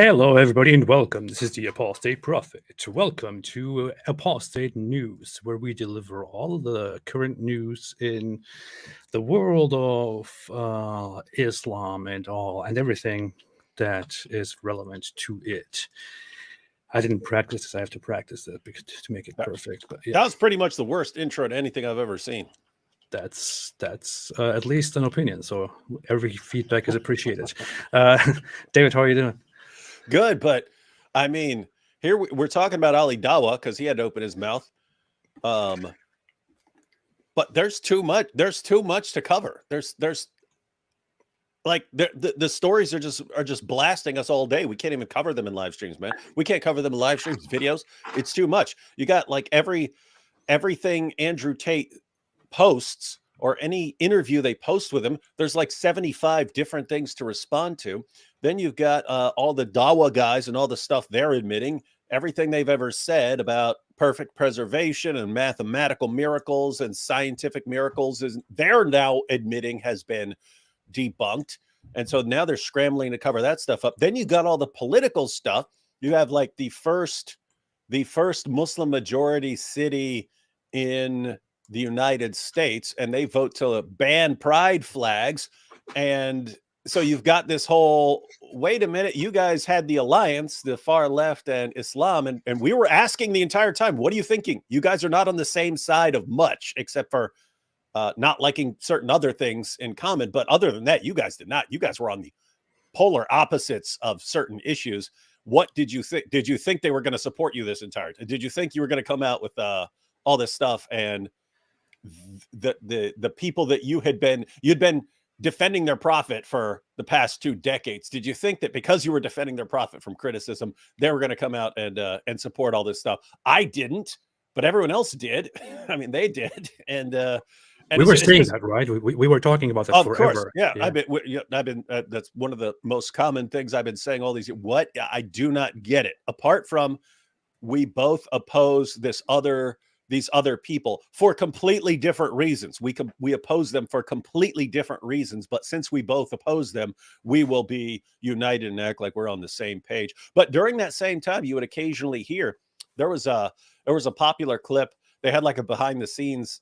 Hello, everybody, and welcome. This is the Apostate Prophet. Welcome to Apostate News, where we deliver all the current news in the world of Islam and everything that is relevant to it. I didn't practice this. I have to practice it to make it perfect. But yeah, that was pretty much the worst intro to anything I've ever seen. that's at least an opinion. So every feedback is appreciated. David, how are you doing? Good, but I mean, here we're talking about Ali Dawah because he had to open his mouth. But there's too much. There's too much to cover. There's like the stories are just blasting us all day. We can't even cover them in live streams, man. We can't cover them in live streams, videos. It's too much. You got like everything Andrew Tate posts or any interview they post with him, there's like 75 different things to respond to. Then you've got all the Dawah guys and all the stuff they're admitting, everything they've ever said about perfect preservation and mathematical miracles and scientific miracles is they're now admitting has been debunked. And so now they're scrambling to cover that stuff up. Then you got all the political stuff. You have like the first Muslim majority city in the United States, and they vote to ban pride flags. And so you've got this whole, wait a minute, you guys had the alliance, the far left and Islam. And we were asking the entire time, what are you thinking? You guys are not on the same side of much, except for not liking certain other things in common. But other than that, you guys did not. You guys were on the polar opposites of certain issues. What did you think? Did you think they were going to support you this entire time? Did you think you were going to come out with all this stuff and the people that you'd been defending their prophet for the past 2 decades? Did you think that because you were defending their prophet from criticism, they were going to come out and support all this stuff? I didn't, but everyone else did. I mean, they did, and we were saying that, right? We were talking about that of forever. Course, yeah. I've been. That's one of the most common things I've been saying all these years. What I do not get it. Apart from we both oppose these other people for completely different reasons. We oppose them for completely different reasons, but since we both oppose them, we will be united and act like we're on the same page. But during that same time, you would occasionally hear there was a popular clip. They had like a behind the scenes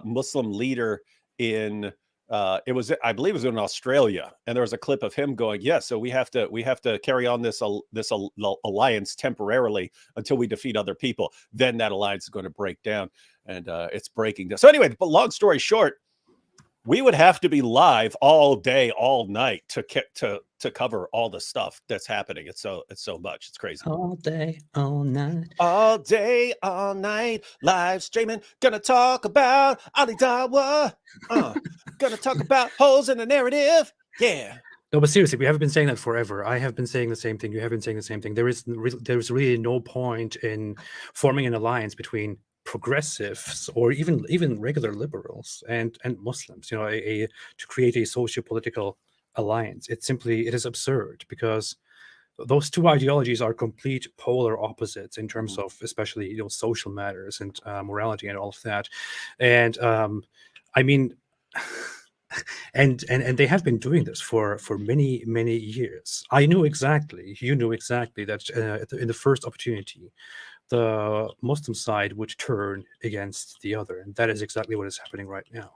Muslim leader in I believe it was in Australia, and there was a clip of him going, yeah, so we have to carry on this alliance temporarily until we defeat other people. Then that alliance is going to break down, and it's breaking down. So anyway, but long story short, we would have to be live all day, all night to cover all the stuff that's happening. It's so much. It's crazy. All day, all night. All day, all night, live streaming. Gonna talk about Ali Dawah. Gonna talk about holes in the narrative. Yeah. No, but seriously, we haven't been saying that forever. I have been saying the same thing. You have been saying the same thing. There's really no point in forming an alliance between progressives or even regular liberals and Muslims, to create a socio-political alliance. It is absurd, because those two ideologies are complete polar opposites in terms of especially social matters and morality and all of that. And I mean, and they have been doing this for many years. You knew exactly that in the first opportunity, the Muslim side would turn against the other, and that is exactly what is happening right now.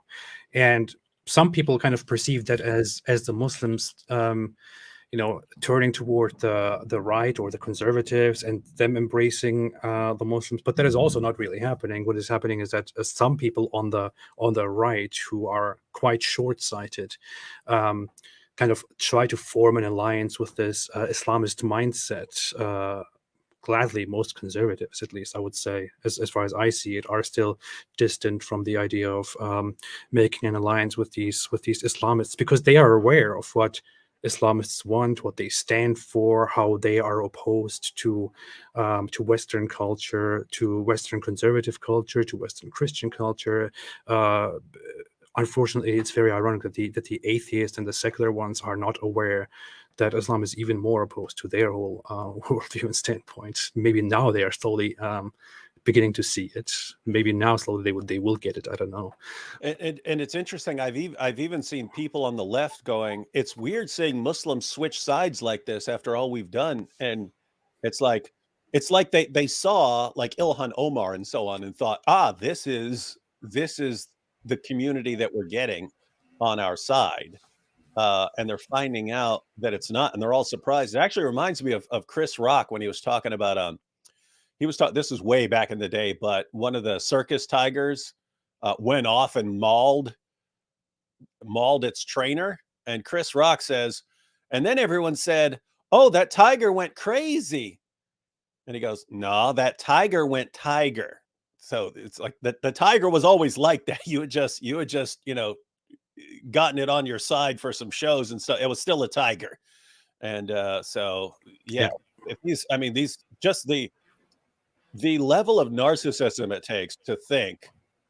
And some people kind of perceive that as the Muslims, turning toward the right or the conservatives and them embracing the Muslims, but that is also not really happening. What is happening is that some people on the right, who are quite short-sighted, kind of try to form an alliance with this Islamist mindset. Gladly, most conservatives, at least I would say, as far as I see it, are still distant from the idea of making an alliance with these Islamists, because they are aware of what Islamists want, what they stand for, how they are opposed to Western culture, to Western conservative culture, to Western Christian culture. Unfortunately, it's very ironic that the atheists and the secular ones are not aware that Islam is even more opposed to their whole worldview and standpoint. Maybe now they are slowly beginning to see it. Maybe now slowly they will get it. I don't know. And it's interesting. I've even seen people on the left going, "It's weird seeing Muslims switch sides like this after all we've done." And it's like they saw like Ilhan Omar and so on and thought, this is the community that we're getting on our side. And they're finding out that it's not, and they're all surprised. It actually reminds me of Chris Rock when he was talking about this is way back in the day, but one of the circus tigers went off and mauled its trainer. And Chris Rock says, and then everyone said, "Oh, that tiger went crazy." And he goes, "No, that tiger went tiger." So it's like the tiger was always like that. You had just, gotten it on your side for some shows and stuff. It was still a tiger. And so, yeah, if these just the level of narcissism it takes to think,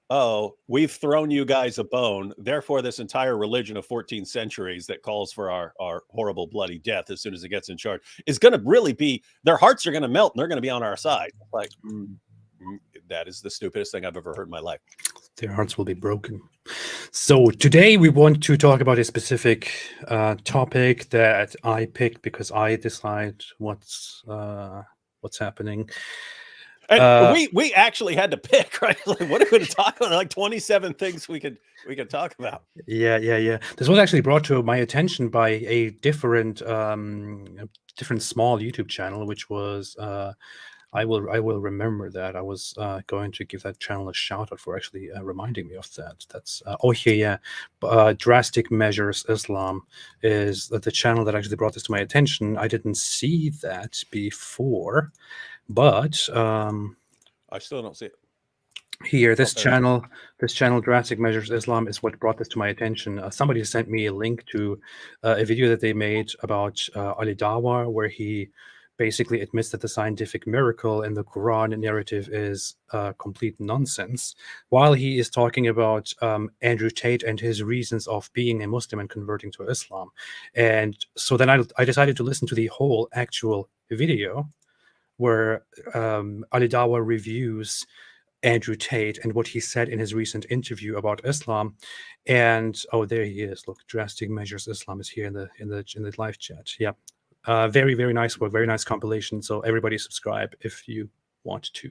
oh, we've thrown you guys a bone, therefore this entire religion of 14 centuries that calls for our horrible bloody death as soon as it gets in charge is going to really be, their hearts are going to melt and they're going to be on our side. Like, that is the stupidest thing I've ever heard in my life. Their hearts will be broken. So today we want to talk about a specific topic that I picked because I decide what's happening. And we actually had to pick, right? Like, what are we going to talk about? Like 27 things we could talk about. Yeah. This was actually brought to my attention by a different small YouTube channel, which was I will remember that. I was going to give that channel a shout out for actually reminding me of that. That's Drastic Measures Islam is the channel that actually brought this to my attention. I didn't see that before, but I still don't see it. Here, this channel, Drastic Measures Islam, is what brought this to my attention. Somebody sent me a link to a video that they made about Ali Dawah, where he basically admits that the scientific miracle in the Quran narrative is complete nonsense, while he is talking about Andrew Tate and his reasons of being a Muslim and converting to Islam. And so then I decided to listen to the whole actual video where Ali Dawah reviews Andrew Tate and what he said in his recent interview about Islam. And there he is. Look, Drastic Measures Islam is here in the live chat. Yeah. Very, very nice work, very nice compilation. So everybody subscribe if you want to.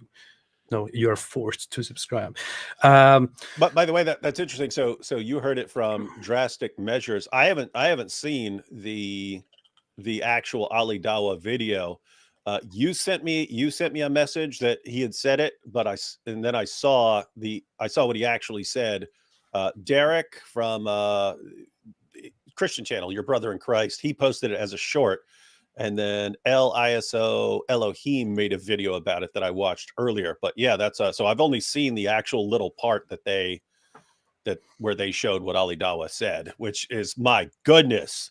No, you're forced to subscribe. But by the way, that's interesting. So you heard it from Drastic Measures. I haven't seen the actual Ali Dawah video. You sent me a message that he had said it, but I saw what he actually said. Derek from Christian channel, Your Brother in Christ, he posted it as a short. And then LISO Elohim made a video about it that I watched earlier. But yeah, that's so I've only seen the actual little part where they showed what Ali Dawah said, which is my goodness.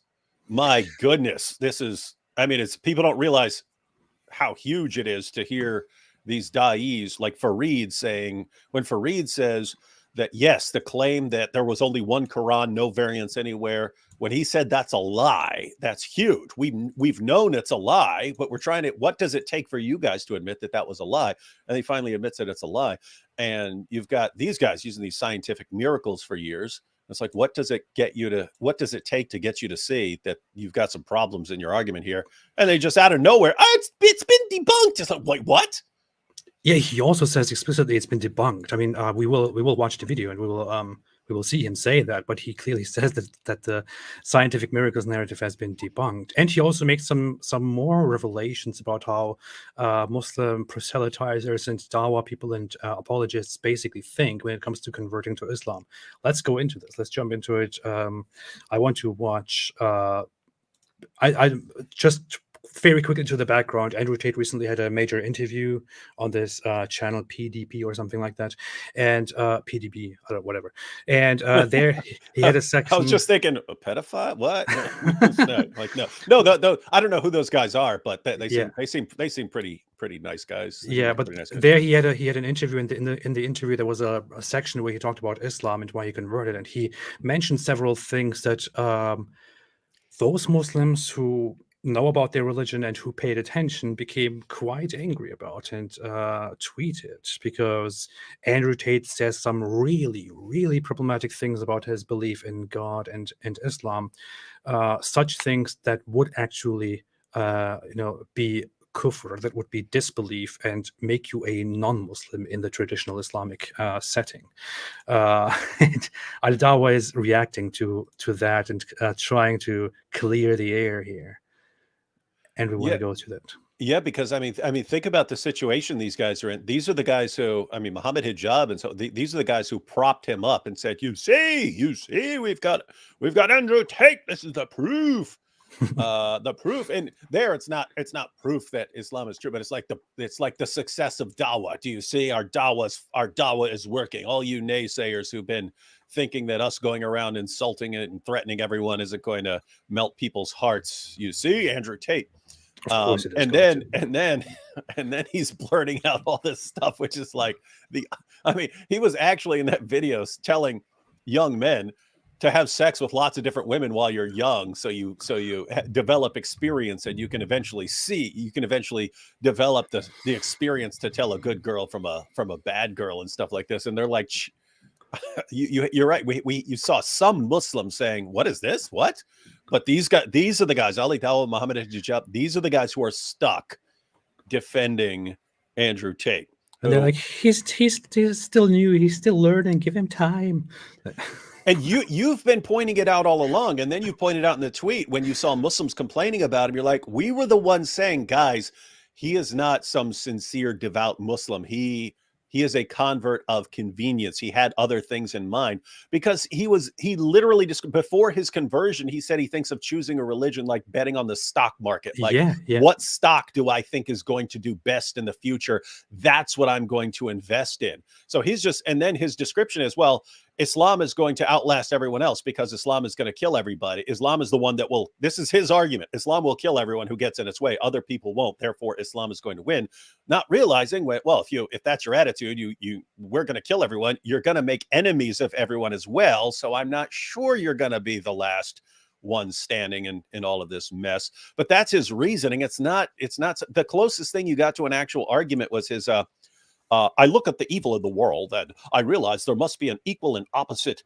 This is, it's, people don't realize how huge it is to hear these da'is like Fareed saying, when Fareed says that, yes, the claim that there was only one Quran, no variants anywhere, when he said that's a lie, that's huge. We've known it's a lie, but we're trying to, what does it take for you guys to admit that was a lie? And he finally admits that it's a lie. And you've got these guys using these scientific miracles for years. It's like, what does it take to get you to see that you've got some problems in your argument here? And they just out of nowhere, it's been debunked. It's like, wait, what? Yeah, he also says explicitly it's been debunked. I mean, we will watch the video and we will see him say that, but he clearly says that the scientific miracles narrative has been debunked. And he also makes some more revelations about how Muslim proselytizers and Dawah people and apologists basically think when it comes to converting to Islam. Let's go into this. Let's jump into it. I want to watch. I just very quickly to the background. Andrew Tate recently had a major interview on this channel PDP or something like that, and PDB, whatever. And there he had a section. I was just thinking, a pedophile? What? No. I don't know who those guys are, but they seem pretty nice guys. Yeah, but nice guys. There he had an interview. In the interview, there was a section where he talked about Islam and why he converted, and he mentioned several things that those Muslims who know about their religion and who paid attention became quite angry about and tweeted, because Andrew Tate says some really, really problematic things about his belief in God and Islam, such things that would actually, be kufr, that would be disbelief and make you a non-Muslim in the traditional Islamic setting. And Al-Dawah is reacting to that and trying to clear the air here. And we want to go to that. Yeah, because I mean, think about the situation these guys are in. These are the guys who, I mean, Muhammad Hijab, and so these are the guys who propped him up and said, "You see, we've got Andrew Tate. This is the proof, the proof." And there, it's not proof that Islam is true, but it's like the success of Dawah. Do you see our Dawah is working? All you naysayers who've been thinking that us going around insulting it and threatening everyone isn't going to melt people's hearts. You see, Andrew Tate. And then he's blurting out all this stuff, which is like he was actually in that video telling young men to have sex with lots of different women while you're young, so you develop experience, and you can eventually develop the experience to tell a good girl from a bad girl and stuff like this. And they're like, you're right. You saw some Muslims saying, "What is this? What?" But these are the guys, Ali Dawah, Muhammad Hijab. These are the guys who are stuck defending Andrew Tate. And they're like, he's still new. He's still learning. Give him time. And you've been pointing it out all along. And then you pointed out in the tweet when you saw Muslims complaining about him, you're like, we were the ones saying, guys, he is not some sincere, devout Muslim. He is a convert of convenience. He had other things in mind, because he literally just before his conversion, he said he thinks of choosing a religion like betting on the stock market. Like, what stock do I think is going to do best in the future? That's what I'm going to invest in. So and then his description is, well, Islam is going to outlast everyone else because Islam is going to kill everybody. Islam is the one that will, this is his argument. Islam will kill everyone who gets in its way. Other people won't. Therefore, Islam is going to win. Not realizing, well, if that's your attitude, we're going to kill everyone. You're going to make enemies of everyone as well. So I'm not sure you're going to be the last one standing in all of this mess. But that's his reasoning. It's not the closest thing you got to an actual argument was his, I look at the evil of the world and I realize there must be an equal and opposite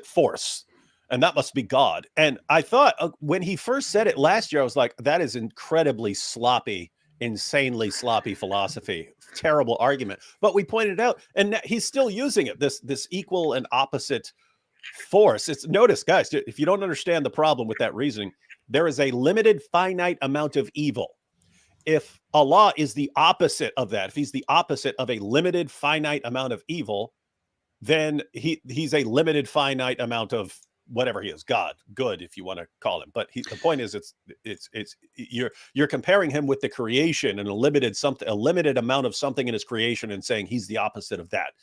force, and that must be God. And I thought when he first said it last year, I was like, that is incredibly sloppy, insanely sloppy philosophy. Terrible argument. But we pointed out, and he's still using it, this equal and opposite force. Notice, guys, if you don't understand the problem with that reasoning, there is a limited finite amount of evil. If Allah is the opposite of that, if he's the opposite of a limited finite amount of evil, then he's a limited finite amount of whatever he is, God, good, if you want to call him. But the point is, you're comparing him with the creation and a limited amount of something in his creation, and saying he's the opposite of that.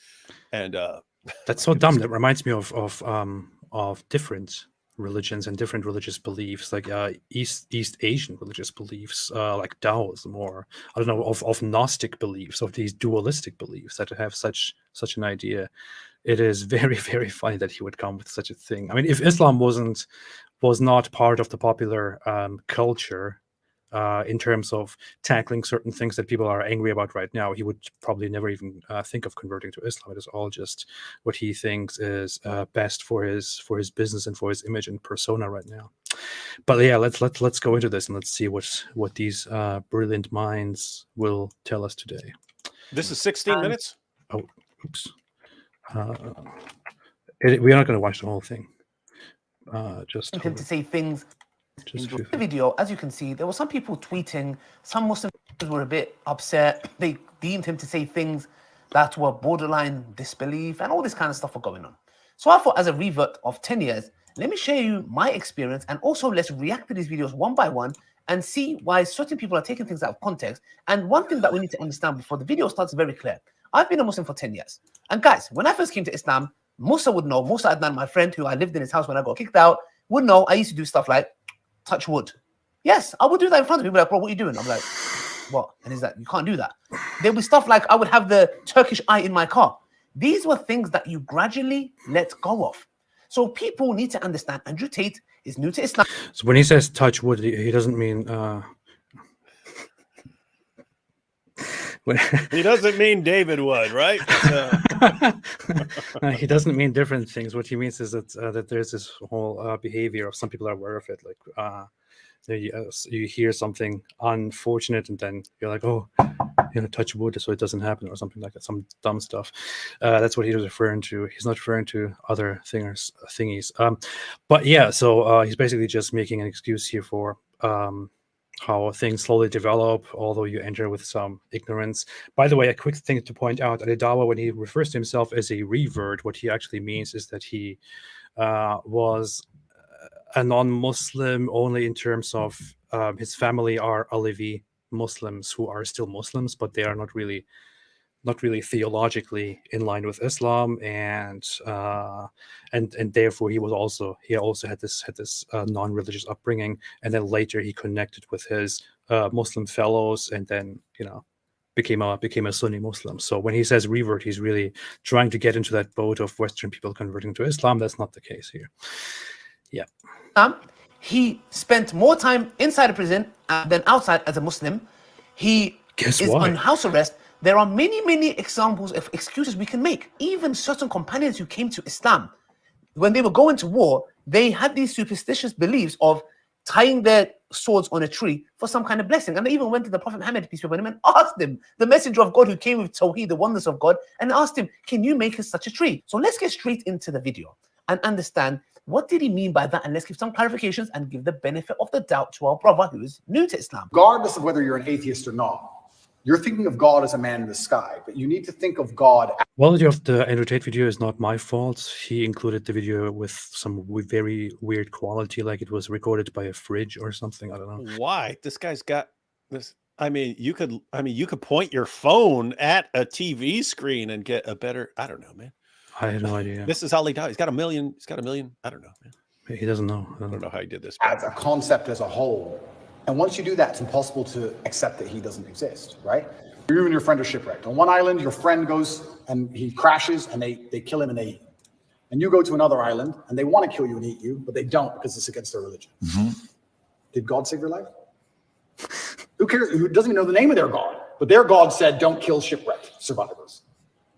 And that's so dumb. That reminds me of different religions and different religious beliefs, like East Asian religious beliefs, like Taoism, or I don't know, of Gnostic beliefs, of these dualistic beliefs that have such an idea. It is very, very funny that he would come with such a thing. I mean, if Islam was not part of the popular culture in terms of tackling certain things that people are angry about right now, he would probably never even think of converting to Islam. It is all just what he thinks is best for his business and for his image and persona right now. But yeah, let's go into this and let's see what these brilliant minds will tell us today. This is 16 minutes. Oh, oops. We're not going to watch the whole thing. Just him to say things. In the video, as you can see, there were some people tweeting. Some Muslims were a bit upset. They deemed him to say things that were borderline disbelief, and all this kind of stuff were going on. So I thought, as a revert of 10 years, let me share you my experience, and also let's react to these videos one by one and see why certain people are taking things out of context. And one thing that we need to understand before the video starts is very clear. I've been a Muslim for 10 years. And guys, when I first came to Islam, Musa would know, Musa Adnan, my friend who I lived in his house when I got kicked out, would know I used to do stuff like touch wood. Yes, I would do that in front of people. Like, bro, what are you doing? I'm like, what? And he's like, you can't do that. There'll be stuff like I would have the Turkish eye in my car. These were things that you gradually let go of. So people need to understand Andrew Tate is new to Islam. So when he says touch wood, he doesn't mean He doesn't mean David would, right? No, he doesn't mean different things. What he means is that there's this whole behavior of some people are aware of it. Like you hear something unfortunate, and then you're like, oh, touch wood so it doesn't happen, or something like that. Some dumb stuff. That's what he was referring to. He's not referring to other thingies. But yeah, so he's basically just making an excuse here for how things slowly develop, although you enter with some ignorance. By the way, a quick thing to point out, Dawah, when he refers to himself as a revert, what he actually means is that he was a non-Muslim only in terms of his family are Alevi Muslims who are still Muslims, but they are not really theologically in line with Islam, and therefore he also had this non-religious upbringing, and then later he connected with his Muslim fellows, and then became a Sunni Muslim. So when he says revert, he's really trying to get into that boat of Western people converting to Islam. That's not the case here. Yeah. He spent more time inside a prison than outside as a Muslim. He is on house arrest. There are many, many examples of excuses we can make. Even certain companions who came to Islam, when they were going to war, they had these superstitious beliefs of tying their swords on a tree for some kind of blessing. And they even went to the Prophet Muhammad, peace be upon him, and asked him, the messenger of God who came with Tawheed, the oneness of God, and asked him, can you make us such a tree? So let's get straight into the video and understand what did he mean by that, and let's give some clarifications and give the benefit of the doubt to our brother who is new to Islam. Regardless of whether you're an atheist or not, you're thinking of God as a man in the sky, but you need to think of God. Quality of the Andrew Tate video is not my fault. He included the video with some very weird quality, like it was recorded by a fridge or something. I don't know why. This guy's got this. I mean, you could point your phone at a TV screen and get a better. I don't know, man. I have no idea. This is Ali Dawah. He's got a million. I don't know, man. He doesn't know. I don't know how he did this. As a concept as a whole. And once you do that, it's impossible to accept that he doesn't exist, right? You and your friend are shipwrecked. On one island, your friend goes and he crashes and they kill him and they eat him. And you go to another island and they want to kill you and eat you, but they don't because it's against their religion. Mm-hmm. Did God save your life? Who cares? Who doesn't even know the name of their God? But their God said, don't kill shipwrecked survivors.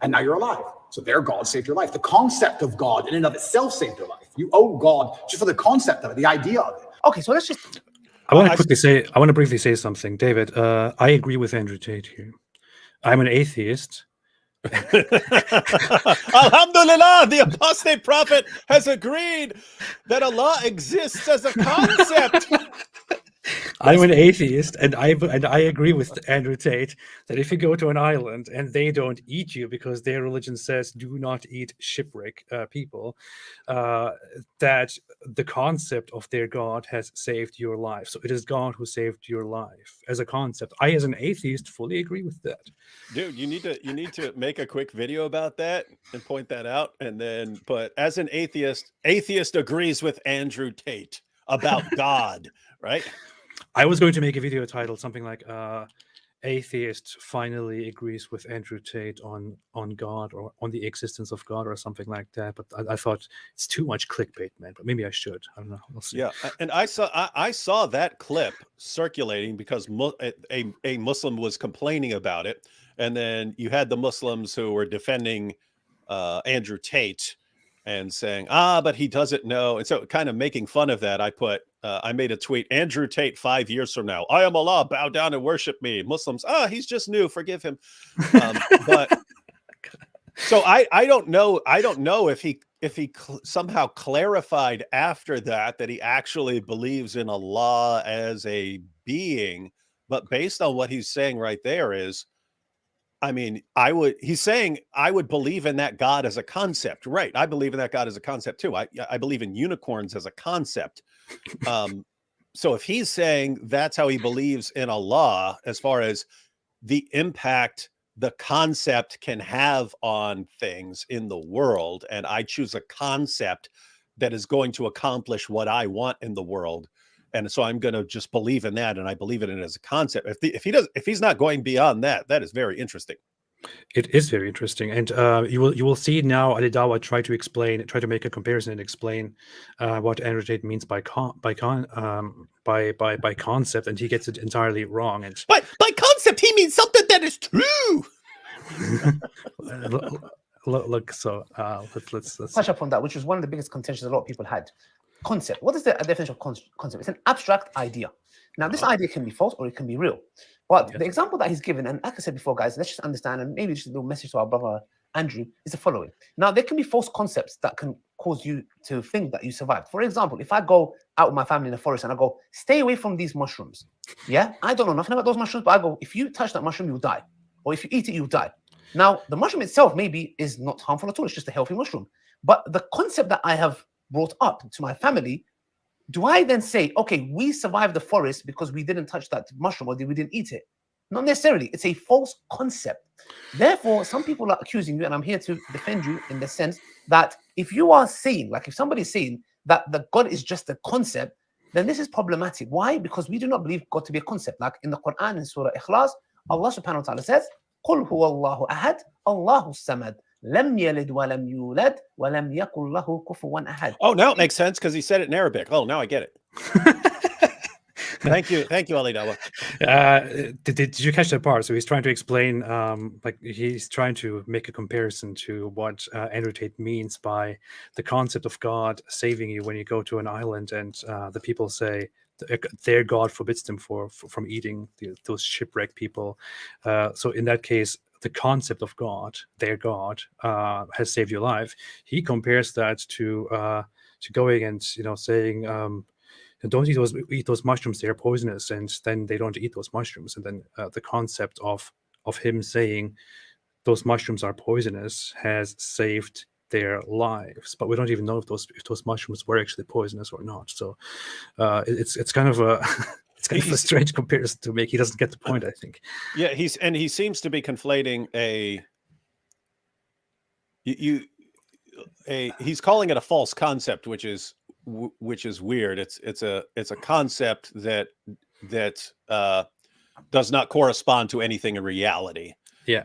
And now you're alive. So their God saved your life. The concept of God in and of itself saved your life. You owe God just for the concept of it, the idea of it. Okay, so let's just... I want to briefly say something, David. I agree with Andrew Tate here. I'm an atheist. Alhamdulillah, the apostate prophet has agreed that Allah exists as a concept. I'm an atheist, and I agree with Andrew Tate that if you go to an island and they don't eat you because their religion says do not eat shipwreck people, that the concept of their God has saved your life. So it is God who saved your life as a concept. I, as an atheist, fully agree with that. Dude, you need to make a quick video about that and point that out, and then. But as an atheist agrees with Andrew Tate about God, right? I was going to make a video titled something like atheist finally agrees with Andrew Tate on God or on the existence of God or something like that. But I thought it's too much clickbait, man. But maybe I should. I don't know. We'll see. Yeah, and I saw that clip circulating because a Muslim was complaining about it, and then you had the Muslims who were defending Andrew Tate and saying, but he doesn't know. And so kind of making fun of that, I made a tweet, Andrew Tate 5 years from now, I am Allah, bow down and worship me. Muslims, he's just new, forgive him. But so I don't know if he somehow clarified after that he actually believes in Allah as a being. But based on what he's saying right there is, I mean, he's saying I would believe in that God as a concept. Right. I believe in that God as a concept too. I believe in unicorns as a concept. So if he's saying that's how he believes in Allah, as far as the impact the concept can have on things in the world, and I choose a concept that is going to accomplish what I want in the world, and so I'm going to just believe in that, and I believe in it as a concept. If he's not going beyond that, that is very interesting. It is very interesting, and you will see now Ali Dawah try to make a comparison and explain what Andrew Tate means by concept, and he gets it entirely wrong. And But by concept, he means something that is true. look, so let's touch upon that, which was one of the biggest contentions a lot of people had. Concept. What is the definition of concept? It's an abstract idea. Now, this idea can be false or it can be real. But the example that he's given, and like I said before, guys, let's just understand, and maybe just a little message to our brother Andrew, is the following. Now, there can be false concepts that can cause you to think that you survived. For example, if I go out with my family in the forest and I go, stay away from these mushrooms. Yeah, I don't know nothing about those mushrooms, but I go, if you touch that mushroom, you'll die. Or if you eat it, you'll die. Now, the mushroom itself maybe is not harmful at all. It's just a healthy mushroom. But the concept that I have brought up to my family, do I then say, okay, we survived the forest because we didn't touch that mushroom or we didn't eat it? Not necessarily. It's a false concept. Therefore, some people are accusing you, and I'm here to defend you in the sense that if you are saying, like if somebody's saying that the God is just a concept, then this is problematic. Why? Because we do not believe God to be a concept. Like in the Quran, in Surah Ikhlas, Allah subhanahu wa ta'ala says, قُلْ هُوَ اللَّهُ أَحَدٌ اللَّهُ الصَّمَدُ لم يلد ولم يولد ولم يكن له كفوا أحد. Oh, now it makes sense because he said it in Arabic. Oh, now I get it. Thank you, Ali Dawah. Did you catch that part? So he's trying to explain, like he's trying to make a comparison to what Andrew Tate means by the concept of God saving you when you go to an island, and the people say their God forbids them from eating those shipwrecked people. So in that case, the concept of God, their God, has saved your life. He compares that to going and saying, don't eat those mushrooms, they're poisonous, and then they don't eat those mushrooms. And then the concept of him saying those mushrooms are poisonous has saved their lives, but we don't even know if those mushrooms were actually poisonous or not. So it's kind of a it's kind of a strange comparison to make. He doesn't get the point, I think. Yeah, he seems to be conflating he's calling it a false concept, which is weird. It's a concept that does not correspond to anything in reality. Yeah.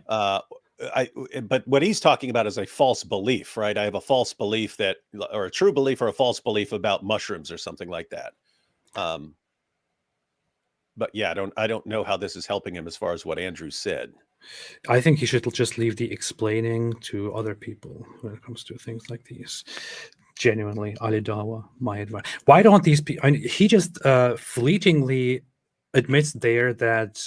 But what he's talking about is a false belief, right? I have a false belief or a true belief or a false belief about mushrooms or something like that. But yeah, I don't know how this is helping him as far as what Andrew said. I think he should just leave the explaining to other people when it comes to things like these. Genuinely, Ali Dawah, my advice. Why don't these people? I mean, he just fleetingly admits there that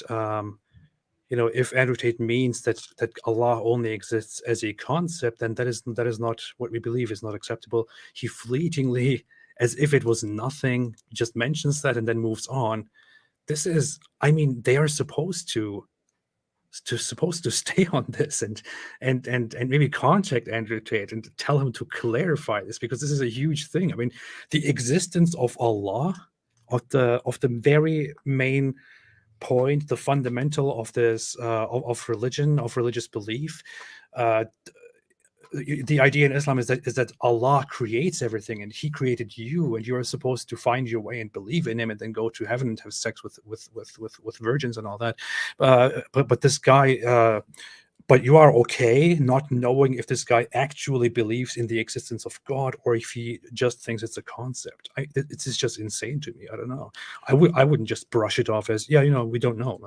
if Andrew Tate means that Allah only exists as a concept, then that is not what we believe is not acceptable. He fleetingly, as if it was nothing, just mentions that and then moves on. This is, I mean, they are supposed to stay on this and maybe contact Andrew Tate and tell him to clarify this, because this is a huge thing. I mean, the existence of Allah, of the very main point, the fundamental of this of religion, of religious belief. The idea in Islam is that Allah creates everything, and He created you, and you are supposed to find your way and believe in Him, and then go to heaven and have sex with virgins and all that. But this guy, but you are okay not knowing if this guy actually believes in the existence of God or if he just thinks it's a concept. It's just insane to me. I don't know. I wouldn't just brush it off as, we don't know.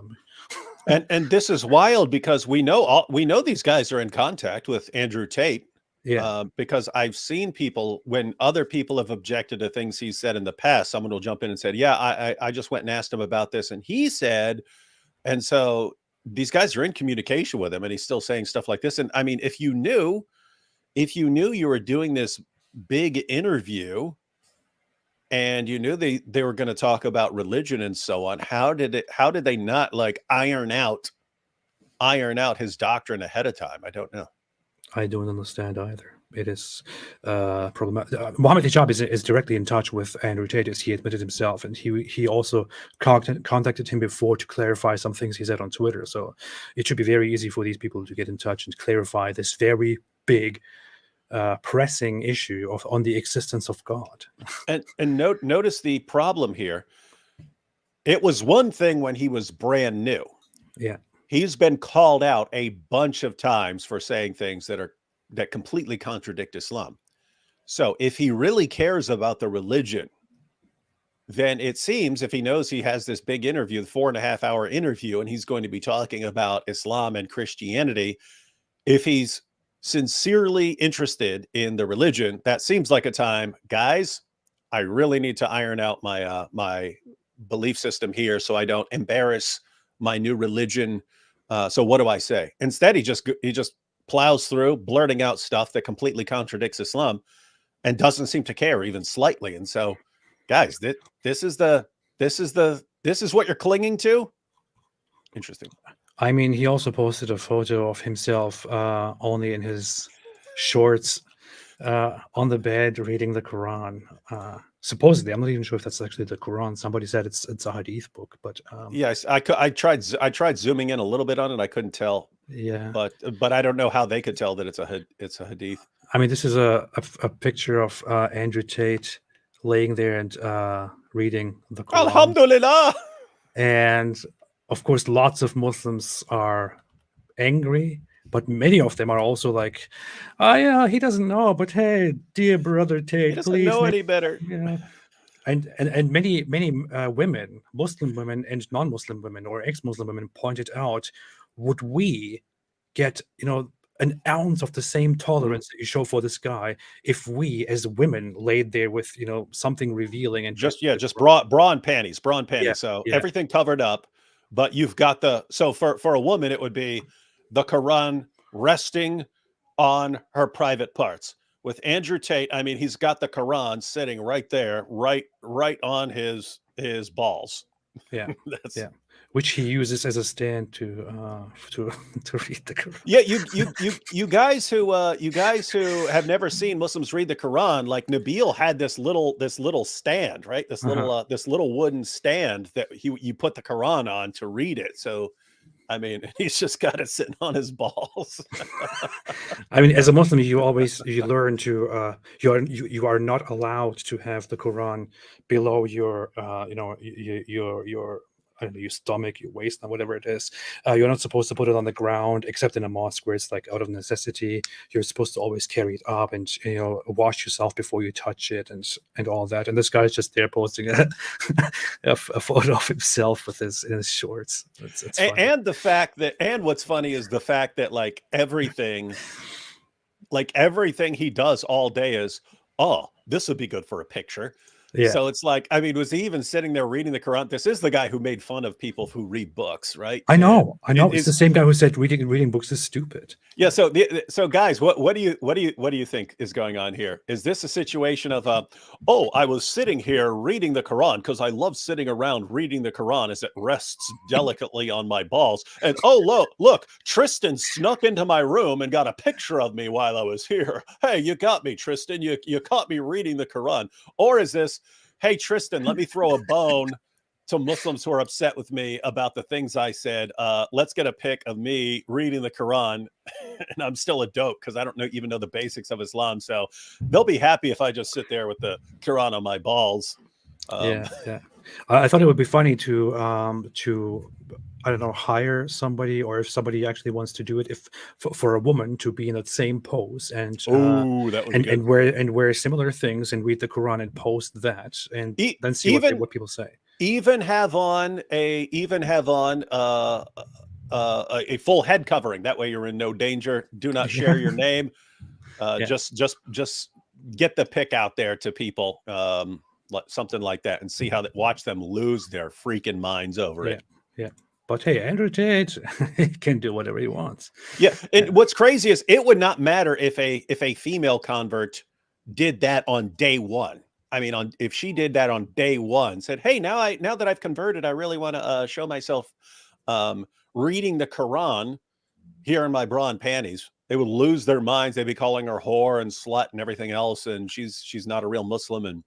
And this is wild because we know these guys are in contact with Andrew Tate. Yeah. Because I've seen people, when other people have objected to things he said in the past, someone will jump in and said, yeah, I just went and asked him about this, and he said, and so these guys are in communication with him, and he's still saying stuff like this. And I mean, if you knew you were doing this big interview and you knew they were going to talk about religion and so on, how did they not like iron out his doctrine ahead of time? I don't know. I don't understand either. It is problematic. Mohammed Hijab is directly in touch with Andrew Tate, as he admitted himself, and he also contacted him before to clarify some things he said on Twitter. So it should be very easy for these people to get in touch and clarify this very big, pressing issue on the existence of God. And notice the problem here. It was one thing when he was brand new. Yeah. he's been called out a bunch of times for saying things that completely contradict Islam. So if he really cares about the religion, then it seems, if he knows he has this big interview, the 4.5-hour interview, and he's going to be talking about Islam and Christianity, if he's sincerely interested in the religion, that seems like a time, guys, I really need to iron out my my belief system here so I don't embarrass my new religion. So what do I say? Instead, he just plows through, blurting out stuff that completely contradicts Islam and doesn't seem to care even slightly. And so, guys, this is what you're clinging to. Interesting. I mean, he also posted a photo of himself only in his shorts on the bed reading the Quran. Supposedly, I'm not even sure if that's actually the Quran. Somebody said it's a hadith book, but yes, I tried zooming in a little bit on it. I couldn't tell. Yeah, but I don't know how they could tell that it's a hadith. I mean, this is a picture of Andrew Tate laying there and reading the Quran. Alhamdulillah. And of course, lots of Muslims are angry, but many of them are also like, "Oh yeah, he doesn't know." But hey, dear brother Tate, He doesn't please know any better. Yeah. And many women, Muslim women and non-Muslim women or ex-Muslim women, pointed out, would we get an ounce of the same tolerance that you show for this guy if we as women laid there with something revealing and just bra and panties. Yeah, So yeah. everything covered up, but you've got for a woman it would be the Quran resting on her private parts. With Andrew Tate, I mean, he's got the Quran sitting right there, right on his balls. Yeah, yeah. Which he uses as a stand to read the Quran. Yeah, you guys who have never seen Muslims read the Quran, like Nabil had this little stand, right? This little wooden stand that you put the Quran on to read it. So, I mean, he's just got it sitting on his balls. I mean, as a Muslim, you learn to you are not allowed to have the Quran below your your I don't know, your stomach, your waist, or whatever it is. You're not supposed to put it on the ground, except in a mosque where it's like out of necessity. You're supposed to always carry it up and wash yourself before you touch it and all that. And this guy's just there posting a photo of himself with in his shorts. It's and the fact that, and what's funny is the fact that like everything he does all day is, oh, this would be good for a picture. Yeah. So it's like, I mean, was he even sitting there reading the Quran? This is the guy who made fun of people who read books, right? I know. It's the same guy who said reading books is stupid. Yeah. So guys, what do you think is going on here? Is this a situation of I was sitting here reading the Quran because I love sitting around reading the Quran as it rests delicately on my balls, and look, Tristan snuck into my room and got a picture of me while I was here. Hey, you got me, Tristan. You caught me reading the Quran. Or is this, hey, Tristan, let me throw a bone to Muslims who are upset with me about the things I said. Let's get a pic of me reading the Quran, and I'm still a dope because I don't even know the basics of Islam. So they'll be happy if I just sit there with the Quran on my balls. Yeah. I thought it would be funny to I don't know, hire somebody, or if somebody actually wants to do it, if for a woman to be in that same pose and wear similar things and read the Quran and post that and then see what people say. Even have on a full head covering. That way you're in no danger. Do not share your name. Just get the pic out there to people, something like that, and see watch them lose their freaking minds over it. Yeah. But hey, Andrew Tate can do whatever he wants. Yeah, and what's crazy is it would not matter if a female convert did that on day one. I mean, if she did that on day one, said, "Hey, now that I've converted, I really want to show myself reading the Quran here in my bra and panties," they would lose their minds. They'd be calling her whore and slut and everything else, and she's not a real Muslim, and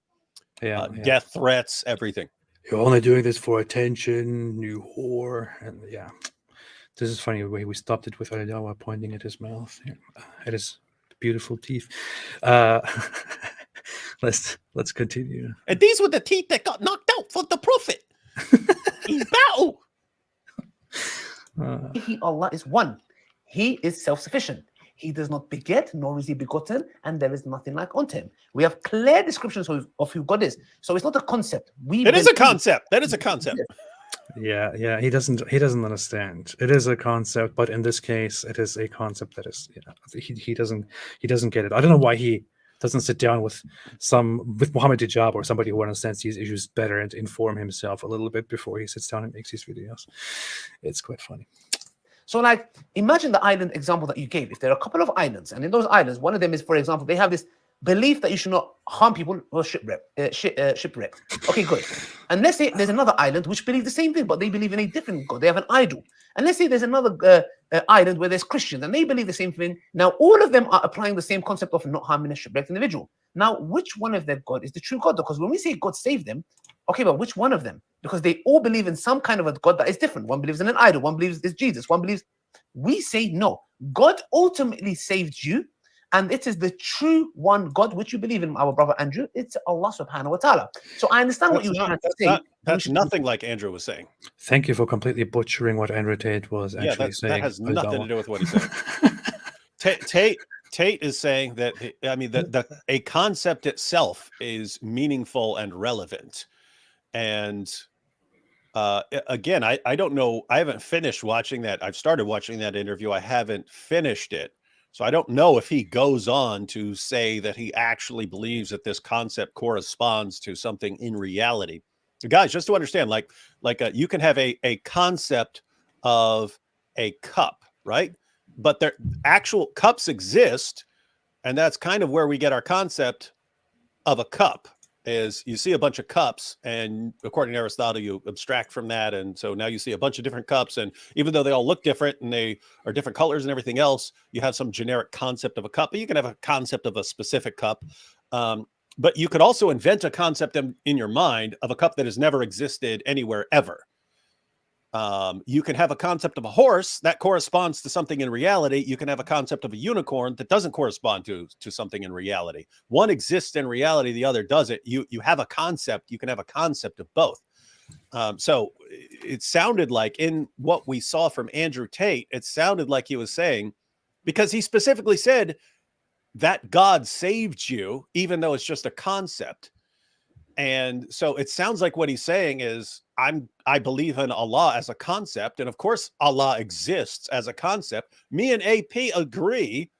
death threats, everything. You're only doing this for attention, you whore. And this is funny the way we stopped it with Dawah pointing at his mouth, at his beautiful teeth. Let's continue. And these were the teeth that got knocked out for the Prophet in battle. He, Allah, is one. He is self-sufficient. He does not beget, nor is he begotten, and there is nothing like unto him. We have clear descriptions of who God is. So it's not a concept. It is a concept. That is a concept. Yeah, he doesn't understand. It is a concept, but in this case, it is a concept that is, he doesn't get it. I don't know why he doesn't sit down with Mohammed Hijab or somebody who understands these issues better and inform himself a little bit before he sits down and makes these videos. It's quite funny. So, like, imagine the island example that you gave. If there are a couple of islands, and in those islands, one of them is, for example, they have this belief that you should not harm people or shipwrecked. Okay, good. And let's say there's another island which believe the same thing, but they believe in a different God. They have an idol. And let's say there's another island where there's Christians, and they believe the same thing. Now, all of them are applying the same concept of not harming a shipwrecked individual. Now, which one of their God is the true God? Because when we say God saved them, okay, but which one of them? Because they all believe in some kind of a God that is different. One believes in an idol. One believes it's Jesus. One believes... We say no. God ultimately saved you, and it is the true one God which you believe in, our brother Andrew. It's Allah subhanahu wa ta'ala. So I understand what you were trying to say. That's nothing like Andrew was saying. Thank you for completely butchering what Andrew Tate was actually saying. That has nothing to do with what he's saying. Tate is saying that, I mean, a concept itself is meaningful and relevant. And again, I don't know. I haven't finished watching that. I've started watching that interview. I haven't finished it. So I don't know if he goes on to say that he actually believes that this concept corresponds to something in reality. So guys, just to understand, like you can have a concept of a cup, right? But their actual cups exist. And that's kind of where we get our concept of a cup. Is you see a bunch of cups, and according to Aristotle, you abstract from that. And so now you see a bunch of different cups, and even though they all look different and they are different colors and everything else, you have some generic concept of a cup, but you can have a concept of a specific cup. But you could also invent a concept in your mind of a cup that has never existed anywhere ever. You can have a concept of a horse that corresponds to something in reality. You can have a concept of a unicorn that doesn't correspond to something in reality. One exists in reality, the other doesn't. You have a concept. You can have a concept of both. So it sounded like in what we saw from Andrew Tate, it sounded like he was saying, because he specifically said that God saved you, even though it's just a concept. And so it sounds like what he's saying is, I believe in Allah as a concept. And of course, Allah exists as a concept. Me and AP agree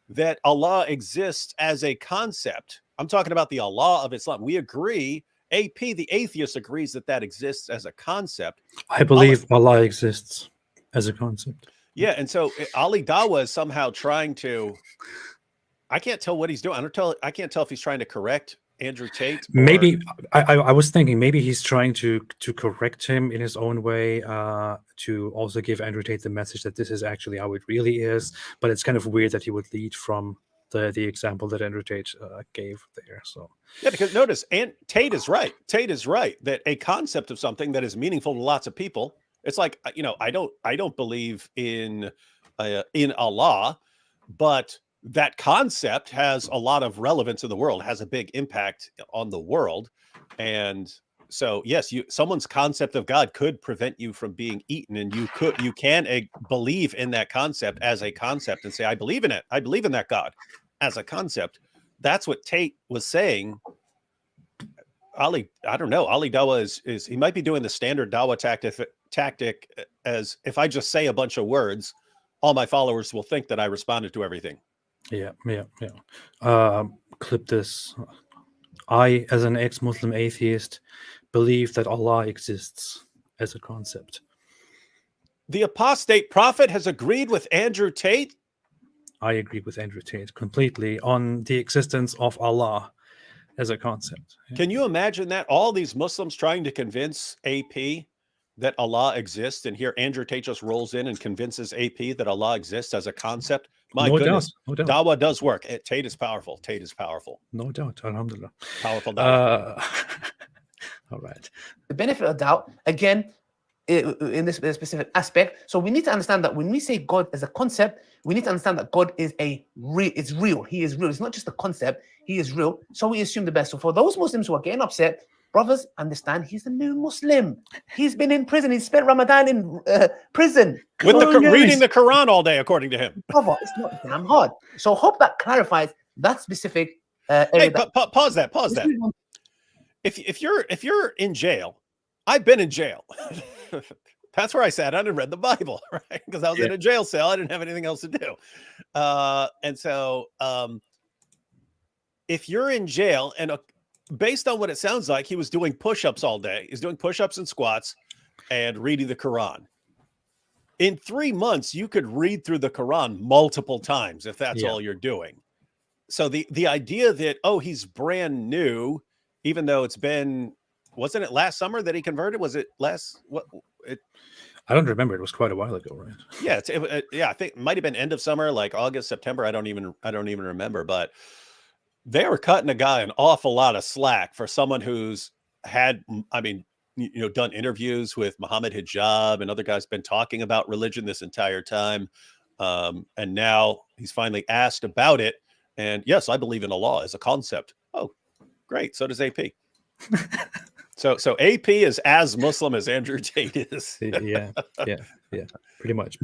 that Allah exists as a concept. I'm talking about the Allah of Islam. We agree. AP, the atheist, agrees that exists as a concept. I believe Allah exists as a concept. Yeah. And so Ali Dawah is somehow trying to, I can't tell what he's doing. I can't tell if he's trying to correct Andrew Tate. Maybe I was thinking maybe he's trying to correct him in his own way, to also give Andrew Tate the message that this is actually how it really is. But it's kind of weird that he would lead from the example that Andrew Tate gave there. So yeah, because notice, and Tate is right. Tate is right that a concept of something that is meaningful to lots of people. It's like, I don't believe in Allah, but that concept has a lot of relevance in the world, has a big impact on the world. And so, yes, someone's concept of God could prevent you from being eaten. And you can believe in that concept as a concept and say, I believe in it. I believe in that God as a concept. That's what Tate was saying. Ali, I don't know. Ali Dawah is he might be doing the standard Dawah tactic as if I just say a bunch of words, all my followers will think that I responded to everything. Yeah. Clip this. I, as an ex-Muslim atheist, believe that Allah exists as a concept. The apostate prophet has agreed with Andrew Tate. I agree with Andrew Tate completely on the existence of Allah as a concept. Yeah. Can you imagine that? All these Muslims trying to convince AP that Allah exists, and here Andrew Tate just rolls in and convinces AP that Allah exists as a concept. My goodness, no doubt. Dawah does work. Tate is powerful. Tate is powerful. No doubt. Alhamdulillah. Powerful Dawah. All right. The benefit of doubt, again, in this specific aspect. So we need to understand that when we say God as a concept, we need to understand that God is it's real. He is real. It's not just a concept. He is real. So we assume the best. So for those Muslims who are getting upset, Brothers, understand he's a new Muslim. He's been in prison. He's spent Ramadan in prison. With Oh, yes. reading the Quran all day, according to him. Brother, it's not damn hard. So hope that clarifies that specific area. Hey, that- pause that. Pause that. If you're in jail, I've been in jail. That's where I sat down and read the Bible, right? Because I was in a jail cell. I didn't have anything else to do. And so if you're in jail, and based on what it sounds like, he was doing push-ups all day. He's doing push-ups and squats and reading the Quran. In 3 months, you could read through the Quran multiple times if that's all you're doing. So the idea that, oh, he's brand new, even though it's been, wasn't it last summer that he converted? Was it last? I don't remember. It was quite a while ago, right? Yeah, yeah. I think it might have been end of summer, like August, September. I don't even remember. But they were cutting a guy an awful lot of slack for someone who's had, I mean, done interviews with Muhammad Hijab and other guys, been talking about religion this entire time, and now he's finally asked about it. And yes, I believe in Allah as a concept. Oh, great. So does AP. So AP is as Muslim as Andrew Tate is. yeah, pretty much.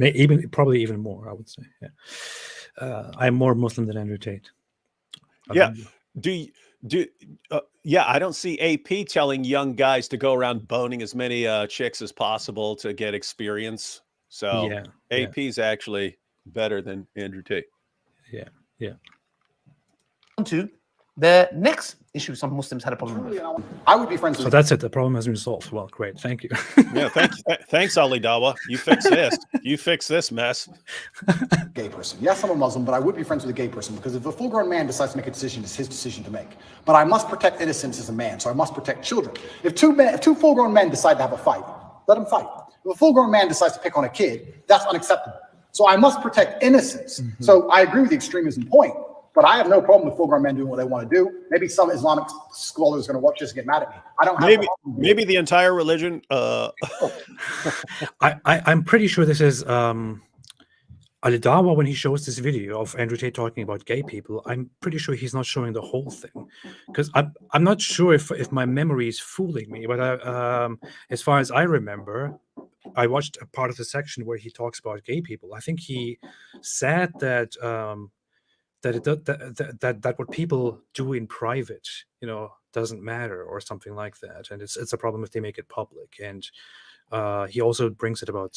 Probably even more, I would say. Yeah, I'm more Muslim than Andrew Tate. Yeah. I don't see AP telling young guys to go around boning as many chicks as possible to get experience. So AP is actually better than Andrew Tate. Yeah. On to the next issue some Muslims had a problem with. I would be friends with. So that's it. The problem has been solved. Well, great. Thank you. Yeah, thanks, Ali Dawah. You fix this. You fix this mess. Gay person. Yes, I'm a Muslim, but I would be friends with a gay person because if a full-grown man decides to make a decision, it's his decision to make. But I must protect innocence as a man, so I must protect children. If two full-grown men decide to have a fight, let them fight. If a full-grown man decides to pick on a kid, that's unacceptable. So I must protect innocence. Mm-hmm. So I agree with the extremism point, but I have no problem with full-grown men doing what they want to do. Maybe some Islamic scholar is going to watch this and get mad at me. I don't have maybe the entire religion. I'm pretty sure this is Ali Dawah, when he shows this video of Andrew Tate talking about gay people. I'm pretty sure he's not showing the whole thing, because I'm not sure if my memory is fooling me. But as far as I remember, I watched a part of the section where he talks about gay people. I think he said that that what people do in private, doesn't matter or something like that, and it's a problem if they make it public. And he also brings it about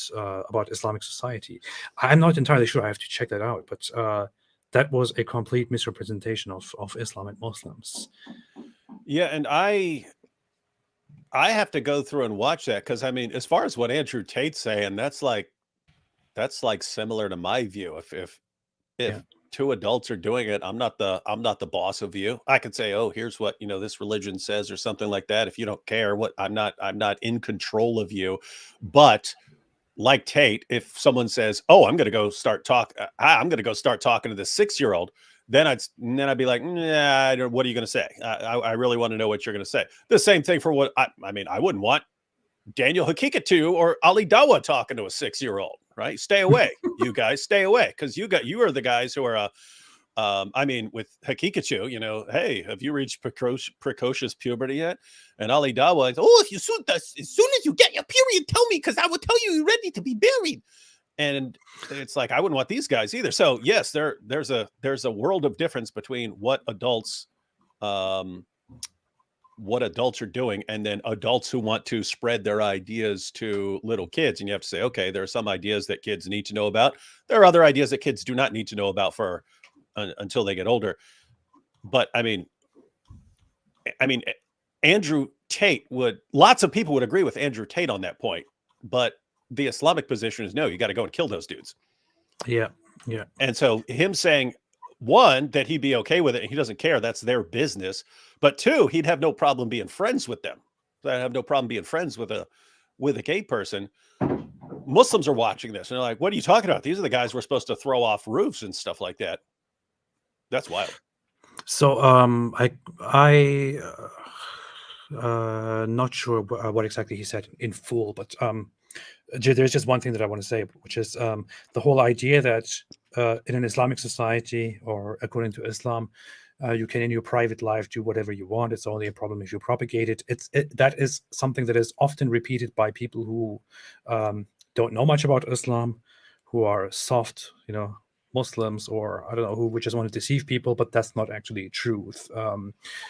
Islamic society. I'm not entirely sure. I have to check that out, but that was a complete misrepresentation of Islam and Muslims. Yeah, and I have to go through and watch that, because I mean, as far as what Andrew Tate's saying, that's like similar to my view. If two adults are doing it, I'm not the boss of you. I could say, oh, here's what this religion says or something like that. If you don't care, I'm not in control of you. But like Tate, if someone says, oh, I'm gonna go start talking to the 6-year-old, then I'd be like, nah, what are you gonna say? I really want to know what you're gonna say. The same thing for what I mean, I wouldn't want Daniel Hakikatu or Ali Dawah talking to a 6-year-old. Right? Stay away. You guys stay away, because you are the guys who are I mean, with Hakikatu, hey, have you reached precocious puberty yet? And Ali Dawah, as soon as you get your period, tell me, because I will tell you you're ready to be buried. And it's like, I wouldn't want these guys either. So yes, there's a world of difference between what adults are doing, and then adults who want to spread their ideas to little kids. And you have to say, okay, there are some ideas that kids need to know about. There are other ideas that kids do not need to know about until they get older. But I mean, Andrew Tate lots of people would agree with Andrew Tate on that point, but the Islamic position is no, you got to go and kill those dudes. Yeah. And so him saying, one, that he'd be okay with it and he doesn't care, that's their business. But two, he'd have no problem being friends with them. I'd have no problem being friends with a gay person. Muslims are watching this and they're like, what are you talking about? These are the guys we're supposed to throw off roofs and stuff like that. That's wild. So I not sure what exactly he said in full, but there's just one thing that I want to say, which is the whole idea that in an Islamic society, or according to Islam, You can, in your private life, do whatever you want. It's only a problem if you propagate it. That is something that is often repeated by people who don't know much about Islam, who are soft, Muslims, or I don't know, who just want to deceive people, but that's not actually truth.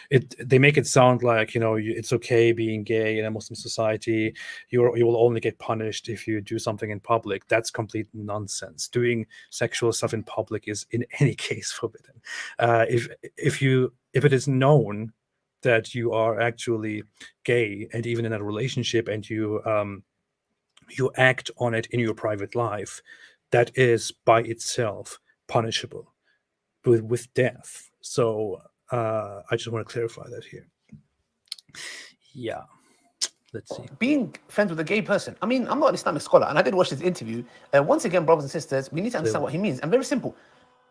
They make it sound like, it's okay being gay in a Muslim society. You will only get punished if you do something in public. That's complete nonsense. Doing sexual stuff in public is in any case forbidden. If it is known that you are actually gay and even in a relationship, and you act on it in your private life, that is by itself punishable with death. So I just want to clarify that here. Yeah. Let's see. Being friends with a gay person. I mean, I'm not an Islamic scholar, and I did watch this interview. Once again, brothers and sisters, we need to understand what he means. And very simple.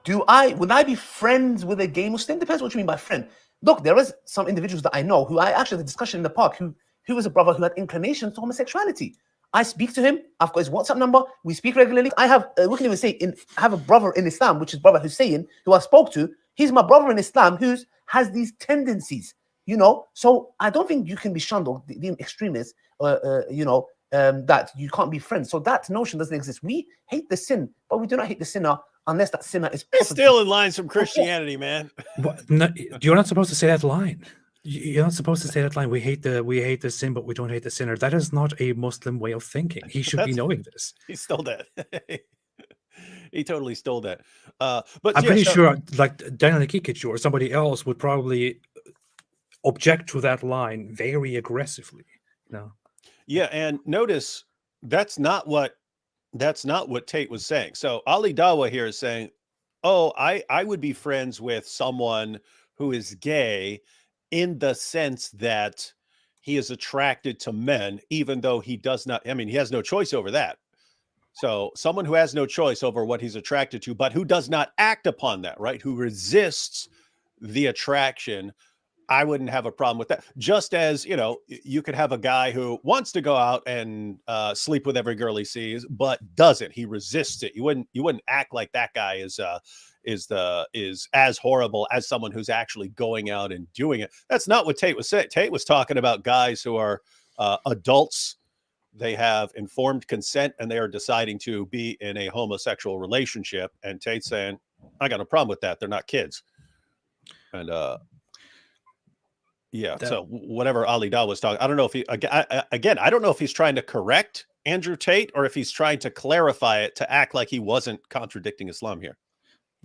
Would I be friends with a gay Muslim? Depends what you mean by friend. Look, there is some individuals that I know who I actually had a discussion in the park who was a brother who had inclinations to homosexuality. I speak to him. I've got his WhatsApp number. We speak regularly. I have, we can even say, I have a brother in Islam, which is Brother Hussein, who I spoke to. He's my brother in Islam who has these tendencies, So I don't think you can be shunned or deemed extremist, that you can't be friends. So that notion doesn't exist. We hate the sin, but we do not hate the sinner unless that sinner is stealing lines from Christianity, man. You're not supposed to say that line. You're not supposed to say that line. We hate the sin, but we don't hate the sinner. That is not a Muslim way of thinking. He should be knowing this. He stole that. He totally stole that. But I'm pretty sure, like Daniel Kikic or somebody else would probably object to that line very aggressively. Yeah, and notice that's not what Tate was saying. So Ali Dawah here is saying, "Oh, I would be friends with someone who is gay, in the sense that he is attracted to men, even though he does not, he has no choice over that. So someone who has no choice over what he's attracted to, but who does not act upon that, right? Who resists the attraction, I wouldn't have a problem with that. Just as, you could have a guy who wants to go out and sleep with every girl he sees, but doesn't. He resists it. You wouldn't act like that guy is as horrible as someone who's actually going out and doing it. That's not what Tate was saying. Tate was talking about guys who are adults. They have informed consent and they are deciding to be in a homosexual relationship. And Tate's saying, I got no problem with that. They're not kids. And so whatever Ali Dawah was talking, I don't know if I don't know if he's trying to correct Andrew Tate or if he's trying to clarify it to act like he wasn't contradicting Islam here.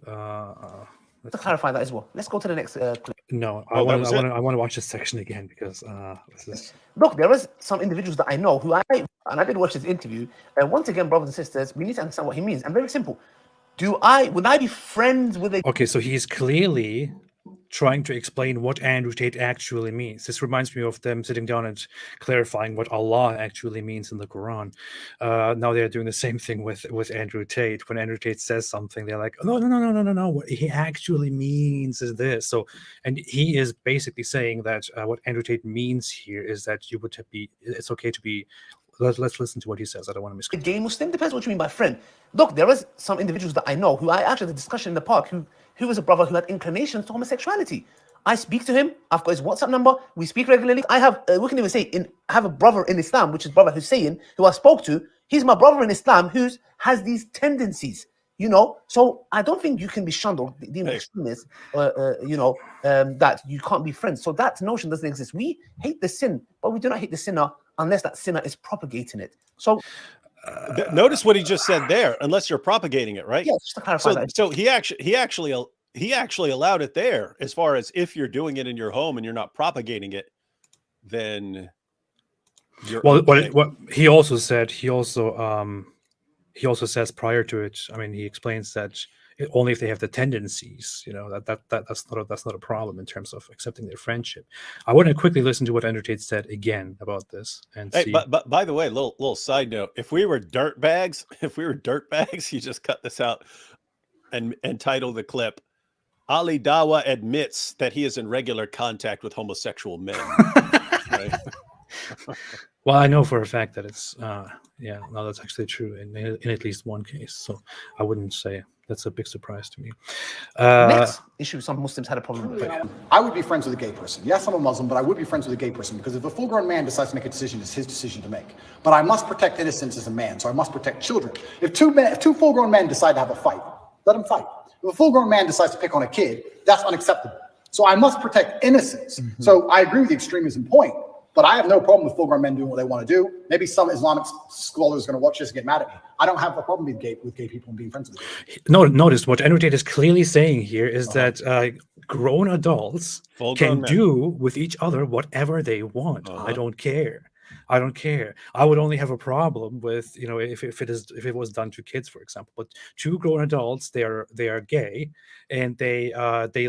To clarify that as well. Let's go to the next clip. No, I want to watch this section again because this is. Look, there is some individuals that I know who I did watch this interview. Once again, brothers and sisters, we need to understand what he means. And very simple. Would I be friends with a... Okay, so he's clearly trying to explain what Andrew Tate actually means. This reminds me of them sitting down and clarifying what Allah actually means in the Quran. Now they're doing the same thing with Andrew Tate. When Andrew Tate says something, they're like, no. What he actually means is this. So, and he is basically saying that what Andrew Tate means here is that it's okay to be. Let's listen to what he says. I don't want to misquote. Gay Muslim, depends what you mean by friend. Look, there is some individuals that I know who I actually had a discussion in the park who was a brother who had inclinations to homosexuality. I speak to him. I've got his WhatsApp number. We speak regularly. I have, we can even say, I have a brother in Islam, which is Brother Hussein, who I spoke to. He's my brother in Islam who has these tendencies, So I don't think you can be shunned or deemed extremist, that you can't be friends. So that notion doesn't exist. We hate the sin, but we do not hate the sinner unless that sinner is propagating it. So notice what he just said there, unless you're propagating it, right? Yeah, just to clarify that. So he actually allowed it there, as far as if you're doing it in your home and you're not propagating it, then you're okay. What he also said, he also says prior to it, he explains that only if they have the tendencies, that's not a problem in terms of accepting their friendship. I want to quickly listen to what Andrew Tate said again about this and see. But by the way, little side note: if we were dirtbags, you just cut this out and title the clip "Ali Dawah admits that he is in regular contact with homosexual men." Right? Well, I know for a fact that it's yeah, no, that's actually true in at least one case. So I wouldn't say that's a big surprise to me. Next issue some Muslims had a problem with. I would be friends with a gay person. Yes, I'm a Muslim, but I would be friends with a gay person because if a full-grown man decides to make a decision, it's his decision to make. But I must protect innocence as a man, so I must protect children. If two full-grown men decide to have a fight, let them fight. If a full-grown man decides to pick on a kid, that's unacceptable. So I must protect innocence. So I agree with the extremism point, but I have no problem with full-grown men doing what they want to do. Maybe some Islamic scholar is going to watch this and get mad at me. I don't have a problem with gay people and being friends with them. Notice what Andrew Tate is clearly saying here is that grown adults can do with each other whatever they want. I don't care. I don't care. I would only have a problem with, you know, if it was done to kids, for example. But two grown adults, they are gay, and they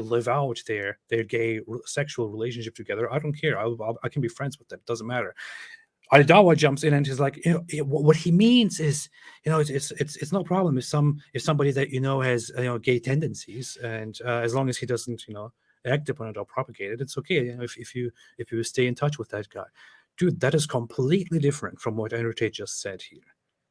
live out their gay sexual relationship together. I don't care. I can be friends with them. It doesn't matter. Dawah jumps in and he's like, you know, what he means is, you know, it's no problem if somebody that you know has, you know, gay tendencies, and as long as he doesn't, you know, act upon it or propagate it, it's okay. You know, if you stay in touch with that guy. Dude, that is completely different from what Andrew Tate just said here.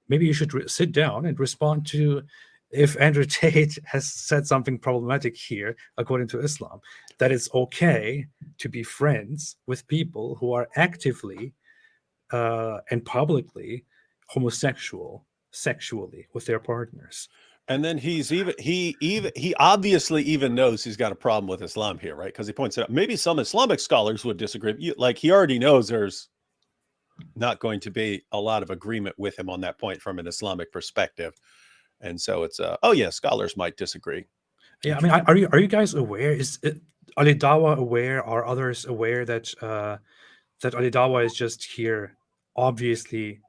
Maybe you should sit down and respond to if Andrew Tate has said something problematic here, according to Islam, that it's okay to be friends with people who are actively and publicly homosexual sexually with their partners. And then he obviously even knows he's got a problem with Islam here, right? Because he points out maybe some Islamic scholars would disagree. Like he already knows there's not going to be a lot of agreement with him on that point from an Islamic perspective, and so it's oh yeah, scholars might disagree. Yeah, I mean, are you guys aware? Is Ali Dawah aware? Are others aware that that Ali Dawah is just here, obviously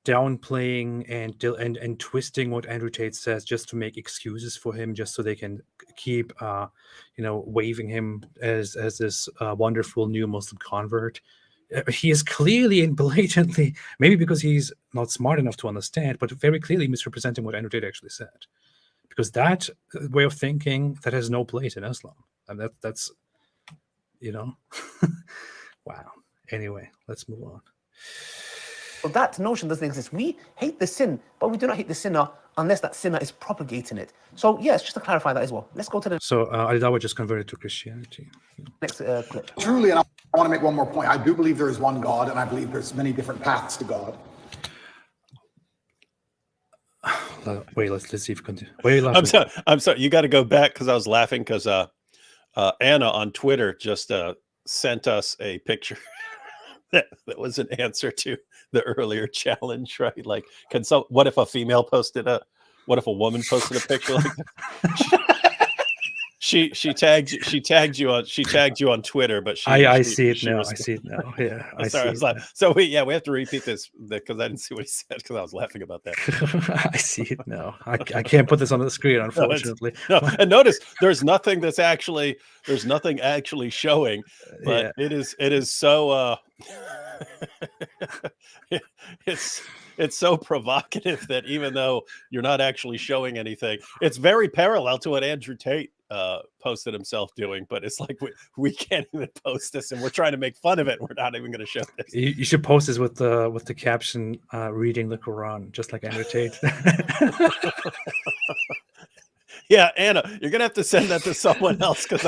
downplaying and twisting what Andrew Tate says just to make excuses for him, just so they can keep you know, waving him as this wonderful new Muslim convert? He is clearly and blatantly, maybe because he's not smart enough to understand, but very clearly misrepresenting what Andrew Tate actually said. Because that way of thinking, that has no place in Islam. And that's, you know, wow. Anyway, let's move on. Well, that notion doesn't exist. We hate the sin, but we do not hate the sinner unless that sinner is propagating it. So, yes, just to clarify that as well. Let's go to the So Ali Dawah just converted to Christianity. next clip. Truly, and I want to make one more point. I do believe there is one God, and I believe there's many different paths to God. Wait, let's see if we continue. Wait, I'm sorry. You got to go back because I was laughing because Anna on Twitter just sent us a picture that was an answer to the earlier challenge, right? Like, what if a female posted what if a woman posted a picture like that? She tagged you on Twitter, but I see it now. I see it now. Yeah, so we have to repeat this because I didn't see what he said because I was laughing about that. I see it now. I can't put this on the screen, unfortunately. No, and notice there's nothing actually showing, but yeah. It is so it's so provocative that even though you're not actually showing anything, it's very parallel to what Andrew Tate posted himself doing, but it's like we can't even post this, and we're trying to make fun of it. We're not even going to show this. You should post this with the caption reading the Quran, just like Andrew Tate. Yeah, Anna, you're gonna have to send that to someone else because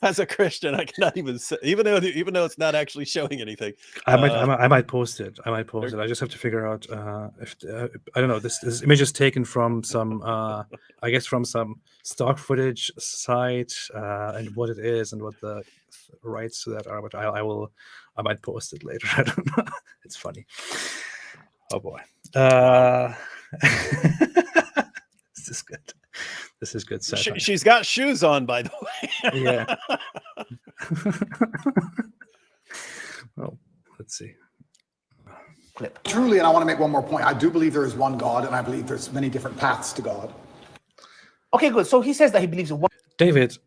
as a Christian, I cannot even say, even though it's not actually showing anything. I might post it. I just have to figure out if I don't know. This image is taken from some I guess from some stock footage site and what it is and what the rights to that are. But I might post it later. I don't know. It's funny. Oh boy. This is good. This is good. She's got shoes on, by the way. Yeah. Well, let's see. Clip. Truly, and I want to make one more point. I do believe there is one God, and I believe there's many different paths to God. Okay, good. So he says that he believes in one. David,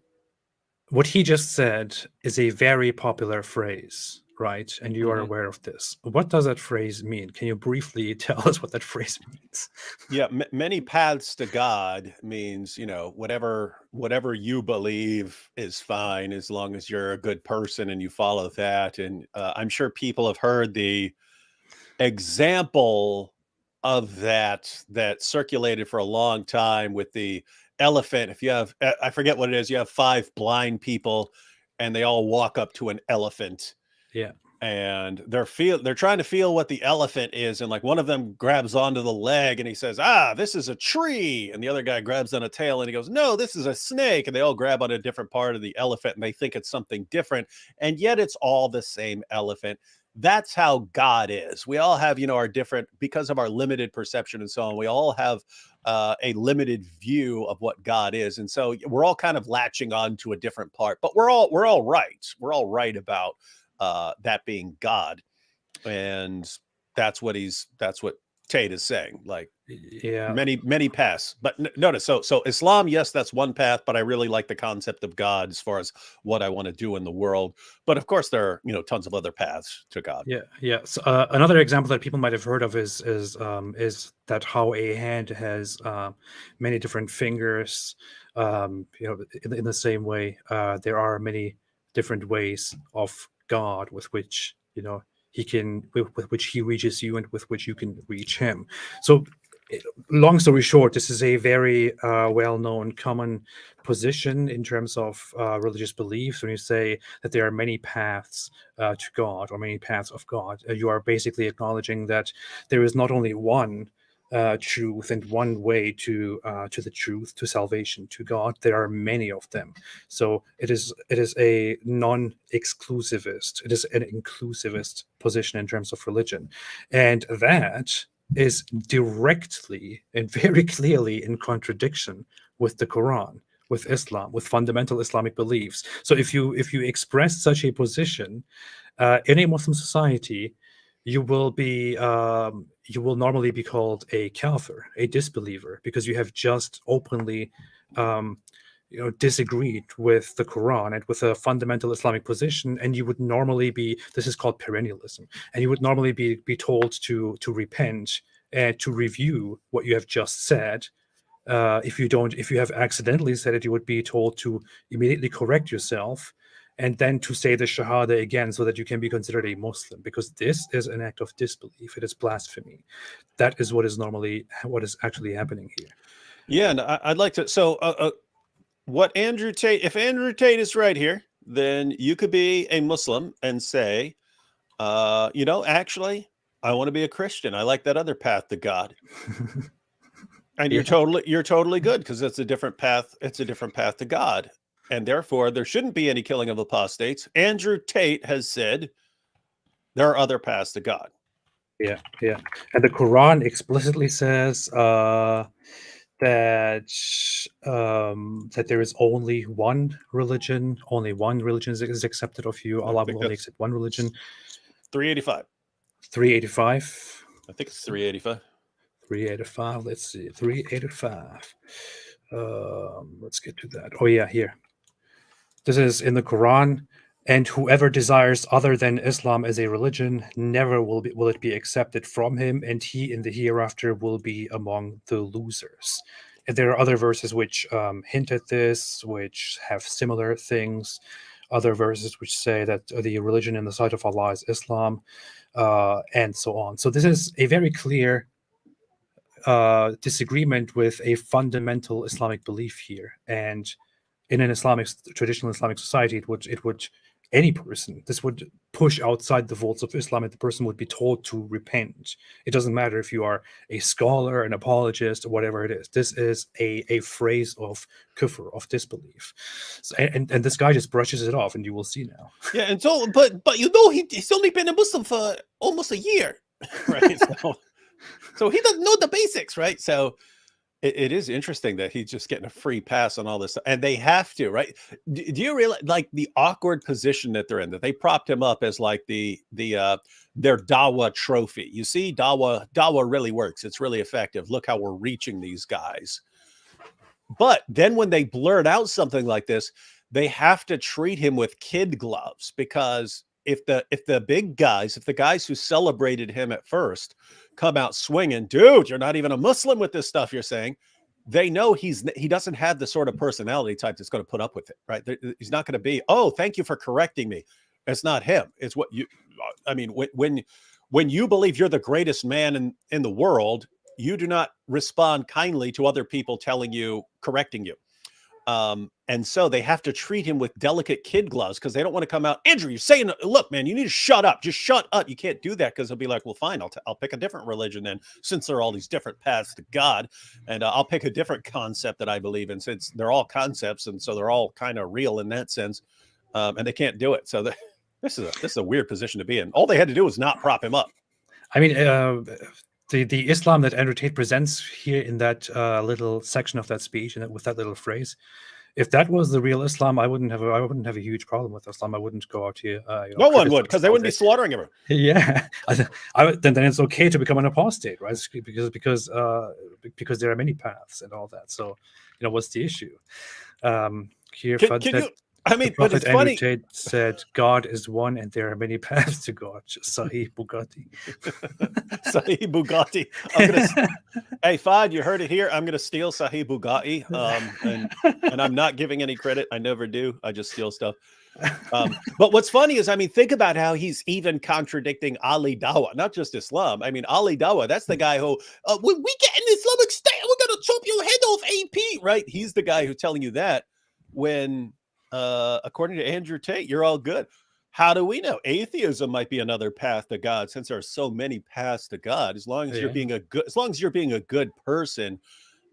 what he just said is a very popular phrase right? And you are aware of this. What does that phrase mean? Can you briefly tell us what that phrase means? Yeah, many paths to God means, you know, whatever you believe is fine as long as you're a good person and you follow that. And I'm sure people have heard the example of that circulated for a long time with the elephant. If you have, I forget what it is, you have 5 blind people and they all walk up to an elephant. Yeah. And they're trying to feel what the elephant is, and like one of them grabs onto the leg and he says, "Ah, this is a tree," and the other guy grabs on a tail and he goes, "No, this is a snake," and they all grab on a different part of the elephant and they think it's something different, and yet it's all the same elephant. That's how God is. We all have, you know, our different, because of our limited perception and so on, we all have a limited view of what God is, and so we're all kind of latching on to a different part, but we're all right. We're all right about that being God. And that's what Tate is saying. Like, Yeah. many paths. But notice, so Islam, yes, that's one path, but I really like the concept of God as far as what I want to do in the world. But of course, there are, you know, tons of other paths to God. Yeah. So, another example that people might have heard of is that how a hand has many different fingers. You know, in the same way, there are many different ways of God with which, you know, with which he reaches you and with which you can reach him. So, long story short, this is a very well-known common position in terms of religious beliefs. When you say that there are many paths to God or many paths of God, you are basically acknowledging that there is not only one truth and one way to the truth, to salvation, to God. There are many of them. So it is a non-exclusivist. It is an inclusivist position in terms of religion, and that is directly and very clearly in contradiction with the Quran, with Islam, with fundamental Islamic beliefs. So if you express such a position in a Muslim society, you will normally be called a kafir, a disbeliever, because you have just openly disagreed with the Quran and with a fundamental Islamic position, and you would normally be, this is called perennialism, and you would normally be told to repent and to review what you have just said. If you have accidentally said it, you would be told to immediately correct yourself and then to say the Shahada again so that you can be considered a Muslim, because this is an act of disbelief. It is blasphemy. That is what is actually happening here. Yeah, and I'd like to, so what Andrew Tate, if Andrew Tate is right here, then you could be a Muslim and say, actually, I want to be a Christian. I like that other path to God. And you're totally good, because it's a different path. It's a different path to God. And therefore, there shouldn't be any killing of apostates. Andrew Tate has said there are other paths to God. Yeah. And the Quran explicitly says that there is only one religion. Only one religion is accepted of you. Allah will only accept one religion. 385. 385. I think it's 385. 385. Let's see. 385. Let's get to that. Oh yeah, here. This is in the Quran. And whoever desires other than Islam as a religion, never will it be accepted from him, and he in the hereafter will be among the losers. And there are other verses which hint at this, which have similar things. Other verses which say that the religion in the sight of Allah is Islam, and so on. So this is a very clear disagreement with a fundamental Islamic belief here. And in an traditional Islamic society, it would any person, this would push outside the vaults of Islam, and the person would be told to repent. It doesn't matter if you are a scholar, an apologist, or whatever it is. This is a phrase of kufr, of disbelief. So, and this guy just brushes it off, and you will see now. Yeah, and so, but he's only been a Muslim for almost a year, right? So he doesn't know the basics, right? So it is interesting that he's just getting a free pass on all this stuff. And they have to, right? Do you realize, like, the awkward position that they're in, that they propped him up as like their Dawah trophy? You see, Dawah really works. It's really effective. Look how we're reaching these guys. But then when they blurt out something like this, they have to treat him with kid gloves, because if the big guys, if the guys who celebrated him at first come out swinging, dude, you're not even a Muslim with this stuff you're saying, they know he doesn't have the sort of personality type that's going to put up with it, right? He's not going to be, oh, thank you for correcting me. It's not him. It's what you, I mean, when you believe you're the greatest man in the world, you do not respond kindly to other people telling you, correcting you. And so they have to treat him with delicate kid gloves because they don't want to come out. Andrew, you're saying, look, man, you need to shut up. Just shut up. You can't do that because he'll be like, well, fine, I'll pick a different religion then, since there are all these different paths to God, and I'll pick a different concept that I believe in, since they're all concepts, and so they're all kind of real in that sense, and they can't do it. So this is a weird position to be in. All they had to do was not prop him up. I mean, the Islam that Andrew Tate presents here in that little section of that speech, and with that little phrase, if that was the real Islam, I wouldn't have a huge problem with Islam. I wouldn't go out here. No one would, because they wouldn't be slaughtering him. Yeah, then it's okay to become an apostate, right? Because there are many paths and all that. So, what's the issue? Here, but Prophet it's Andrew funny. Tate said, God is one and there are many paths to God. Sahih Bugatti. Sahih Bugatti. Hey, Fad, you heard it here. I'm going to steal Sahih Bugatti. And I'm not giving any credit. I never do. I just steal stuff. But what's funny is, I mean, think about how he's even contradicting Ali Dawah, not just Islam. I mean, Ali Dawah, that's the guy who, when we get an Islamic state, we're going to chop your head off, AP, right? He's the guy who's telling you that when, according to Andrew Tate, you're all good. How do we know? Atheism might be another path to God, since there are so many paths to God. As long as you're being a good person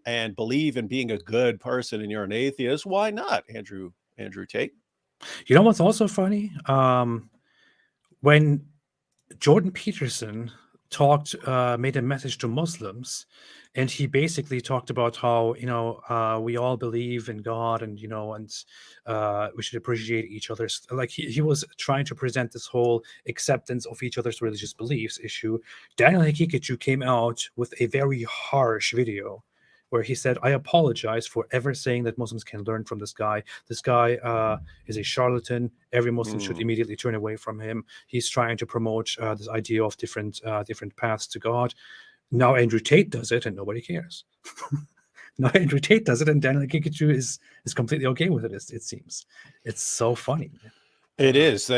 and believe in being a good person, and you're an atheist, why not, Andrew Tate? You know what's also funny? When Jordan Peterson made a message to Muslims, and he basically talked about how we all believe in God, and we should appreciate each other's, like he was trying to present this whole acceptance of each other's religious beliefs issue. Daniel Hikikachu came out with a very harsh video where he said, I apologize for ever saying that Muslims can learn from this guy. This guy is a charlatan. Every Muslim should immediately turn away from him. He's trying to promote this idea of different paths to God. Now Andrew Tate does it and nobody cares. Now Andrew Tate does it and Daniel Hikikachu is completely okay with it, it seems. It's so funny. It is.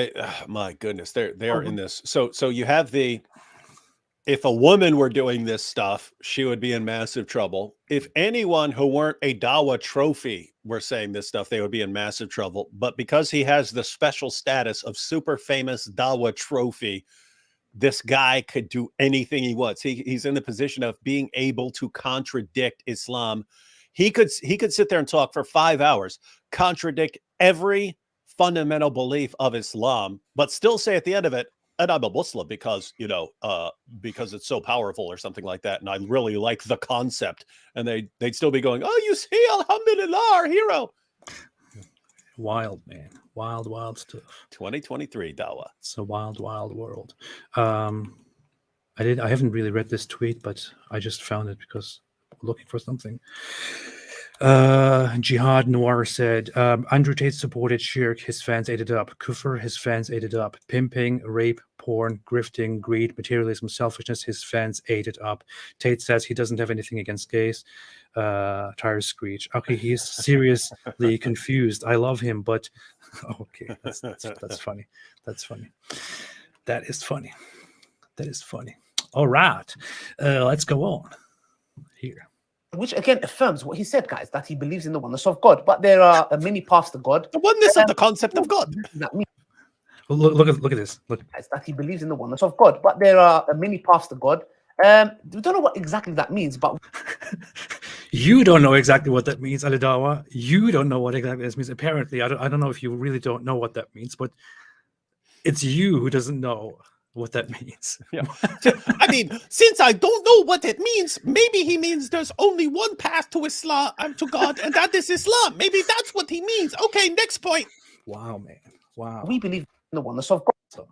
My goodness, they're in this. So you have if a woman were doing this stuff, she would be in massive trouble. If anyone who weren't a Dawah trophy were saying this stuff, they would be in massive trouble. But because he has the special status of super famous Dawah trophy, this guy could do anything he wants. He's in the position of being able to contradict Islam. He could sit there and talk for 5 hours, contradict every fundamental belief of Islam, but still say at the end of it, and I'm a Muslim because it's so powerful or something like that. And I really like the concept. And they'd still be going, oh, you see, alhamdulillah, our hero. Wild, man. Wild stuff. 2023 Dawah. It's a wild world. I haven't really read this tweet, but I just found it because I'm looking for something. Jihad Noir said, Andrew Tate supported shirk, his fans ate it up. Kufr, his fans ate it up. Pimping, rape, porn, grifting, greed, materialism, selfishness, his fans ate it up. Tate says he doesn't have anything against gays. Tires screech. Okay, he's seriously confused. I love him, but okay, that's funny. That's funny. That is funny. That is funny. All right, let's go on here. Which again affirms what he said, guys, that he believes in the oneness of God. But there are many paths to God. The oneness of the concept of God. That means, Look at this. Look. guys, that he believes in the oneness of God. But there are many paths to God. We don't know what exactly that means, but you don't know exactly what that means, Ali Dawah. You don't know what exactly this means. Apparently, I don't know if you really don't know what that means, but it's you who doesn't know what that means. Yeah. I mean, since I don't know what it means, maybe he means there's only one path to Islam and to God, and that is Islam. Maybe that's what he means. Okay, next point. Wow, man. Wow. we believe in the oneness of God. So,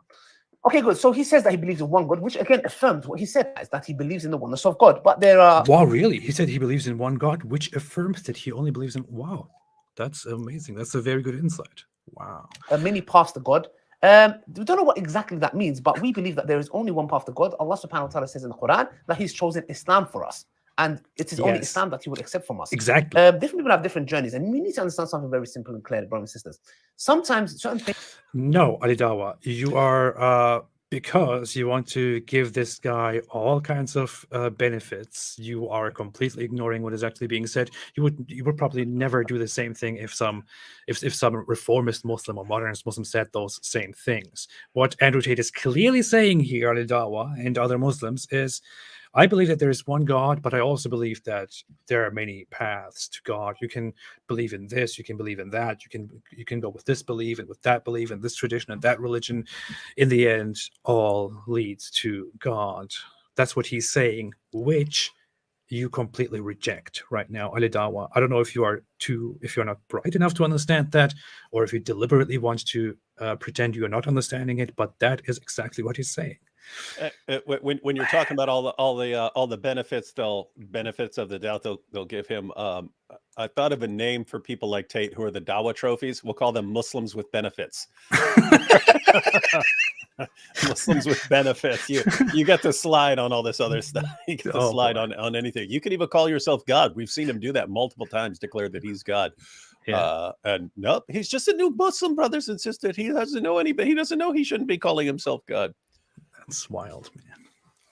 okay, good. So he says that he believes in one God, which again affirms what he said, is that he believes in the oneness of God. But there are... Wow, really? He said he believes in one God, which affirms that he only believes in... Wow, that's amazing. That's a very good insight. Wow. many paths to God. We don't know what exactly that means, but we believe that there is only one path to God. Allah subhanahu wa ta'ala says in the Quran that He's chosen Islam for us. And it is only Yes. Islam that He will accept from us. Exactly. Different people have different journeys, and we need to understand something very simple and clear, brothers and sisters. Sometimes certain things. No, Ali Dawah, you are because you want to give this guy all kinds of benefits. You are completely ignoring what is actually being said. You would probably never do the same thing if some reformist Muslim or modernist Muslim said those same things. What Andrew Tate is clearly saying here, Ali Dawah and other Muslims, is I believe that there is one God, but I also believe that there are many paths to God. You can believe in this, you can believe in that, you can go with this belief and with that belief and this tradition and that religion. In the end, all leads to God. That's what he's saying, which you completely reject right now, Ali Dawah. I don't know if you're not bright enough to understand that, or if you deliberately want to pretend you are not understanding it, but that is exactly what he's saying. When you're talking about all the benefits of the doubt they'll give him, I thought of a name for people like Tate who are the Dawah trophies. We'll call them Muslims with benefits. Muslims with benefits. You get to slide on all this other stuff. You get to slide on anything. You can even call yourself God. We've seen him do that multiple times, declare that he's God. Yeah. And nope, he's just a new Muslim, brothers and sisters. He doesn't know anybody. He doesn't know he shouldn't be calling himself God. That's wild, man.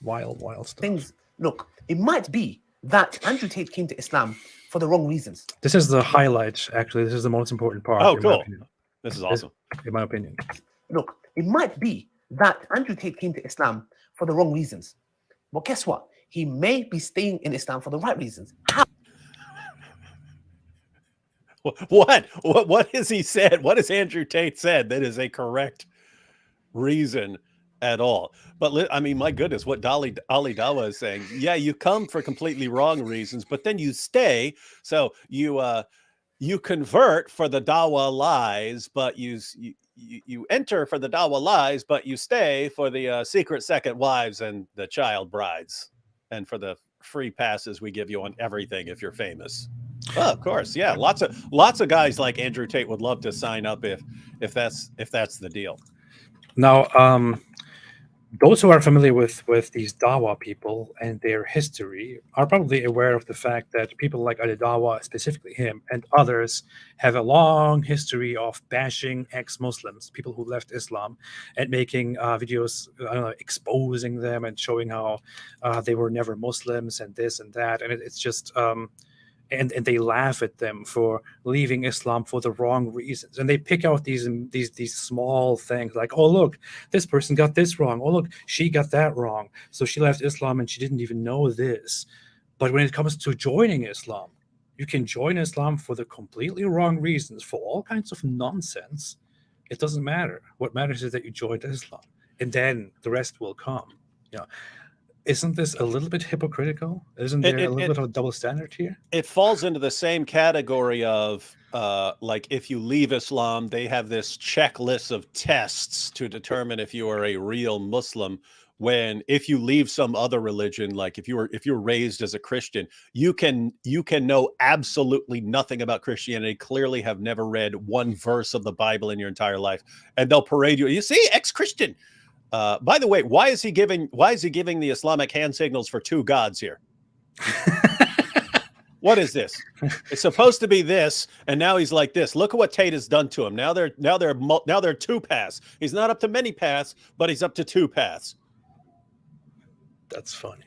Wild stuff. Things. Look, it might be that Andrew Tate came to Islam for the wrong reasons. This is the highlight, actually. This is the most important part. Oh, cool. This is awesome. In my opinion. Look, it might be that Andrew Tate came to Islam for the wrong reasons. But guess what? He may be staying in Islam for the right reasons. How? What has he said? What has Andrew Tate said that is a correct reason at all? But I mean, my goodness, what Ali Dawah is saying. Yeah, you come for completely wrong reasons, but then you stay. So you convert for the Dawah lies, but you enter for the Dawah lies, but you stay for the secret second wives and the child brides, and for the free passes we give you on everything if you're famous. Oh, of course, yeah. Lots of guys like Andrew Tate would love to sign up if that's the deal. Now, those who are familiar with these Dawah people and their history are probably aware of the fact that people like Ali Dawah, specifically him, and others have a long history of bashing ex-Muslims, people who left Islam, and making videos, exposing them and showing how they were never Muslims and this and that. And it's just... And they laugh at them for leaving Islam for the wrong reasons. And they pick out these small things like, oh, look, this person got this wrong. Oh, look, she got that wrong. So she left Islam and she didn't even know this. But when it comes to joining Islam, you can join Islam for the completely wrong reasons, for all kinds of nonsense. It doesn't matter. What matters is that you joined Islam. And then the rest will come. Isn't this a little bit hypocritical? Isn't there a little bit of a double standard here? It falls into the same category of like if you leave Islam, they have this checklist of tests to determine if you are a real Muslim. When if you leave some other religion, like if you're raised as a Christian, you can know absolutely nothing about Christianity, clearly have never read one verse of the Bible in your entire life, and they'll parade you. You see, ex-Christian. By the way, why is he giving the Islamic hand signals for two gods here? What is this? It's supposed to be this, and now he's like this. Look at what Tate has done to him. Now they're two paths. He's not up to many paths, but he's up to two paths. That's funny.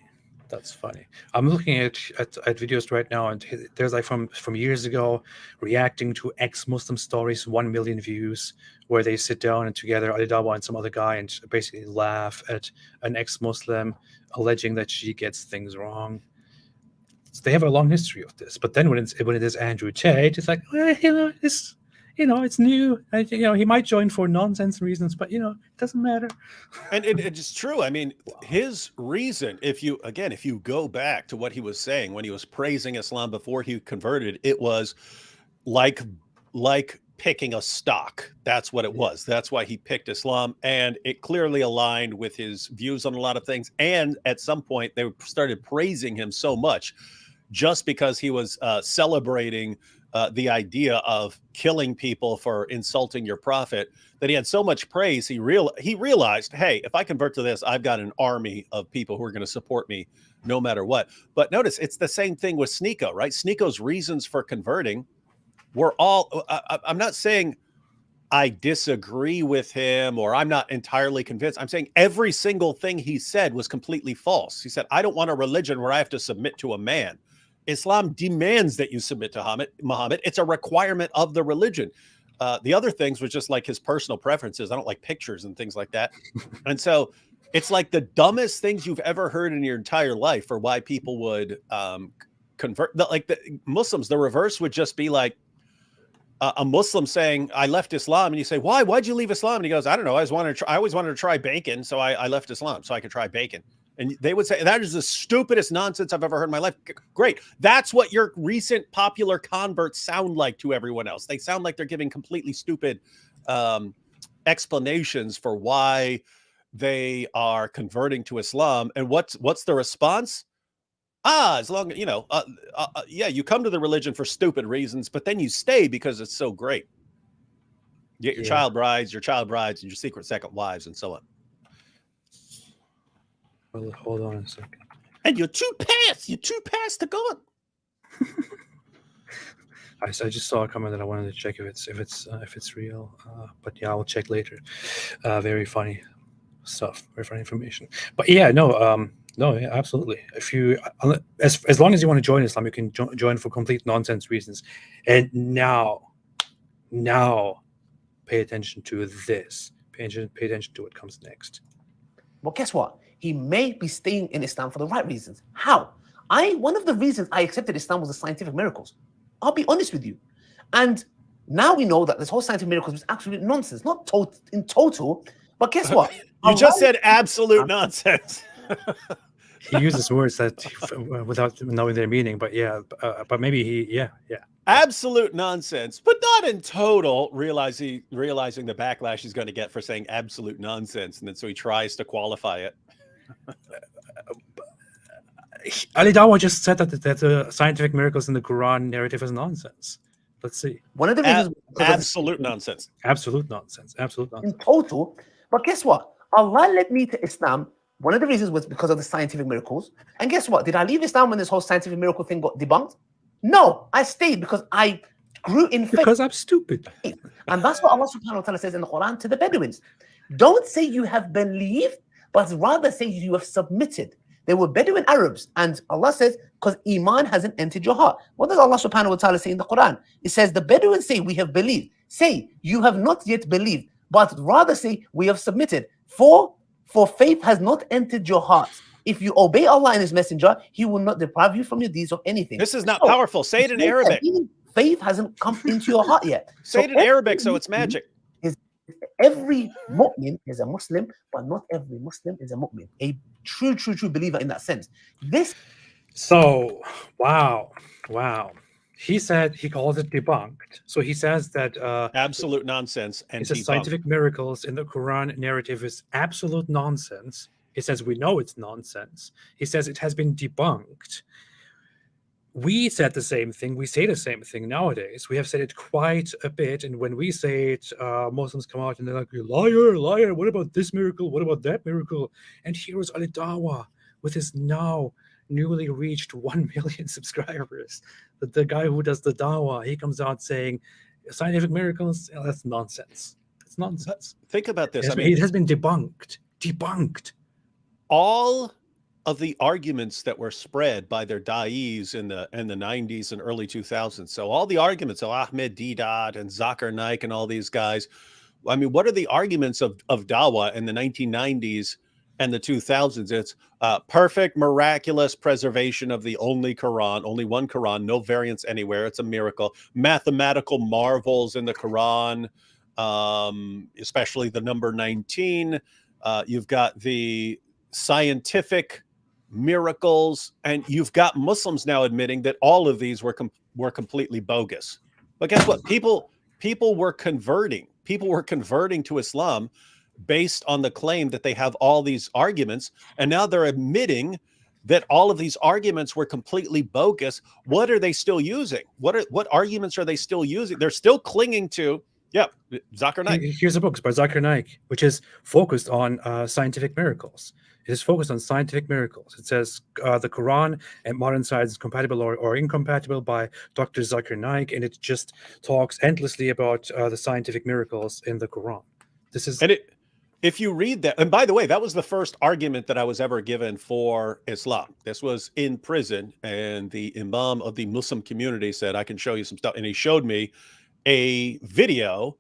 That's funny. I'm looking at videos right now, and there's like from years ago, reacting to ex-Muslim stories, 1 million views, where they sit down and together, Ali Dawah and some other guy, and basically laugh at an ex-Muslim, alleging that she gets things wrong. So they have a long history of this. But then when it is Andrew Tate, it's like, well, it's new. He might join for nonsense reasons, but it doesn't matter. And it's true. I mean, his reason, if you go back to what he was saying when he was praising Islam before he converted, it was like picking a stock. That's what it was. That's why he picked Islam, and it clearly aligned with his views on a lot of things. And at some point, they started praising him so much. just because he was celebrating the idea of killing people for insulting your prophet, that he had so much praise, he realized, hey, if I convert to this, I've got an army of people who are going to support me no matter what. But notice, it's the same thing with Sneeko, right? Sneeko's reasons for converting were all, I'm not saying I disagree with him or I'm not entirely convinced. I'm saying every single thing he said was completely false. He said, I don't want a religion where I have to submit to a man. Islam demands that you submit to Muhammad. It's a requirement of the religion. The other things was just like his personal preferences. I don't like pictures and things like that. And so it's like the dumbest things you've ever heard in your entire life for why people would convert. Like the Muslims, the reverse would just be like a Muslim saying, I left Islam. And you say, why? Why'd you leave Islam? And he goes, I don't know. I always wanted to try bacon. So I left Islam so I could try bacon. And they would say, that is the stupidest nonsense I've ever heard in my life. Great. That's what your recent popular converts sound like to everyone else. They sound like they're giving completely stupid explanations for why they are converting to Islam. And what's the response? As long as, yeah, you come to the religion for stupid reasons, but then you stay because it's so great. You get your child brides, and your secret second wives, and so on. Well, hold on a second. And you're too past to God. I just saw a comment that I wanted to check if it's real. But yeah, I'll check later. Very funny stuff, very funny information. But yeah, no, yeah, absolutely. If you, as long as you want to join Islam, you can join for complete nonsense reasons. And now, pay attention to this. Pay attention to what comes next. Well, guess what? He may be staying in Islam for the right reasons. How? One of the reasons I accepted Islam was the scientific miracles. I'll be honest with you. And now we know that this whole scientific miracles was absolute nonsense. Not in total, but guess what? You just said absolute nonsense. He uses words that without knowing their meaning, but yeah, but maybe yeah. Absolute nonsense, but not in total, realizing the backlash he's going to get for saying absolute nonsense. And then so he tries to qualify it. Ali Dawah just said that the scientific miracles in the Quran narrative is nonsense. Let's see. One of the reasons absolute nonsense. Absolute nonsense. Absolute nonsense. In total, but guess what? Allah led me to Islam. One of the reasons was because of the scientific miracles. And guess what? Did I leave Islam when this whole scientific miracle thing got debunked? No, I stayed because I grew in faith. Because I'm stupid. And that's what Allah subhanahu wa ta'ala says in the Quran to the Bedouins. Don't say you have believed, but rather say you have submitted. They were Bedouin Arabs. And Allah says, because Iman hasn't entered your heart. What does Allah subhanahu wa ta'ala say in the Quran? It says, the Bedouins say, we have believed. Say, you have not yet believed, but rather say, we have submitted. For faith has not entered your heart. If you obey Allah and His Messenger, He will not deprive you from your deeds of anything. This is not powerful. Say it in Arabic. Faith hasn't come into your heart yet. Say it in Arabic so it's magic. Every mu'min is a Muslim, but not every Muslim is a mu'min. A true believer in that sense. So, wow. He said he calls it debunked. So he says that absolute nonsense and he says scientific miracles in the Quran narrative is absolute nonsense. He says we know it's nonsense. He says it has been debunked. We said the same thing. We say the same thing nowadays. We have said it quite a bit. And when we say it, Muslims come out and they're like, liar. What about this miracle? What about that miracle? And here is Ali Dawah with his now newly reached 1 million subscribers. The guy who does the Dawah, he comes out saying scientific miracles, that's nonsense. It's nonsense. Think about this. It has been debunked. All of the arguments that were spread by their da'is in the 90s and early 2000s. So all the arguments of Ahmed Deedat and Zakir Naik and all these guys. I mean, what are the arguments of Dawah in the 1990s and the 2000s? It's perfect, miraculous preservation of the only Quran, only one Quran, no variants anywhere. It's a miracle. Mathematical marvels in the Quran, especially the number 19. You've got the scientific miracles, and you've got Muslims now admitting that all of these were completely bogus. But guess what? People were converting. People were converting to Islam based on the claim that they have all these arguments, and now they're admitting that all of these arguments were completely bogus, what are they still using? What arguments are they still using? They're still clinging to, yeah, Zakir Naik. Here's a book by Zakir Naik, which is focused on scientific miracles. It is focused on scientific miracles. It says the Quran and modern science is compatible or incompatible by Dr. Zakir Naik, and it just talks endlessly about the scientific miracles in the Quran. This is, and if you read that, and by the way, that was the first argument that I was ever given for Islam. This was in prison, and the imam of the Muslim community said, I can show you some stuff. And he showed me a video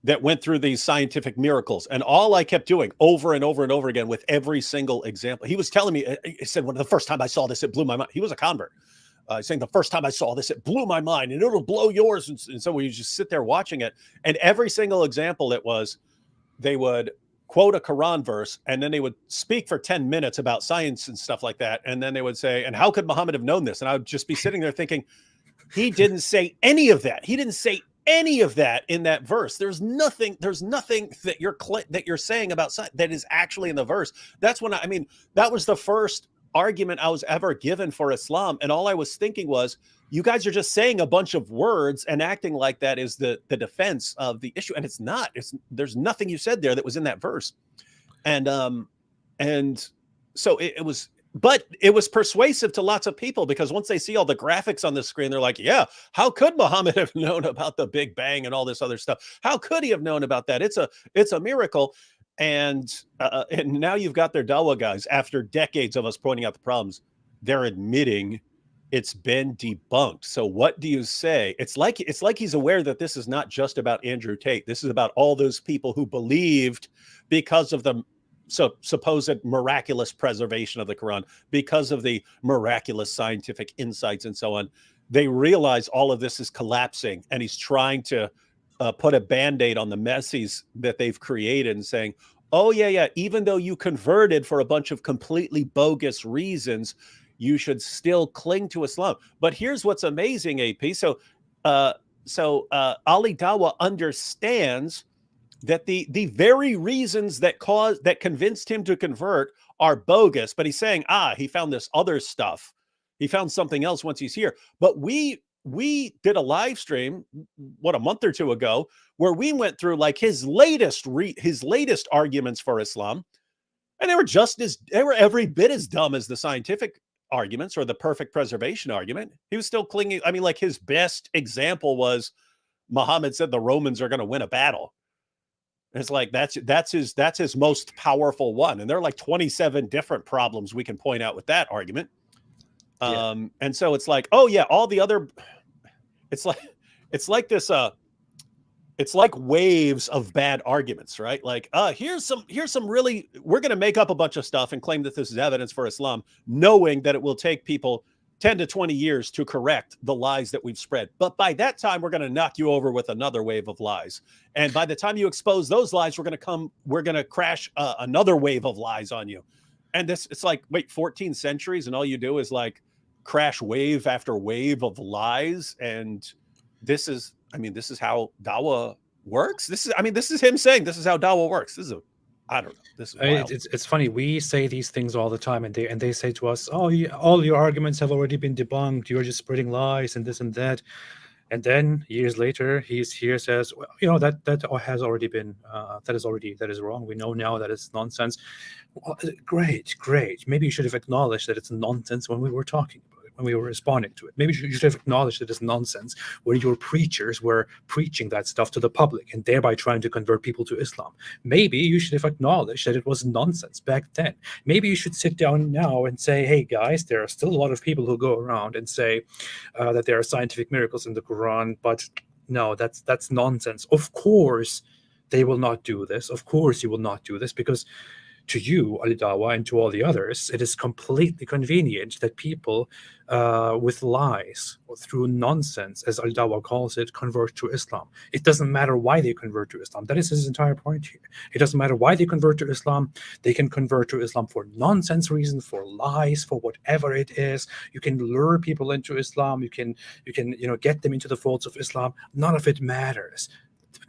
that went through these scientific miracles. And all I kept doing over and over and over again with every single example, he was telling me, he said, when the first time I saw this, it blew my mind. He was a convert. Saying the first time I saw this, it blew my mind, and it'll blow yours. And so we just sit there watching it. And every single example, it was, they would quote a Quran verse, and then they would speak for 10 minutes about science and stuff like that. And then they would say, and how could Muhammad have known this? And I would just be sitting there thinking, he didn't say any of that. He didn't say any of that in that verse. There's nothing that you're saying about science that is actually in the verse. That's when I mean, that was the first argument I was ever given for Islam. And all I was thinking was, you guys are just saying a bunch of words and acting like that is the defense of the issue. And it's not. There's nothing you said there that was in that verse. And so it was, but it was persuasive to lots of people, because once they see all the graphics on the screen, they're like, yeah, how could Muhammad have known about the Big Bang and all this other stuff? How could he have known about that? It's a miracle. And now you've got their Dawah guys, after decades of us pointing out the problems, they're admitting it's been debunked. So what do you say? It's like he's aware that this is not just about Andrew Tate. This is about all those people who believed, because of the supposed miraculous preservation of the Quran, because of the miraculous scientific insights and so on. They realize all of this is collapsing, and he's trying to put a Band-Aid on the messes that they've created, and saying, oh yeah, even though you converted for a bunch of completely bogus reasons, you should still cling to Islam. But here's what's amazing, AP. So Ali Dawah understands that the very reasons that convinced him to convert are bogus. But he's saying, he found this other stuff. He found something else once he's here. But we did a live stream, a month or two ago, where we went through like his latest arguments for Islam, and they were every bit as dumb as the scientific arguments or the perfect preservation argument. He was still clinging. I mean, like, his best example was Muhammad said the Romans are going to win a battle. And it's like, that's his most powerful one. And there are like 27 different problems we can point out with that argument. And so it's like, oh yeah, all the other, it's like this, it's like waves of bad arguments, right? Like, here's some really, we're going to make up a bunch of stuff and claim that this is evidence for Islam, knowing that it will take people 10 to 20 years to correct the lies that we've spread. But by that time, we're going to knock you over with another wave of lies. And by the time you expose those lies, we're going to crash another wave of lies on you. And it's like, wait, 14 centuries, and all you do is like crash wave after wave of lies. And this is how Dawah works. This is him saying this is how Dawah works. I don't know. This is wild. It's funny. We say these things all the time, and they say to us, "Oh, all your arguments have already been debunked. You're just spreading lies and this and that." And then years later, he's here, says, "Well, that has already been that is wrong. We know now that it's nonsense." Well, great. Maybe you should have acknowledged that it's nonsense when we were talking about it, when we were responding to it. Maybe you should have acknowledged that it's nonsense when your preachers were preaching that stuff to the public and thereby trying to convert people to Islam. Maybe you should have acknowledged that it was nonsense back then. Maybe you should sit down now and say, hey guys, there are still a lot of people who go around and say that there are scientific miracles in the Quran, but no, that's nonsense. Of course they will not do this. Of course you will not do this, because to you, Ali Dawah, and to all the others, it is completely convenient that people with lies or through nonsense, as Ali Dawah calls it, convert to Islam. It doesn't matter why they convert to Islam. That is his entire point here. It doesn't matter why they convert to Islam. They can convert to Islam for nonsense reasons, for lies, for whatever it is. You can lure people into Islam. You can get them into the folds of Islam. None of it matters.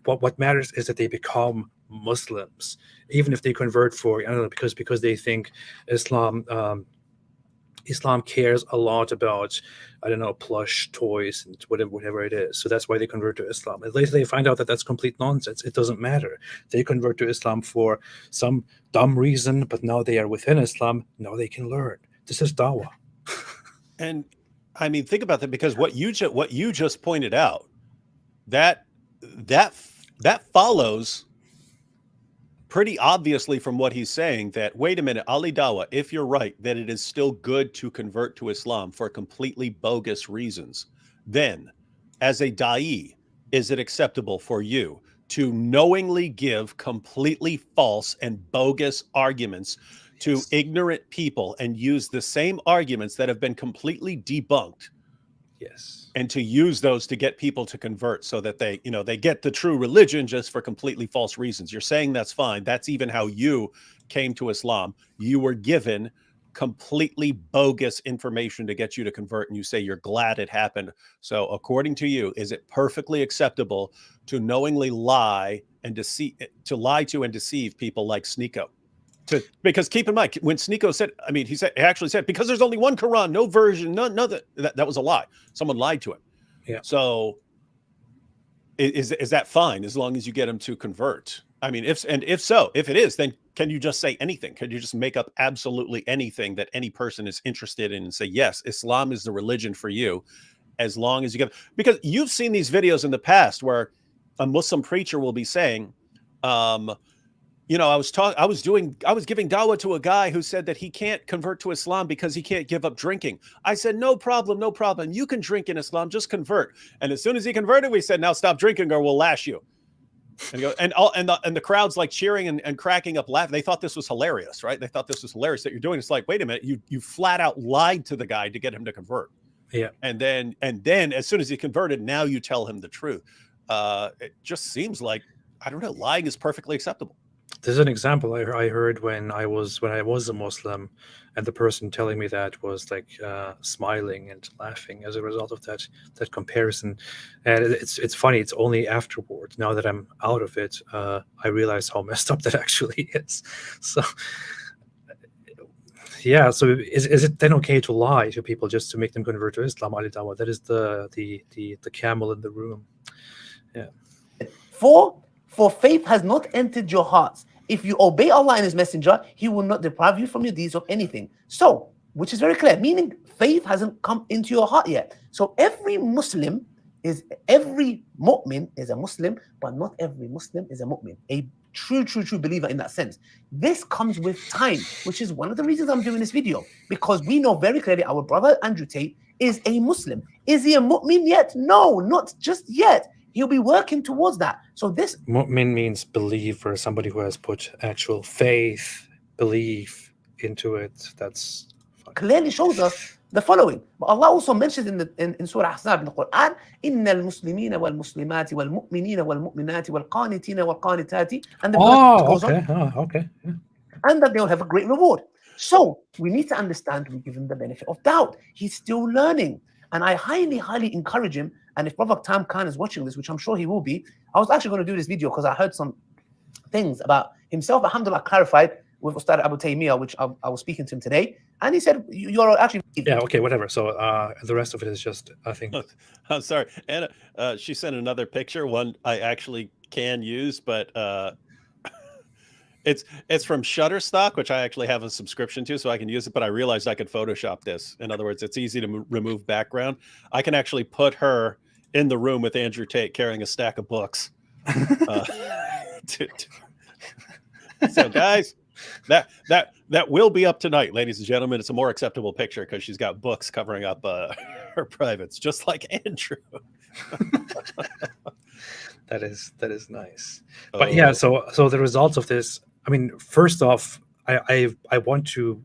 What matters is that they become Muslims, even if they convert for, I don't know, because they think Islam Islam cares a lot about, I don't know, plush toys and whatever it is. So that's why they convert to Islam. At least they find out that that's complete nonsense. It doesn't matter. They convert to Islam for some dumb reason, but now they are within Islam. Now they can learn. This is Dawah. And I mean, think about that, because what you just pointed out, that follows pretty obviously from what he's saying, that, wait a minute, Ali Dawah, if you're right, that it is still good to convert to Islam for completely bogus reasons, then as a da'i, is it acceptable for you to knowingly give completely false and bogus arguments to ignorant people and use the same arguments that have been completely debunked? Yes. And to use those to get people to convert so that they, they get the true religion just for completely false reasons. You're saying that's fine. That's even how you came to Islam. You were given completely bogus information to get you to convert, and you say you're glad it happened. So according to you, is it perfectly acceptable to knowingly lie and deceive, and deceive people like Sneeko? Because keep in mind, when Sneeko said, he actually said, because there's only one Quran, no version, nothing. That was a lie. Someone lied to him. Yeah. So is that fine as long as you get him to convert? If it is, then can you just say anything? Can you just make up absolutely anything that any person is interested in and say, yes, Islam is the religion for you, as long as you get, because you've seen these videos in the past where a Muslim preacher will be saying, I was giving dawah to a guy who said that he can't convert to Islam because he can't give up drinking. I said, no problem. You can drink in Islam, just convert. And as soon as he converted, we said, now stop drinking or we'll lash you. And the crowd's like cheering and cracking up laughing. They thought this was hilarious, right? They thought this was hilarious that you're doing. It's like, wait a minute, you flat out lied to the guy to get him to convert. Yeah. And then as soon as he converted, now you tell him the truth. It just seems like, I don't know, lying is perfectly acceptable. There's an example I heard when I was a Muslim, and the person telling me that was like smiling and laughing as a result of that comparison. And it's funny. It's only afterward, now that I'm out of it, I realize how messed up that actually is. So yeah. So is it then okay to lie to people just to make them convert to Islam, Ali Dawah? That is the camel in the room. Yeah. For faith has not entered your hearts. If you obey Allah and His Messenger, He will not deprive you from your deeds of anything. So, which is very clear, meaning faith hasn't come into your heart yet. So every mu'min is a Muslim, but not every Muslim is a mu'min. A true believer in that sense. This comes with time, which is one of the reasons I'm doing this video, because we know very clearly our brother Andrew Tate is a Muslim. Is he a mu'min yet? No, not just yet. He'll be working towards that. So this mu'min means believer, somebody who has put actual faith, belief into it. That's clearly shows us the following. But Allah also mentions in Surah Ahzab in the Quran, إِنَّ الْمُسْلِمِينَ وَالْمُسْلِمَاتِ وَالْمُؤْمِنِينَ وَالْمُؤْمِنَاتِ وَالْقَانِتِينَ وَالْقَانِتَاتِ, and the verse goes on, okay. Yeah. and that they will have a great reward. So we need to understand, we give him the benefit of doubt. He's still learning. And I highly encourage him. And if Brother Tam Khan is watching this, which I'm sure he will be, I was actually going to do this video because I heard some things about himself. Alhamdulillah, clarified with Ustad Abu Taymiyyah, which I was speaking to him today. And he said, you're actually... Yeah, okay, whatever. So the rest of it is just, I think... I'm sorry. Anna, she sent another picture, one I actually can use, but it's from Shutterstock, which I actually have a subscription to, so I can use it, but I realized I could Photoshop this. In other words, it's easy to remove background. I can actually put her in the room with Andrew Tate carrying a stack of books. So guys, that will be up tonight, ladies and gentlemen. It's a more acceptable picture because she's got books covering up her privates, just like Andrew. That is nice. But yeah, so the results of this, first off, I want to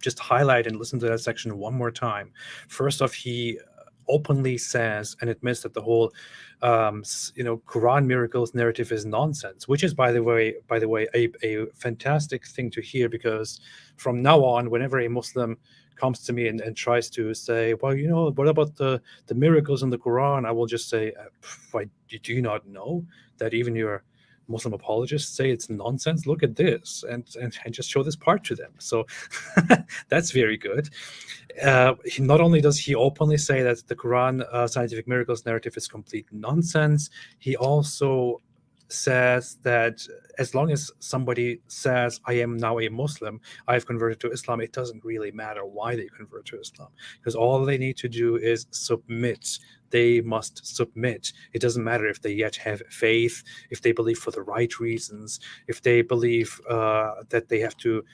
just highlight and listen to that section one more time. First off, he openly says and admits that the whole Quran miracles narrative is nonsense, which is by the way a fantastic thing to hear, because from now on, whenever a Muslim comes to me and tries to say, well, what about the miracles in the Quran, I will just say, why do you not know that even your Muslim apologists say it's nonsense, look at this, and just show this part to them. So that's very good. Not only does he openly say that the Quran scientific miracles narrative is complete nonsense, he also says that as long as somebody says, I am now a Muslim, I've converted to Islam, it doesn't really matter why they convert to Islam, because all they need to do is submit. They must submit. It doesn't matter if they yet have faith, if they believe for the right reasons, if they believe that they have to,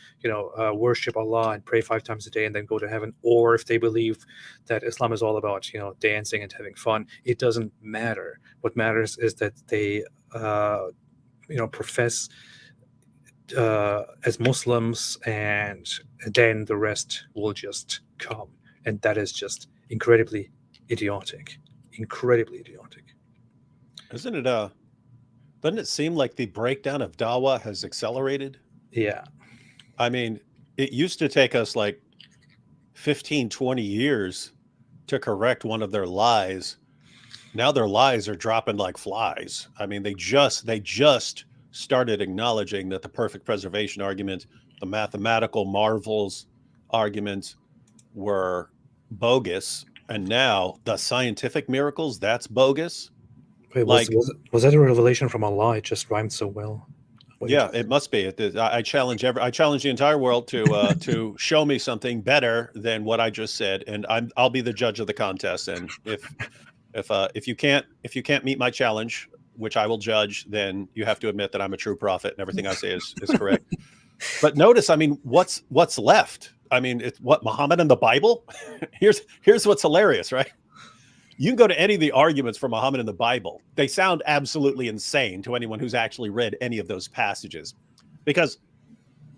worship Allah and pray 5 times a day and then go to heaven, or if they believe that Islam is all about, dancing and having fun. It doesn't matter. What matters is that they profess as Muslims, and then the rest will just come. And that is just incredibly idiotic. Isn't it? Doesn't it seem like the breakdown of Dawah has accelerated? Yeah. I mean, it used to take us like 15, 20 years to correct one of their lies. Now their lies are dropping like flies. I mean, they just started acknowledging that the perfect preservation argument, the mathematical marvels argument were bogus. And now the scientific miracles, that's bogus. Wait, was that a revelation from Allah? It just rhymed so well. Yeah, it must be. I challenge the entire world to to show me something better than what I just said, and I'll be the judge of the contest. And if you can't meet my challenge, which I will judge, then you have to admit that I'm a true prophet and everything I say is correct. But notice, I mean, what's left? I mean, it's what, Muhammad and the Bible? Here's what's hilarious, right? You can go to any of the arguments for Muhammad and the Bible. They sound absolutely insane to anyone who's actually read any of those passages, because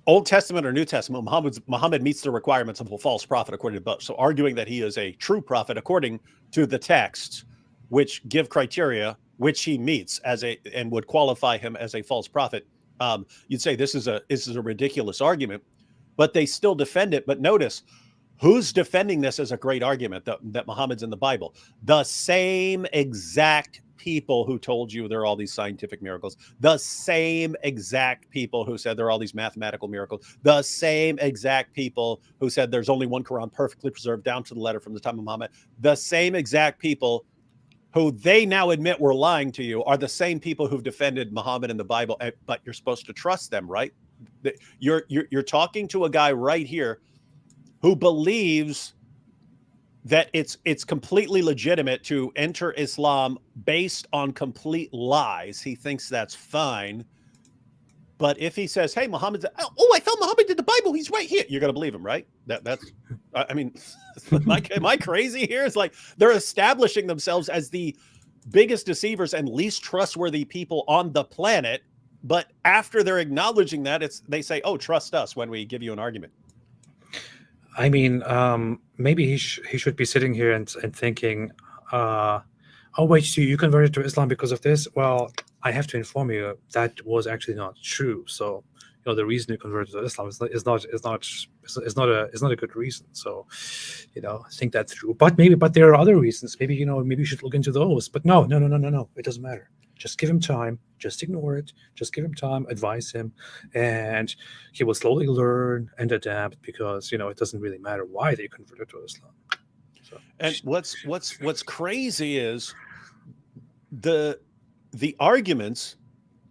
Old Testament or New Testament, Muhammad meets the requirements of a false prophet according to both. So arguing that he is a true prophet according to the texts, which give criteria which he meets and would qualify him as a false prophet, you'd say this is a ridiculous argument, but they still defend it. But notice, who's defending this as a great argument that Muhammad's in the Bible? The same exact people who told you there are all these scientific miracles, the same exact people who said there are all these mathematical miracles, the same exact people who said there's only one Quran perfectly preserved down to the letter from the time of Muhammad, the same exact people who they now admit were lying to you are the same people who've defended Muhammad in the Bible, but you're supposed to trust them, right? You're talking to a guy right here who believes that it's completely legitimate to enter Islam based on complete lies. He thinks that's fine. But if he says, hey, Muhammad's, I thought Muhammad did the Bible, he's right here, you're going to believe him, right? That's, I mean, am I crazy here? It's like they're establishing themselves as the biggest deceivers and least trustworthy people on the planet. But after they're acknowledging that, they say, oh, trust us when we give you an argument. I mean, maybe he should be sitting here and thinking, oh, wait, so you converted to Islam because of this? Well, I have to inform you that was actually not true. So, the reason you converted to Islam is not a good reason. So, think that through. But there are other reasons. Maybe you should look into those. But no, it doesn't matter. Just give him time. Just ignore it. Just give him time. Advise him, and he will slowly learn and adapt, because it doesn't really matter why they converted to Islam. So. And what's crazy is the arguments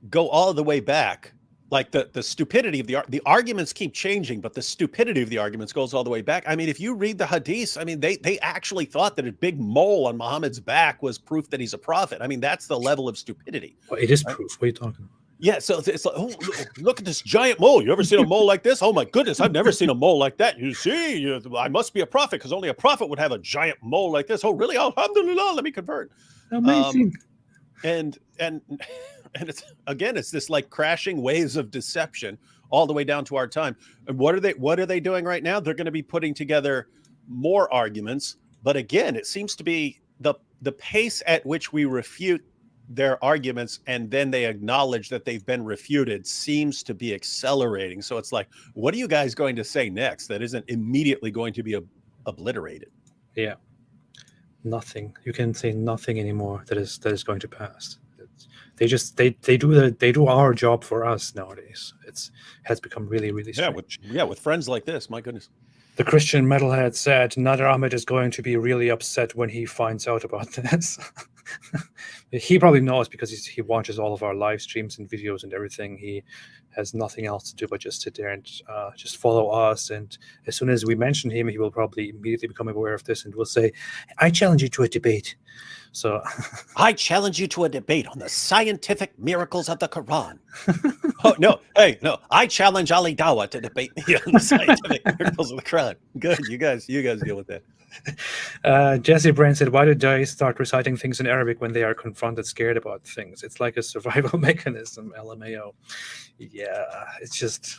go all the way back. Like the stupidity of the arguments keep changing, but the stupidity of the arguments goes all the way back. I mean, if you read the hadiths, I mean, they actually thought that a big mole on Muhammad's back was proof that he's a prophet. I mean, that's the level of stupidity. Well, it is proof. What are you talking about? Yeah, so it's like, oh, look at this giant mole. You ever seen a mole like this? Oh my goodness, I've never seen a mole like that. You see, I must be a prophet, because only a prophet would have a giant mole like this. Oh, really? Alhamdulillah, let me convert. Amazing. And it's this like crashing waves of deception all the way down to our time. And what are they doing right now? They're going to be putting together more arguments. But again, it seems to be the pace at which we refute their arguments and then they acknowledge that they've been refuted seems to be accelerating. So it's like, what are you guys going to say next that isn't immediately going to be obliterated? Yeah. Nothing. You can say nothing anymore that is going to pass. They do our job for us nowadays. Has become really, really strange. With friends like this, my goodness. The Christian metalhead said Nader Ahmed is going to be really upset when he finds out about this. He probably knows because he watches all of our live streams and videos and everything. He has nothing else to do but just sit there and just follow us. And as soon as we mention him, he will probably immediately become aware of this and will say, "I challenge you to a debate." So I challenge you to a debate on the scientific miracles of the Quran. Oh no, hey, no, I challenge Ali Dawah to debate me on the scientific miracles of the Quran. Good, you guys deal with that. Jesse Brand said, "Why did they start reciting things in Arabic when they are confronted, scared about things? It's like a survival mechanism." LMAO. Yeah, it's just,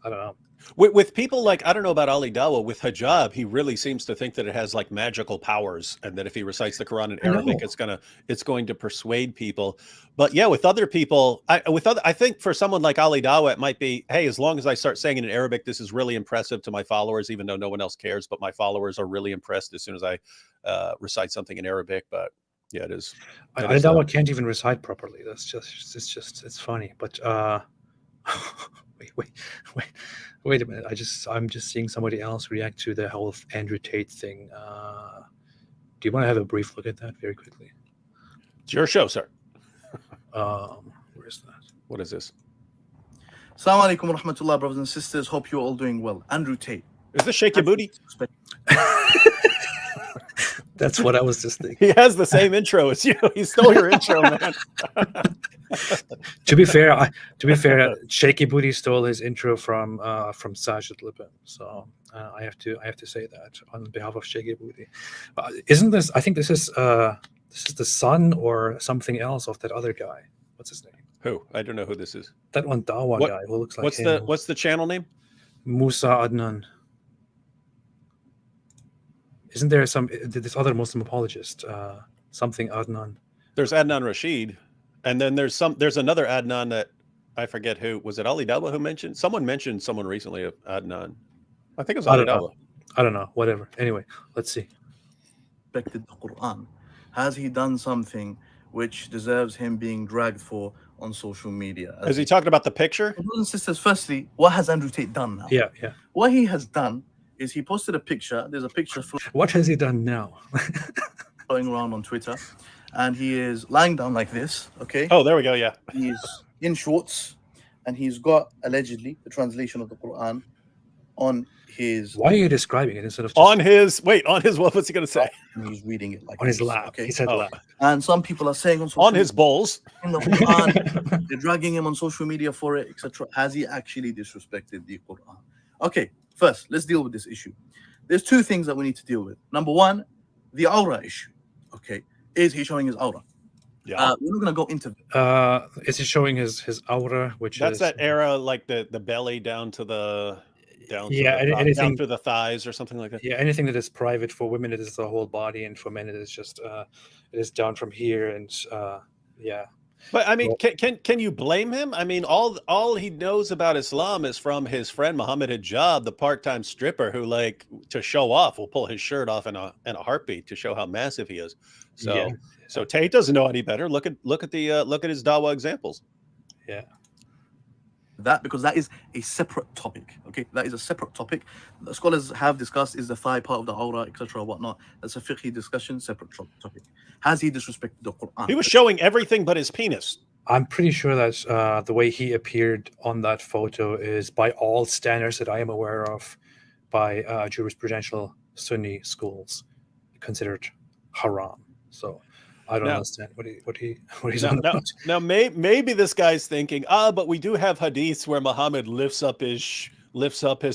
I don't know. With people like, I don't know about Ali Dawah, with hijab, he really seems to think that it has like magical powers, and that if he recites the Quran in Arabic, it's going to persuade people. But yeah, with other people, I think for someone like Ali Dawah, it might be, hey, as long as I start saying it in Arabic, this is really impressive to my followers, even though no one else cares. But my followers are really impressed as soon as I recite something in Arabic. But yeah, it is. Ali Dawah can't even recite properly. It's funny. But wait a minute. I'm just seeing somebody else react to the whole Andrew Tate thing. Do you want to have a brief look at that very quickly? It's your show, sir. Where is that? What is this? Assalamu alaikum wa rahmatullah, brothers and sisters. Hope you're all doing well. Andrew Tate. Is this Shake Your Booty? That's what I was just thinking. He has the same intro as you. He stole your intro, man. To be fair, Shaky Booty stole his intro from Sajid Lipin. So I have to say that on behalf of Shaky Booty. Isn't this? I think this is the son or something else of that other guy. What's his name? Who? I don't know who this is. That one Dawah guy who looks like him. What's the channel name? Musa Adnan. Isn't there this other Muslim apologist? Something Adnan. There's Adnan Rashid, and then there's another Adnan that I forget who. Was it Ali Dawah who mentioned? Someone mentioned someone recently of Adnan. I think it was Ali Dawah. I don't know. Whatever. Anyway, let's see. Respected the Quran. Has he done something which deserves him being dragged for on social media? Is he talking about the picture? Brothers and sisters, firstly, what has Andrew Tate done now? Yeah. What he has done is he posted a picture. There's a picture What has he done now? going around on Twitter, and he is lying down like this. Okay. Oh, there we go. Yeah. He's in shorts, and he's got allegedly the translation of the Quran on his. Why are you describing it instead of just on his what's he going to say? And he's reading it like on his this, lap? Okay. He said lap. And some people are saying on his balls in the Quran, they're dragging him on social media for it, etc. Has he actually disrespected the Quran? Okay. First, let's deal with this issue. There's two things that we need to deal with. Number one, the aura issue. Okay, is he showing his aura? Yeah. We're not going to go into. Is he showing his aura? That's that era, like the belly down to the down to the thighs or something like that. Yeah, anything that is private for women, it is the whole body, and for men, it is just it is down from here, and yeah. But I mean, can you blame him? I mean, all he knows about Islam is from his friend Muhammad Hijab, the part-time stripper who, like, to show off, will pull his shirt off in a heartbeat to show how massive he is. So Yeah. So Tate doesn't know any better. Look at his Dawah examples. Yeah. That because that is a separate topic. Okay, that is a separate topic. The scholars have discussed is the thigh part of the aura, etc. Whatnot. That's a fiqhi discussion, separate topic. Has he disrespected the Quran? He was showing everything but his penis. I'm pretty sure that the way he appeared on that photo is, by all standards that I am aware of, by jurisprudential Sunni schools, considered haram. So I don't understand what he's on about. Now maybe this guy's thinking, but we do have hadiths where Muhammad lifts up his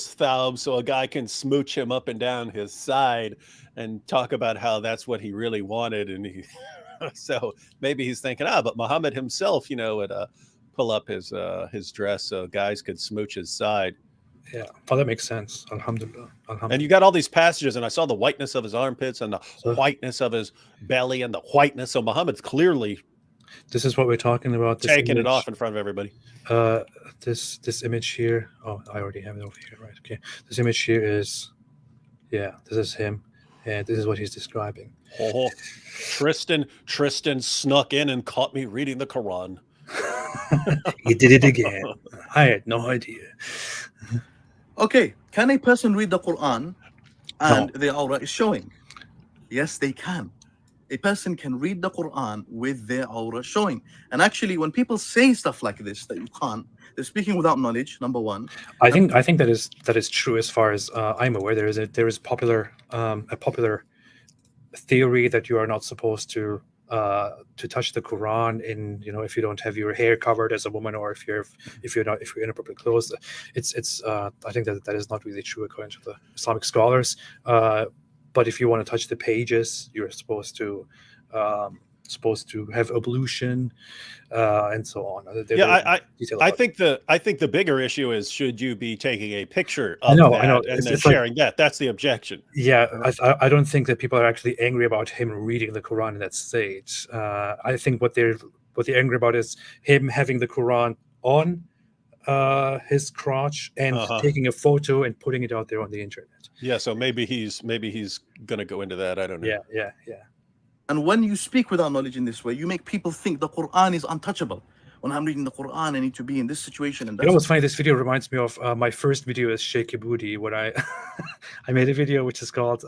thumb so a guy can smooch him up and down his side and talk about how that's what he really wanted, and so maybe he's thinking, but Muhammad himself, would pull up his dress so guys could smooch his side. Yeah, that makes sense. Alhamdulillah. And you got all these passages, and I saw the whiteness of his armpits and the whiteness of his belly and the whiteness. So Muhammad's clearly this is what we're talking about. Taking it off in front of everybody. This image here. Oh, I already have it over here. Right. Okay. This image here is, this is him, And this is what he's describing. Oh, Tristan snuck in and caught me reading the Quran. He did it again. I had no idea. Okay, can a person read the Quran and their aura is showing? Yes, they can. A person can read the Quran with their aura showing. And actually, when people say stuff like this that you can't, they're speaking without knowledge. Number one. I think that is true as far as I'm aware. There is a popular theory that you are not supposed to touch the Quran in, if you don't have your hair covered as a woman, or if you're inappropriate clothes. It's I think that is not really true according to the Islamic scholars. But if you want to touch the pages, you're supposed to have ablution and so on. I think the bigger issue is, should you be taking a picture of I know, and then sharing that? That's the objection. Yeah, I don't think that people are actually angry about him reading the Quran in that state. I think what they're angry about is him having the Quran on his crotch and taking a photo and putting it out there on the internet. Yeah, so maybe he's gonna go into that. I don't know. Yeah. And when you speak without knowledge in this way, you make people think the Quran is untouchable. When I'm reading the Quran, I need to be in this situation. And what's funny? This video reminds me of my first video as Sheikh Ibudi, when I made a video which is called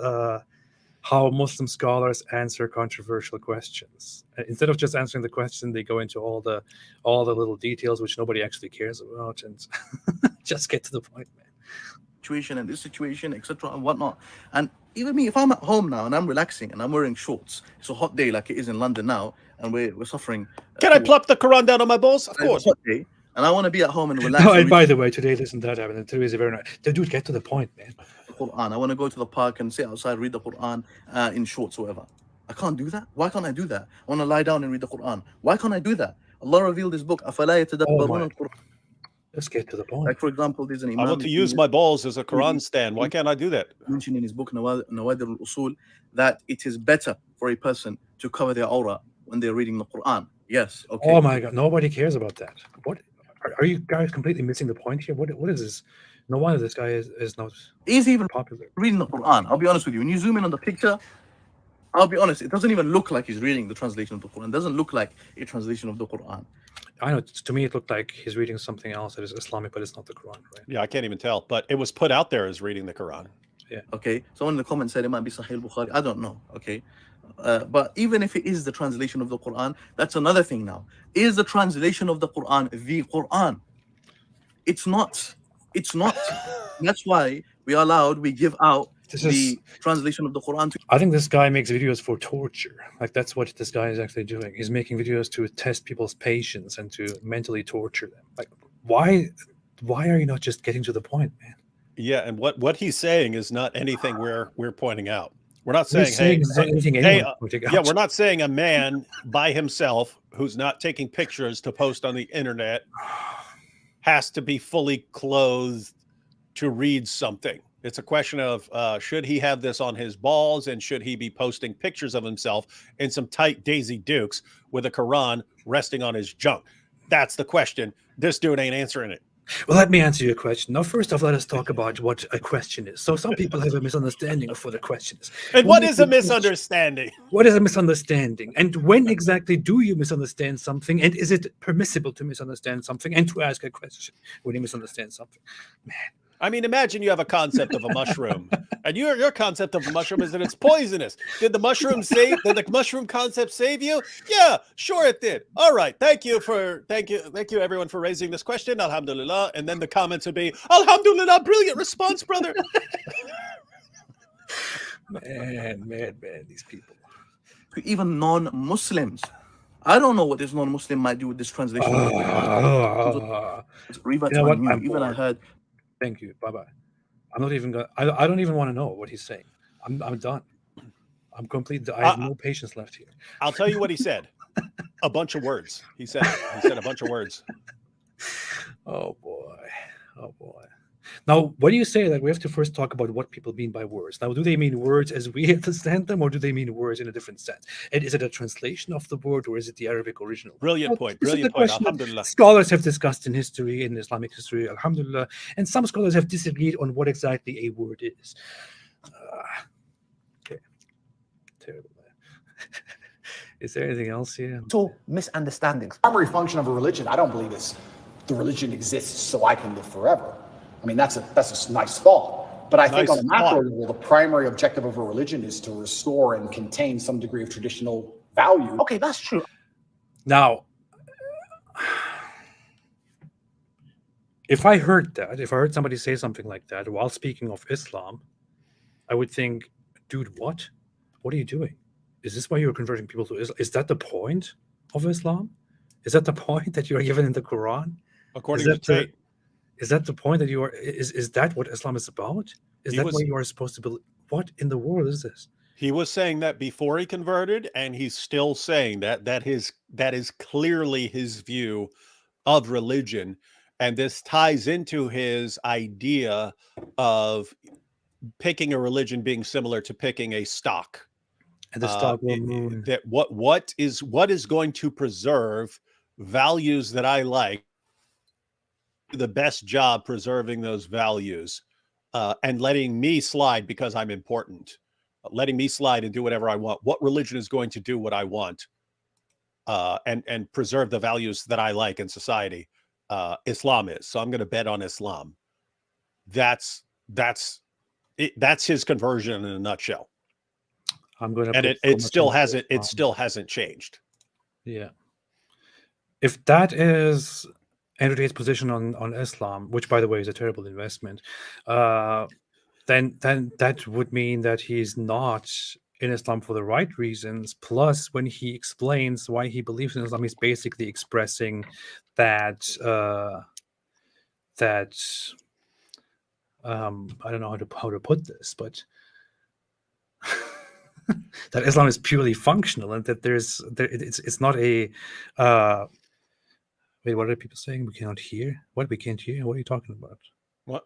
"How Muslim Scholars Answer Controversial Questions." Instead of just answering the question, they go into all the little details which nobody actually cares about, and just get to the point, man. Situation and this situation, etc. and whatnot. And even me, if I'm at home now and I'm relaxing and I'm wearing shorts, it's a hot day like it is in London now, and we're suffering. Can I plop the Quran down on my balls? Of course. Hot day, and I want to be at home and relax. No, and by the way, today listen to that happen. And today is a very nice. Dude, get to the point, man. The Quran. I want to go to the park and sit outside, read the Quran in shorts or whatever. I can't do that. Why can't I do that? I want to lie down and read the Quran. Why can't I do that? Allah revealed His book. أَفَلَا يَتَدَبَّرُونَ الْقُرْآنَ. Let's get to the point. Like, for example, there's an imam. I want to use my balls as a Quran stand. Why can't I do that? Mentioned in his book Nawadir al-Usul that it is better for a person to cover their aura when they're reading the Quran. Yes. Okay. Oh my God! Nobody cares about that. What are you guys completely missing the point here? What is this? No wonder this guy is not. He's even popular reading the Quran. I'll be honest with you. When you zoom in on the picture, I'll be honest. It doesn't even look like he's reading the translation of the Quran. It doesn't look like a translation of the Quran. I know. To me, it looked like he's reading something else that is Islamic, but it's not the Quran, right? Yeah, I can't even tell. But it was put out there as reading the Quran. Yeah. Okay. Someone in the comments said it might be Sahih Bukhari. I don't know. Okay. But even if it is the translation of the Quran, that's another thing now. Is the translation of the Quran the Quran? It's not. It's not. That's why we give out the translation of the Quran to. I think this guy makes videos for torture. Like, that's what this guy is actually doing. He's making videos to test people's patience and to mentally torture them. Like, why are you not just getting to the point, man? Yeah, and what he's saying is not anything we're pointing out. We're not saying, we're not saying a man by himself who's not taking pictures to post on the internet has to be fully clothed to read something. It's a question of should he have this on his balls, and should he be posting pictures of himself in some tight Daisy Dukes with a Quran resting on his junk? That's the question. This dude ain't answering it. Well, let me answer your question. Now, first off, let us talk about what a question is. So some people have a misunderstanding of what a question is. And what is a misunderstanding? What is a misunderstanding? And when exactly do you misunderstand something? And is it permissible to misunderstand something and to ask a question when you misunderstand something? Man. I mean, imagine you have a concept of a mushroom, and your concept of a mushroom is that it's poisonous. Did the mushroom concept save you? Yeah, sure it did. All right, thank you everyone for raising this question. Alhamdulillah. And then the comments would be, Alhamdulillah, brilliant response, brother. Man, these people. Even non-Muslims. I don't know what this non-Muslim might do with this translation. I heard. Thank you. Bye-bye. I'm not even gonna. I don't even want to know what he's saying. I'm done. I'm complete. I have no patience left here. I'll tell you what he said. A bunch of words. He said a bunch of words. Oh boy. Now, what do you say that we have to first talk about what people mean by words? Now, do they mean words as we understand them, or do they mean words in a different sense? And is it a translation of the word, or is it the Arabic original? Brilliant point. Alhamdulillah. Scholars have discussed in history, in Islamic history, alhamdulillah, and some scholars have disagreed on what exactly a word is. Okay. terrible, man. Is there anything else here? Misunderstandings. Primary function of a religion, I don't believe, is the religion exists so I can live forever. I mean, that's a nice thought. But I think on a macro level, the primary objective of a religion is to restore and contain some degree of traditional value. Okay, that's true. Now, if I heard somebody say something like that while speaking of Islam, I would think, dude, what? What are you doing? Is this why you're converting people to Islam? Is that the point of Islam? Is that the point that you are given in the Quran? According to Tate. Is that the point that you are? Is that what Islam is about? Is that what you are supposed to believe? What in the world is this? He was saying that before he converted, and he's still saying that is clearly his view of religion, and this ties into his idea of picking a religion being similar to picking a stock. And the stock will moon. That what is going to preserve values that I like, the best job preserving those values, and letting me slide because I'm important, letting me slide and do whatever I want. What religion is going to do what I want, and preserve the values that I like in society? Islam is. So I'm going to bet on Islam. That's his conversion in a nutshell. I'm going to, and it still hasn't changed. Yeah. If that is Andrew Tate's position on Islam, which by the way is a terrible investment, then that would mean that he's not in Islam for the right reasons. Plus, when he explains why he believes in Islam, he's basically expressing that I don't know how to put this, but that Islam is purely functional, and that it's not a wait, what are people saying? We cannot hear? What? We can't hear? What are you talking about? What?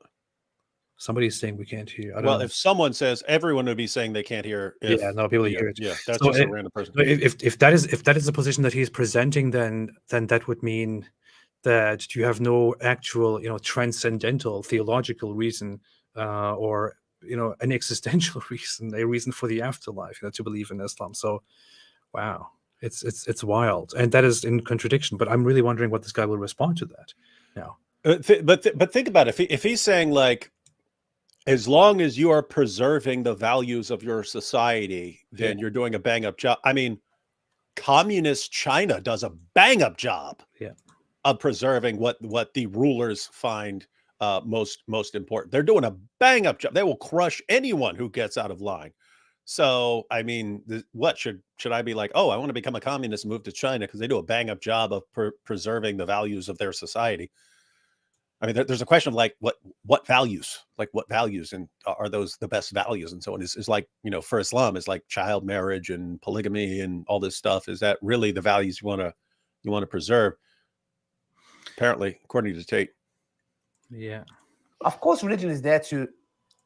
Somebody's saying we can't hear. I don't know. If someone says, everyone would be saying they can't hear. People hear it. Yeah, that's just a random person. If that is the position that he's presenting, then that would mean that you have no actual, transcendental theological reason, or an existential reason, a reason for the afterlife, to believe in Islam. So, wow, it's wild, and that is in contradiction. But I'm really wondering what this guy will respond to that now. But think about it. If he's saying, like, as long as you are preserving the values of your society, then you're doing a bang up job. I mean, communist China does a bang up job of preserving what the rulers find most important. They're doing a bang up job. They will crush anyone who gets out of line. So, I mean, what should I be like? Oh, I want to become a communist and move to China because they do a bang up job of preserving the values of their society. I mean, there's a question of, like, what values, and are those the best values, and so on. Is like, for Islam, is like child marriage and polygamy and all this stuff. Is that really the values you want to preserve? Apparently, according to Tate. Yeah. Of course, religion is there to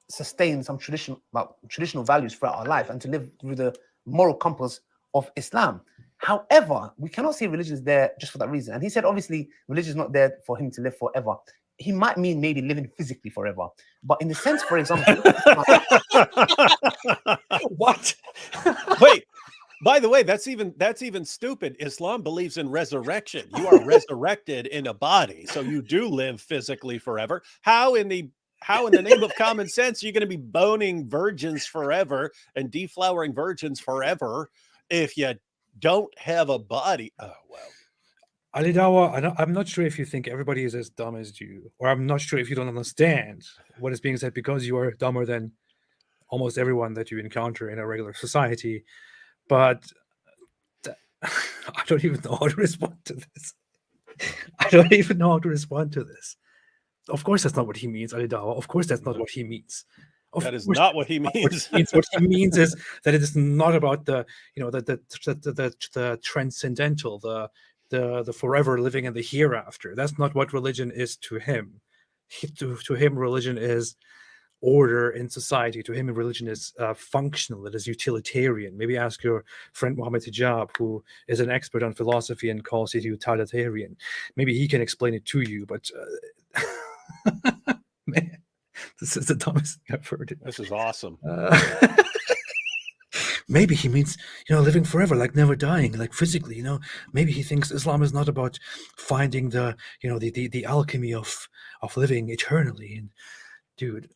sustain some traditional values throughout our life and to live through the moral compass of Islam. However, we cannot say religion is there just for that reason. And he said, obviously, religion is not there for him to live forever. He might mean maybe living physically forever. But in the sense, for example... What? Wait, by the way, that's even stupid. Islam believes in resurrection. You are resurrected in a body, so you do live physically forever. How in the name of common sense are you going to be boning virgins forever and deflowering virgins forever if you don't have a body? Oh, well. Ali Dawah, I'm not sure if you think everybody is as dumb as you, or I'm not sure if you don't understand what is being said because you are dumber than almost everyone that you encounter in a regular society. But I don't even know how to respond to this. Of course, that's not what he means, Ali Dawah. Of course, that's not what he means. That is not what he means. What he means is that it is not about the transcendental, the forever living in the hereafter. That's not what religion is to him. To him, religion is order in society. To him, religion is functional. It is utilitarian. Maybe ask your friend Mohammed Hijab, who is an expert on philosophy and calls it utilitarian. Maybe he can explain it to you. But man, this is the dumbest thing I've heard. This is awesome. maybe he means, living forever, like never dying, like physically, maybe he thinks Islam is not about finding the alchemy of living eternally. And dude,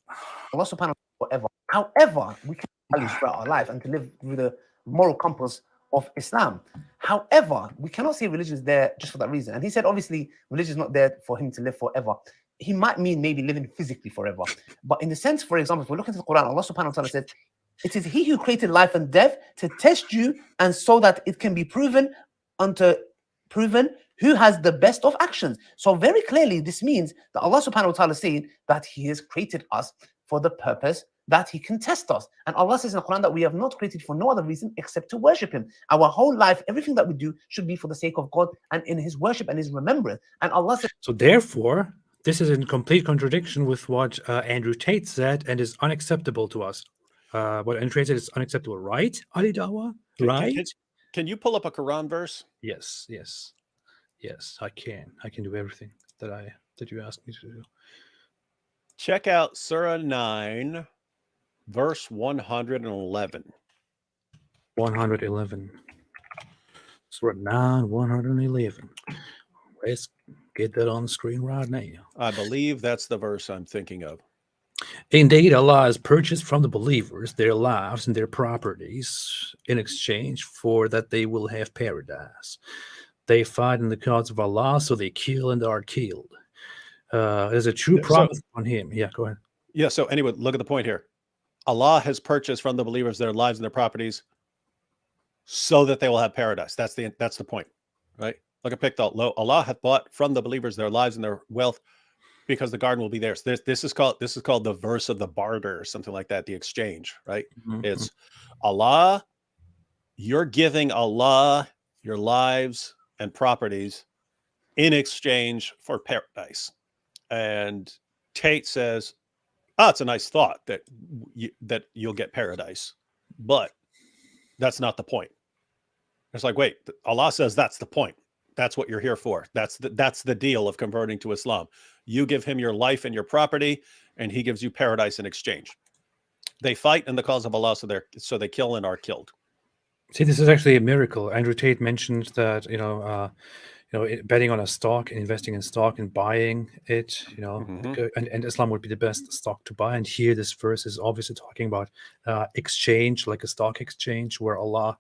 Allah subhanahu wa ta'ala forever. However, we can values throughout our life and to live through the moral compass of Islam. However, we cannot say religion is there just for that reason. And he said, obviously, religion is not there for him to live forever. He might mean maybe living physically forever. But in the sense, for example, if we look into the Quran, Allah subhanahu wa ta'ala says, it is he who created life and death to test you and so that it can be proven who has the best of actions. So very clearly, this means that Allah subhanahu wa ta'ala is saying that he has created us for the purpose that he can test us. And Allah says in the Quran that we have not created for no other reason except to worship him. Our whole life, everything that we do should be for the sake of God and in his worship and his remembrance. And Allah says, so therefore, this is in complete contradiction with what Andrew Tate said and is unacceptable to us. What Andrew Tate said is unacceptable, right, Ali Dawah? Right? Can you pull up a Quran verse? Yes, I can. I can do everything that you asked me to do. Check out Surah 9, verse 111. 111. Surah 9, 111. Let's get that on the screen right now. I believe that's the verse I'm thinking of. Indeed, Allah has purchased from the believers their lives and their properties in exchange for that they will have paradise. They fight in the cause of Allah, so they kill and are killed. There's a true promise on him. Yeah, go ahead. Yeah, so anyway, look at the point here. Allah has purchased from the believers their lives and their properties so that they will have paradise. That's the point, right? Look at Pictal. Allah hath bought from the believers their lives and their wealth because the garden will be theirs. This is called the verse of the barter or something like that, the exchange, right? Mm-hmm. It's Allah, you're giving Allah your lives and properties in exchange for paradise. And Tate says, it's a nice thought that you'll get paradise, but that's not the point. It's like, wait, Allah says that's the point. That's what you're here for. That's the deal of converting to Islam. You give him your life and your property, and he gives you paradise in exchange. They fight in the cause of Allah, so they kill and are killed. See, this is actually a miracle. Andrew Tate mentioned that betting on a stock, investing in stock, and buying it, and Islam would be the best stock to buy. And here, this verse is obviously talking about exchange, like a stock exchange, where Allah,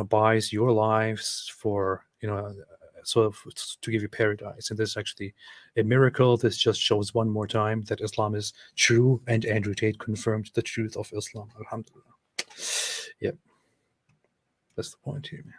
buys your lives for, to give you paradise. And this is actually a miracle. This just shows one more time that Islam is true, and Andrew Tate confirmed the truth of Islam. Alhamdulillah. Yep, that's the point here, man.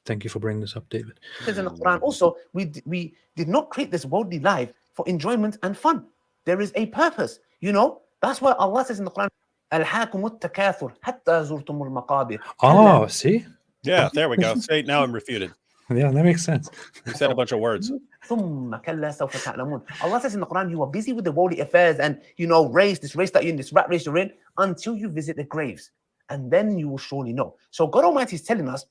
Thank you for bringing this up, David. Because in the Quran also, we did not create this worldly life for enjoyment and fun. There is a purpose. That's why Allah says in the Quran, "Alhaakumut takathur hatta zurtumul maqabir." Oh, see? Yeah, there we go. Say, now I'm refuted. Yeah, that makes sense. He said a bunch of words. Allah says in the Quran, you are busy with the worldly affairs and this race that you're in, this rat race you're in, until you visit the graves. And then you will surely know. So God Almighty is telling us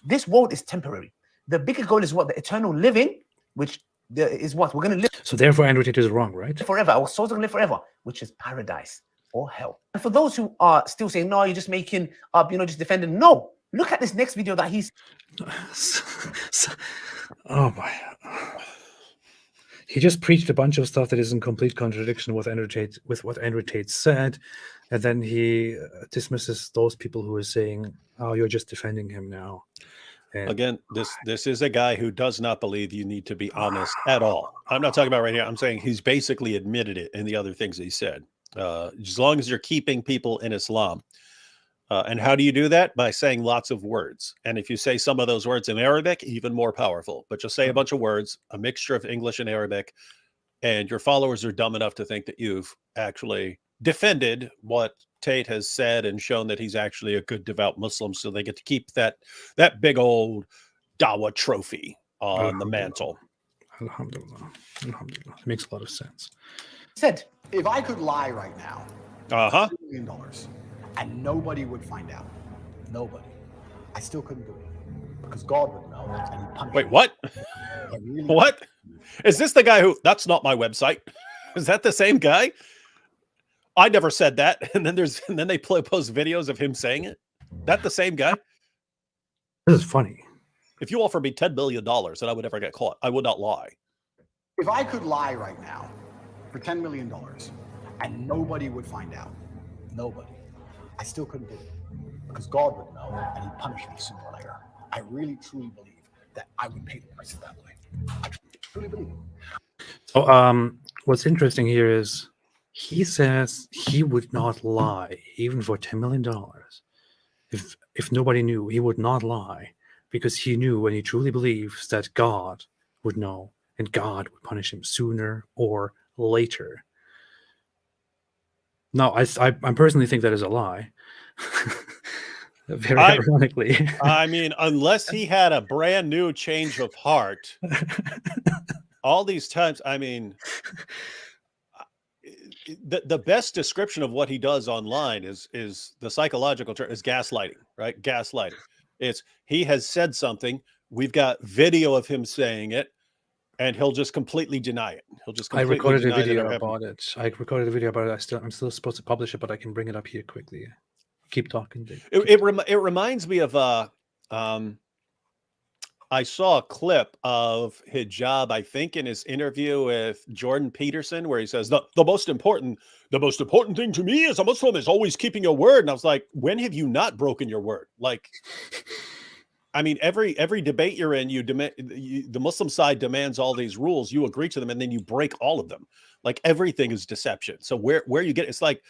this world is temporary. The bigger goal is what? The eternal living, which is what? We're going to live. So therefore, Andrew Tate is wrong, right? Forever. Our souls are going to live forever, which is paradise or hell. And for those who are still saying, no, you're just making up, just defending. No. Look at this next video that he's... Oh, my... He just preached a bunch of stuff that is in complete contradiction with what Andrew Tate said, and then he dismisses those people who are saying, "Oh, you're just defending him now." And again, this is a guy who does not believe you need to be honest at all. I'm not talking about right here. I'm saying he's basically admitted it in the other things he said. As long as you're keeping people in Islam. And how do you do that? By saying lots of words. And if you say some of those words in Arabic, even more powerful. But just say a bunch of words, a mixture of English and Arabic, and your followers are dumb enough to think that you've actually defended what Tate has said and shown that he's actually a good, devout Muslim. So they get to keep that big old Dawah trophy on the mantle. Alhamdulillah. Alhamdulillah. It makes a lot of sense. Said, If I could lie right now, $1 million, and nobody would find out. Nobody. I still couldn't do it because God would know and he'd punish me. Wait, what? Really What? Is this the guy who? That's not my website. Is that the same guy? I never said that. And then they post videos of him saying it. That the same guy? This is funny. If you offer me $10 million and I would never get caught, I would not lie. If I could lie right now for $10 million and nobody would find out, nobody, I still couldn't do it because God would know and he'd punish me sooner or later. I really, truly believe that I would pay the price of that lie. I truly believe it. So, what's interesting here is he says he would not lie even for $10 million. If nobody knew, he would not lie because he knew and he truly believes that God would know and God would punish him sooner or later. No, I personally think that is a lie. Very ironically. I mean, unless he had a brand new change of heart, all these times, I mean, the best description of what he does online is the psychological term is gaslighting, right? Gaslighting. It's he has said something. We've got video of him saying it, and he'll just completely deny it. He'll just completely recorded a deny video that about it. I recorded a video about it. I'm still supposed to publish it, but I can bring it up here quickly. Keep talking. It reminds me of I saw a clip of Hijab, I think, in his interview with Jordan Peterson, where he says the most important thing to me as a Muslim is always keeping your word. And I was like, when have you not broken your word? Like, I mean, every debate you're in, the Muslim side demands all these rules, you agree to them, and then you break all of them. Like everything is deception. So where you get it's like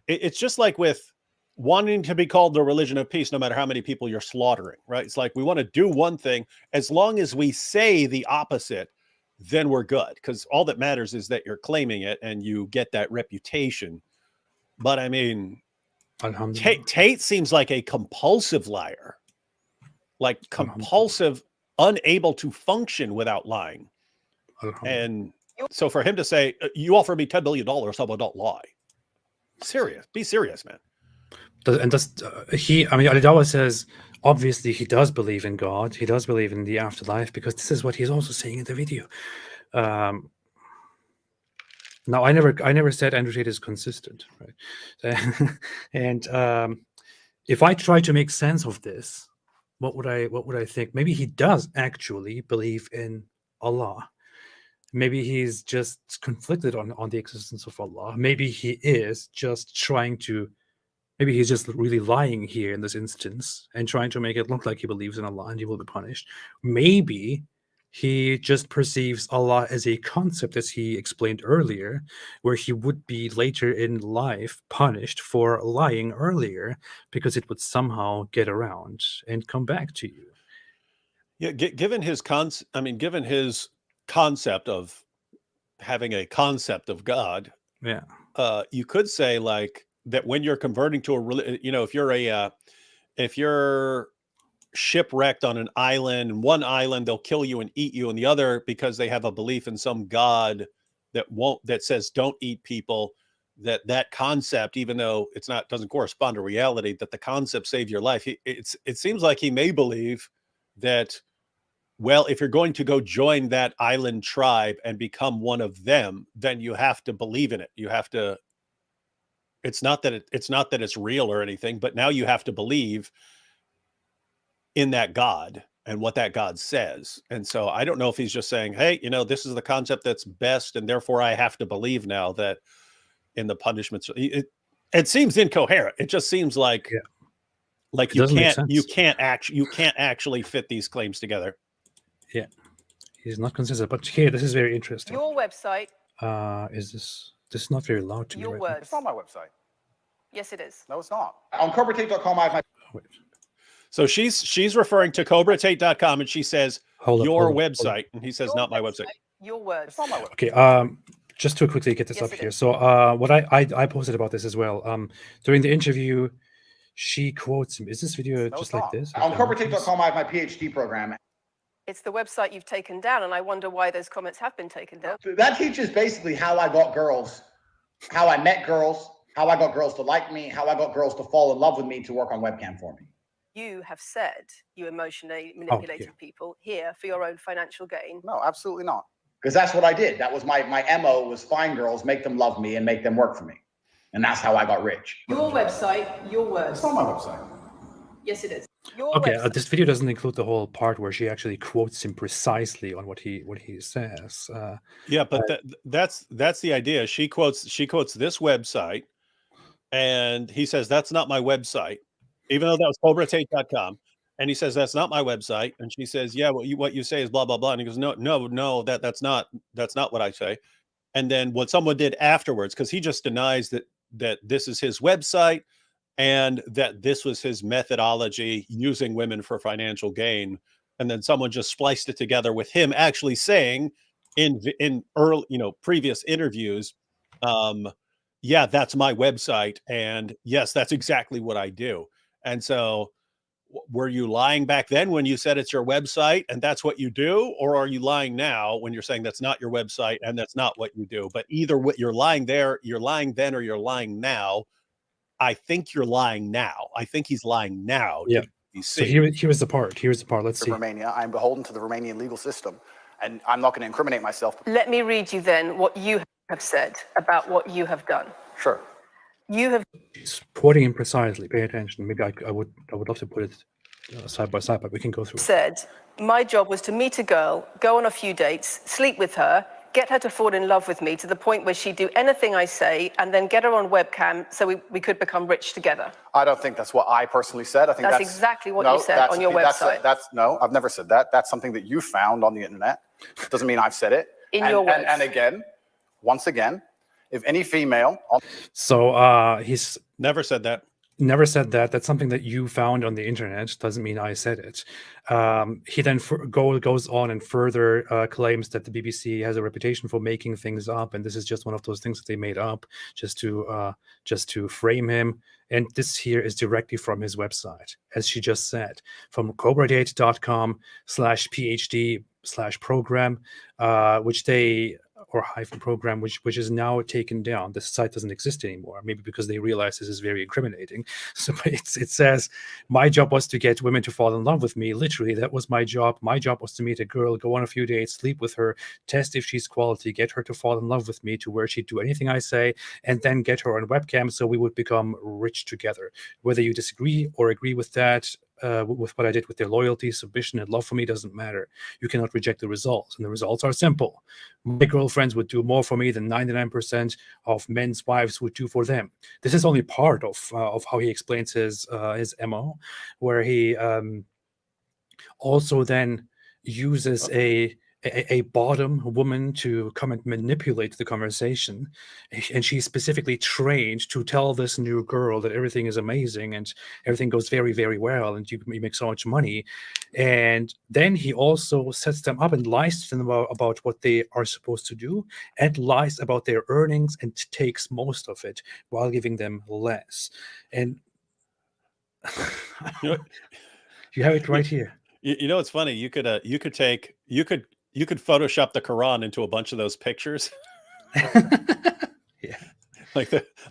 it's just like with wanting to be called the religion of peace, no matter how many people you're slaughtering, right? It's like we want to do one thing. As long as we say the opposite, then we're good. Because all that matters is that you're claiming it and you get that reputation. But I mean, Tate seems like a compulsive liar, like compulsive, unable to function without lying. And so for him to say, you offer me $10 million, how about not lie? Serious. Be serious, man. And does I mean, Ali Dawah says obviously he does believe in God. He does believe in the afterlife because this is what he's also saying in the video. Now, I never said Andrew Tate is consistent, right? And if I try to make sense of this, what would I think? Maybe he does actually believe in Allah. Maybe he's just conflicted on the existence of Allah. Maybe he is just trying to. Maybe he's just really lying here in this instance and trying to make it look like he believes in Allah and he will be punished. Maybe he just perceives Allah as a concept, as he explained earlier, where he would be later in life punished for lying earlier because it would somehow get around and come back to you. Yeah, given his given his concept of having a concept of God, yeah, you could say like that when you're converting to a religion, you know, if you're shipwrecked on an island, and one island they'll kill you and eat you, and the other because they have a belief in some God that says don't eat people, that concept, even though doesn't correspond to reality, that the concept saved your life. It seems like he may believe that, well, if you're going to go join that island tribe and become one of them, then you have to believe in it. You have to. It's not that it's real or anything, but now you have to believe in that God and what that God says. And so I don't know if he's just saying, hey, you know, this is the concept that's best, and therefore I have to believe now that in the punishments. It seems incoherent. It just seems like you can't actually fit these claims together. Yeah, he's not consistent. But here, this is very interesting. Your website. Is this not very loud to me? Your Right words. It's not my website. Yes, it is. No, it's not. On CobraTate.com, I have my. Wait. So she's referring to CobraTate.com, and she says your website, and he says not my website. Your words. It's not my website. Okay. Just to quickly get this up here. So what I posted about this as well. During the interview, she quotes him. Is this video just like this? On CobraTate.com, I have my PhD program. It's the website you've taken down, and I wonder why those comments have been taken down. That teaches basically how I got girls, how I met girls, how I got girls to like me, how I got girls to fall in love with me to work on webcam for me. You have said you emotionally manipulated people here for your own financial gain. No, absolutely not. because that's what I did. That was my MO was find girls, make them love me, and make them work for me. And that's how I got rich. Your website, your words. It's not my website. Yes, it is. Your Okay, website. this video doesn't include the whole part where she actually quotes him precisely on what he says. Yeah, but that's the idea. She quotes this website, and he says that's not my website, even though that was cobratate.com. And he says that's not my website, and she says, yeah, what you say is blah blah blah. And he goes, no, that's not what I say. And then what someone did afterwards, because he just denies that this is his website and that this was his methodology using women for financial gain. And then someone just spliced it together with him actually saying in early, previous interviews, yeah, that's my website. And yes, that's exactly what I do. And so were you lying back then when you said it's your website and that's what you do? Or are you lying now when you're saying that's not your website and that's not what you do? But either what you're lying there, you're lying then, or you're lying now. I think you're lying now. I think he's lying now. Yeah. So here's the part. Here's the part. Let's see. Romania. I'm beholden to the Romanian legal system, and I'm not going to incriminate myself. Let me read you then what you have said about what you have done. Sure. You have Quoting him precisely. Pay attention. Maybe I would love to put it side by side, but we can go through. said, my job was to meet a girl, go on a few dates, sleep with her, get her to fall in love with me to the point where she'd do anything I say, and then get her on webcam so we could become rich together. I don't think that's what I personally said. I think that's exactly what you said on your website. No, I've never said that. That's something that you found on the internet. Doesn't mean I've said it. Your words. And again, once again, if any female. So he's never said that. Never said that. That's something that you found on the internet. Doesn't mean I said it. He then goes on and further claims that the BBC has a reputation for making things up, and this is just one of those things that they made up just to frame him. And this here is directly from his website, as she just said, from cobratate.com/phd/program, which they. Or hyphen program, which is now taken down. This site doesn't exist anymore, maybe because they realize this is very incriminating. So it says, my job was to get women to fall in love with me. Literally, that was my job. My job was to meet a girl, go on a few dates, sleep with her, test if she's quality, get her to fall in love with me to where she'd do anything I say, and then get her on webcam so we would become rich together. Whether you disagree or agree with that, with what I did with their loyalty, submission, and love for me doesn't matter. You cannot reject the results, and the results are simple. My girlfriends would do more for me than 99% of men's wives would do for them. This is only part of how he explains his MO, where he also then uses a bottom woman to come and manipulate the conversation, and she's specifically trained to tell this new girl that everything is amazing and everything goes very, very well and you make so much money. And then he also sets them up and lies to them about what they are supposed to do, and lies about their earnings and takes most of it while giving them less. And you have it right here. You know, it's funny. You could Photoshop the Quran into a bunch of those pictures. Yeah.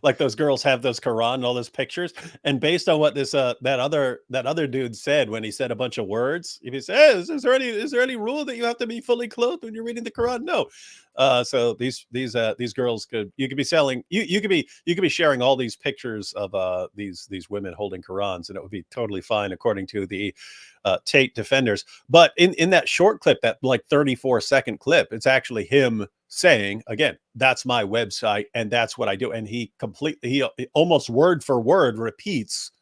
Like those girls have those Quran and all those pictures. And based on what this that other dude said when he said a bunch of words, if he says, is there any rule that you have to be fully clothed when you're reading the Quran? No. So these girls you could be selling, you could be sharing all these pictures of these women holding Qurans, and it would be totally fine according to the Tate defenders. But in that short clip, that like 34-second clip, it's actually him saying, again, that's my website and that's what I do. And he almost word for word repeats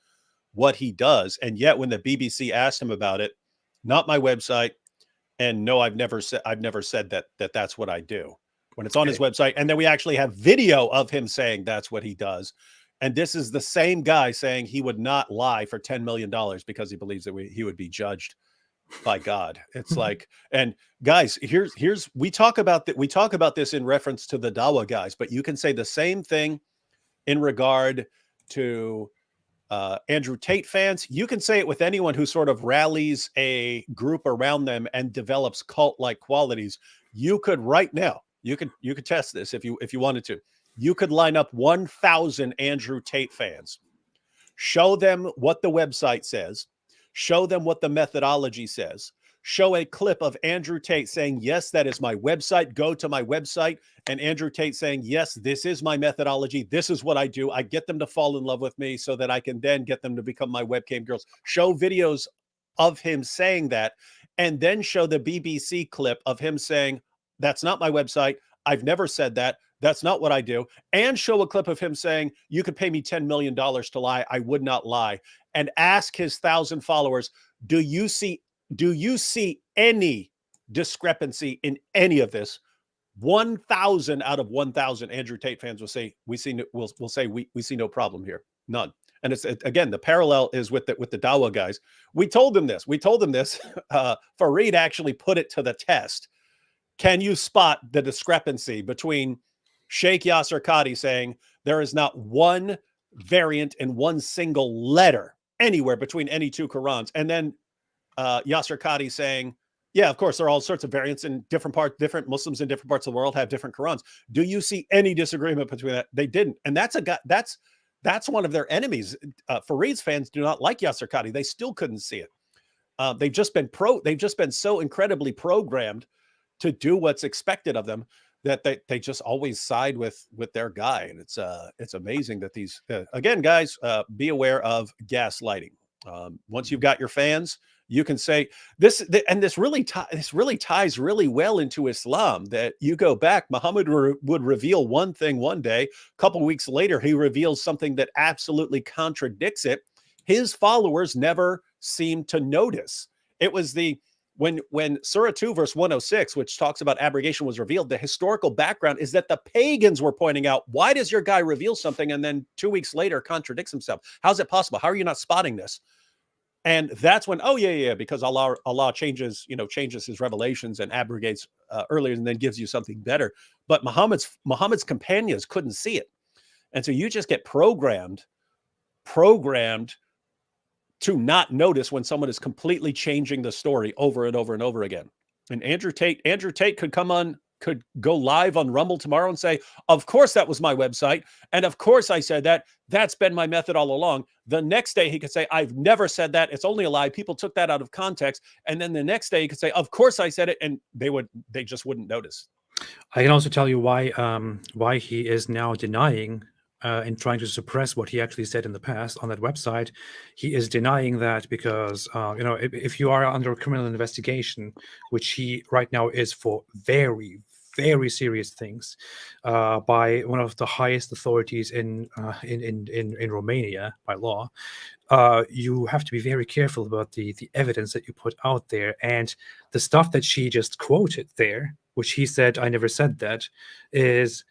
what he does. And yet when the BBC asked him about it, not my website, and no, I've never said that that's what I do, when it's on his website. And then we actually have video of him saying that's what he does. And this is the same guy saying he would not lie for $10 million because he believes that he would be judged by God. It's like, and guys, we talk about this in reference to the Dawah guys, but you can say the same thing in regard to Andrew Tate fans. You can say it with anyone who sort of rallies a group around them and develops cult-like qualities. You could right now, you could test this if you wanted to. You could line up 1,000 Andrew Tate fans, show them what the website says, show them what the methodology says, show a clip of Andrew Tate saying, yes, that is my website. Go to my website. And Andrew Tate saying, yes, this is my methodology. This is what I do. I get them to fall in love with me so that I can then get them to become my webcam girls. Show videos of him saying that, and then show the BBC clip of him saying, that's not my website. I've never said that. That's not what I do. And show a clip of him saying, you could pay me $10 million to lie. I would not lie. And ask his 1,000 followers, do you see any discrepancy in any of this? 1,000 out of 1,000 Andrew Tate fans will say, we see no problem here. None. And it's, again, the parallel is with the Dawah guys. We told them this. Fareed actually put it to the test. Can you spot the discrepancy between Sheikh Yasser Qadi saying there is not one variant in one single letter anywhere between any two Qurans, and then Yasser Qadi saying, yeah, of course, there are all sorts of variants in different Muslims in different parts of the world have different Qurans. Do you see any disagreement between that? They didn't. And that's one of their enemies. Fareed's fans do not like Yasser Qadi. They still couldn't see it. They've just been so incredibly programmed to do what's expected of them that they just always side with their guy. And it's amazing that these, again, guys, be aware of gaslighting. Once you've got your fans, you can say this, and this really ties really well into Islam, that you go back, Muhammad would reveal one thing one day, a couple weeks later, he reveals something that absolutely contradicts it. His followers never seemed to notice. It was when Surah 2 verse 106, which talks about abrogation, was revealed, the historical background is that the pagans were pointing out, why does your guy reveal something and then 2 weeks later contradicts himself? How's it possible? How are you not spotting this? And that's when, oh yeah, because Allah changes his revelations and abrogates earlier and then gives you something better. But Muhammad's companions couldn't see it. And so you just get programmed to not notice when someone is completely changing the story over and over and over again. And Andrew Tate could go live on Rumble tomorrow and say, of course that was my website, and of course I said that. That's been my method all along. The next day he could say, I've never said that. It's only a lie. People took that out of context. And then the next day he could say, of course I said it, and they just wouldn't notice. I can also tell you why he is now denying and trying to suppress what he actually said in the past on that website. He is denying that because, if you are under criminal investigation, which he right now is for very, very serious things, by one of the highest authorities in Romania by law, you have to be very careful about the evidence that you put out there. And the stuff that she just quoted there, which he said, I never said that, is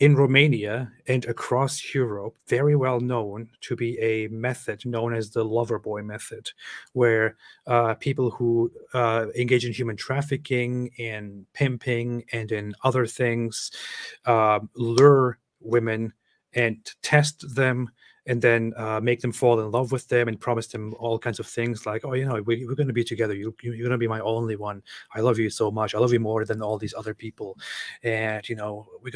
in Romania and across Europe, very well known to be a method known as the lover boy method, where people who engage in human trafficking and pimping and in other things lure women and test them and then make them fall in love with them and promise them all kinds of things like, oh, we're going to be together. You're going to be my only one. I love you so much. I love you more than all these other people. And, we're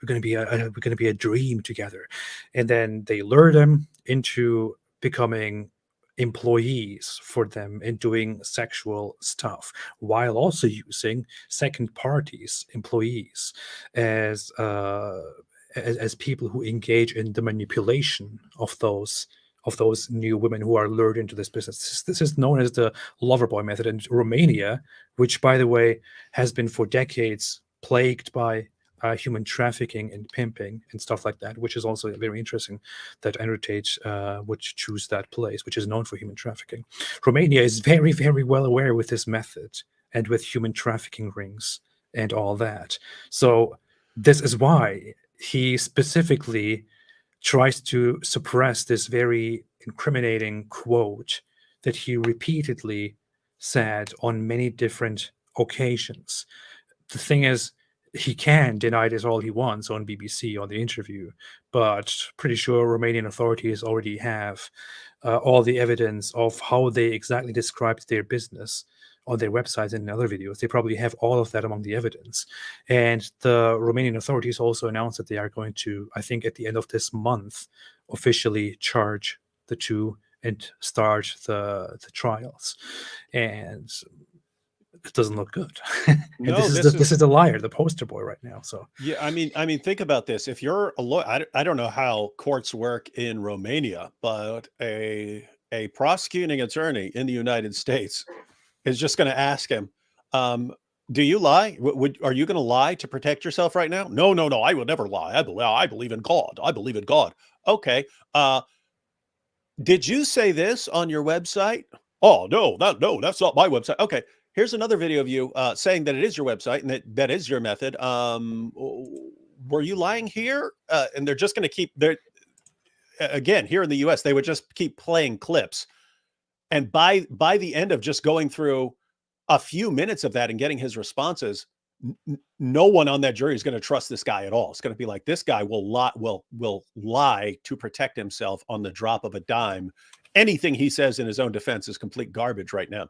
going to be a dream together. And then they lure them into becoming employees for them and doing sexual stuff, while also using second parties, employees, as people who engage in the manipulation of those new women who are lured into this business. This is known as the lover boy method in Romania, which, by the way, has been for decades plagued by human trafficking and pimping and stuff like that, which is also very interesting that Andrew Tate would choose that place, which is known for human trafficking. Romania is very, very well aware with this method and with human trafficking rings and all that. So this is why he specifically tries to suppress this very incriminating quote that he repeatedly said on many different occasions. The thing is, he can deny this all he wants on BBC on the interview, but pretty sure Romanian authorities already have all the evidence of how they exactly described their business on their websites and in other videos. They probably have all of that among the evidence. And the Romanian authorities also announced that they are going to, I think at the end of this month, officially charge the two and start the trials. And it doesn't look good. No, this is the liar, the poster boy right now. So yeah, I mean, think about this. If you're a lawyer, I don't know how courts work in Romania, but a prosecuting attorney in the United States is just going to ask him, do you lie? Are you going to lie to protect yourself right now? No, I would never lie. I believe in God. I believe in God. Okay. Did you say this on your website? Oh, no, that's not my website. Okay. Here's another video of you saying that it is your website and that is your method. Were you lying here? And they're just going to keep again, here in the US, they would just keep playing clips. And by the end of just going through a few minutes of that and getting his responses, no one on that jury is going to trust this guy at all. It's going to be like, this guy will lie to protect himself on the drop of a dime. Anything he says in his own defense is complete garbage right now.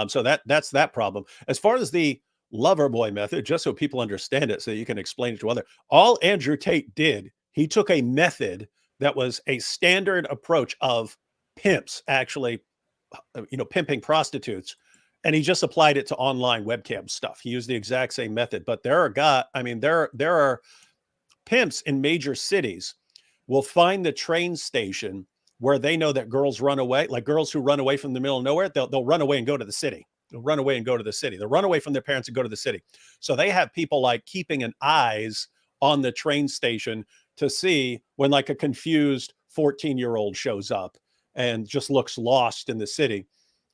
So that's that problem. As far as the lover boy method, just so people understand it, so you can explain it to others, all Andrew Tate did, he took a method that was a standard approach of pimps, actually, pimping prostitutes, and he just applied it to online webcam stuff. He used the exact same method. But there are pimps in major cities will find the train station where they know that girls run away, like girls who run away from the middle of nowhere, they'll run away and go to the city. They'll run away and go to the city. They'll run away from their parents and go to the city. So they have people like keeping an eyes on the train station to see when like a confused 14-year-old shows up and just looks lost in the city.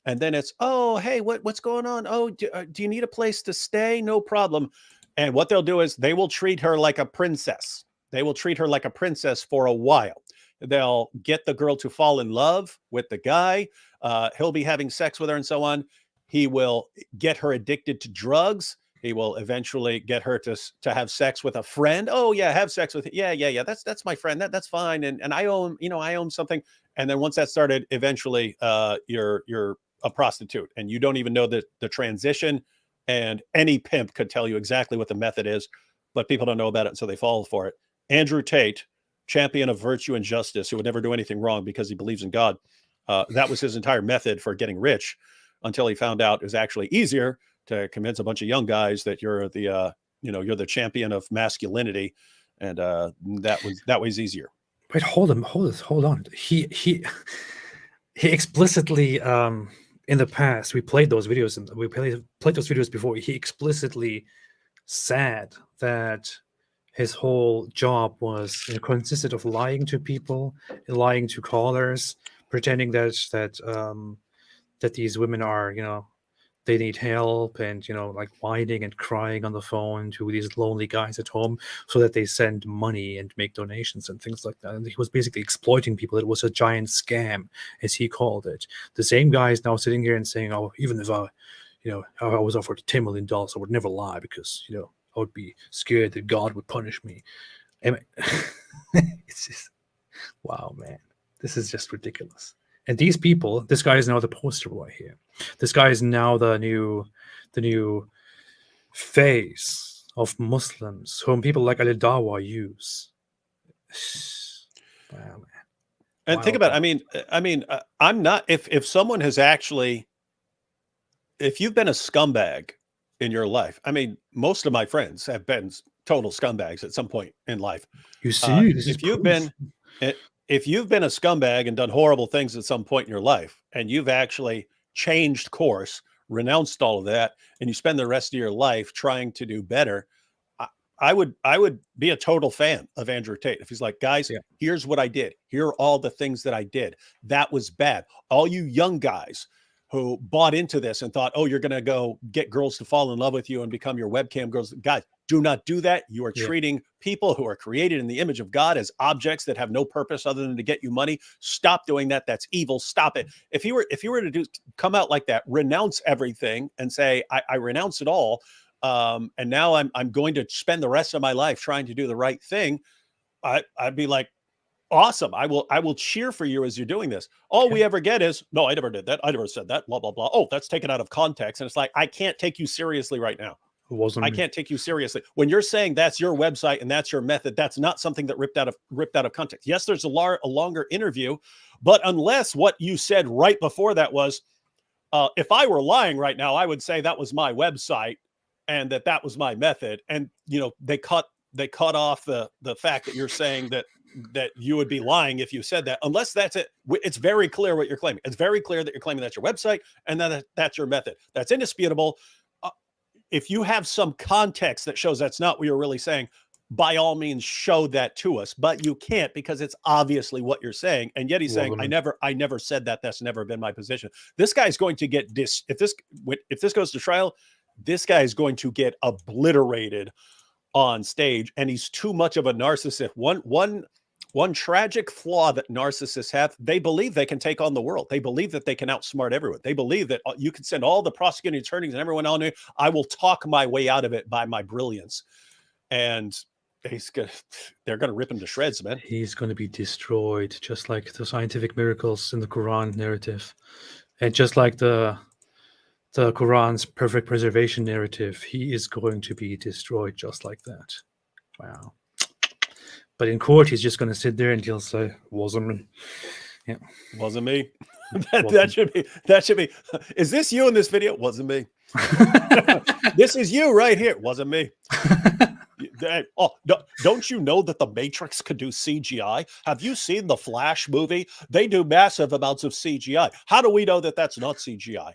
And then it's, oh, hey, what's going on? Oh, do you need a place to stay? No problem. And what they'll do is they will treat her like a princess. They will treat her like a princess for a while. They'll get the girl to fall in love with the guy. He'll be having sex with her and so on. He will get her addicted to drugs. He will eventually get her to have sex with a friend. Oh yeah, have sex with it. Yeah. That's my friend. That's fine. And I own something. And then once that started, eventually you're a prostitute and you don't even know the transition. And any pimp could tell you exactly what the method is, but people don't know about it, so they fall for it. Andrew Tate, champion of virtue and justice, who would never do anything wrong because he believes in God. That was his entire method for getting rich, until he found out it was actually easier to convince a bunch of young guys that you're the champion of masculinity, and that was easier. Wait, hold on. He explicitly in the past, we played those videos and we played those videos before. He explicitly said that his whole job was consisted of lying to people, lying to callers, pretending that these women are, they need help, and like whining and crying on the phone to these lonely guys at home so that they send money and make donations and things like that. And he was basically exploiting people. It was a giant scam, as he called it. The same guy is now sitting here and saying, oh, even if I was offered $10 million, I would never lie because I would be scared that God would punish me. It's just, wow, man, this is just ridiculous. And these people, this guy is now the poster boy here. This guy is now the new face of Muslims, whom people like Dawah use. Wow, man. And think about it. I mean, I'm not. If someone has actually, if you've been a scumbag in your life, I mean, most of my friends have been total scumbags at some point in life. You see, if you've been a scumbag and done horrible things at some point in your life, and you've actually changed course, renounced all of that, and you spend the rest of your life trying to do better, I would be a total fan of Andrew Tate. If he's like, guys, here's what I did. Here are all the things that I did. That was bad. All you young guys who bought into this and thought, oh, you're going to go get girls to fall in love with you and become your webcam girls. Guys, do not do that. You are treating people who are created in the image of God as objects that have no purpose other than to get you money. Stop doing that. That's evil. Stop it. If you were to come out like that, renounce everything and say, I renounce it all. And now I'm going to spend the rest of my life trying to do the right thing. I'd be like, awesome. I will cheer for you as you're doing this. All we ever get is, no, I never did that. I never said that, blah, blah, blah. Oh, that's taken out of context. And it's like, I can't take you seriously right now. I can't take you seriously. When you're saying that's your website and that's your method, that's not something that ripped out of context. Yes, there's a longer interview, but unless what you said right before that was, if I were lying right now, I would say that was my website and that was my method. And, you know, they cut off the fact that you're saying that you would be lying if you said that, unless that's it. It's very clear what you're claiming. It's very clear that you're claiming that's your website and that's your method. That's indisputable. If you have some context that shows that's not what you're really saying, by all means show that to us, but you can't, because it's obviously what you're saying. And yet he's saying, I never said that. That's never been my position. This guy's going to get if this goes to trial, this guy is going to get obliterated on stage, and he's too much of a narcissist. One tragic flaw that narcissists have: they believe they can take on the world. They believe that they can outsmart everyone. They believe that you can send all the prosecuting attorneys and everyone on there. I will talk my way out of it by my brilliance. And they're going to rip him to shreds, man. He's going to be destroyed, just like the scientific miracles in the Quran narrative, and just like the Quran's perfect preservation narrative. He is going to be destroyed just like that. Wow. But in court, he's just going to sit there and he'll say, "Wasn't me." Yeah, wasn't me. That should be. Is this you in this video? Wasn't me. This is you right here. Wasn't me. Oh, don't you know that the Matrix could do CGI? Have you seen the Flash movie? They do massive amounts of CGI. How do we know that that's not CGI?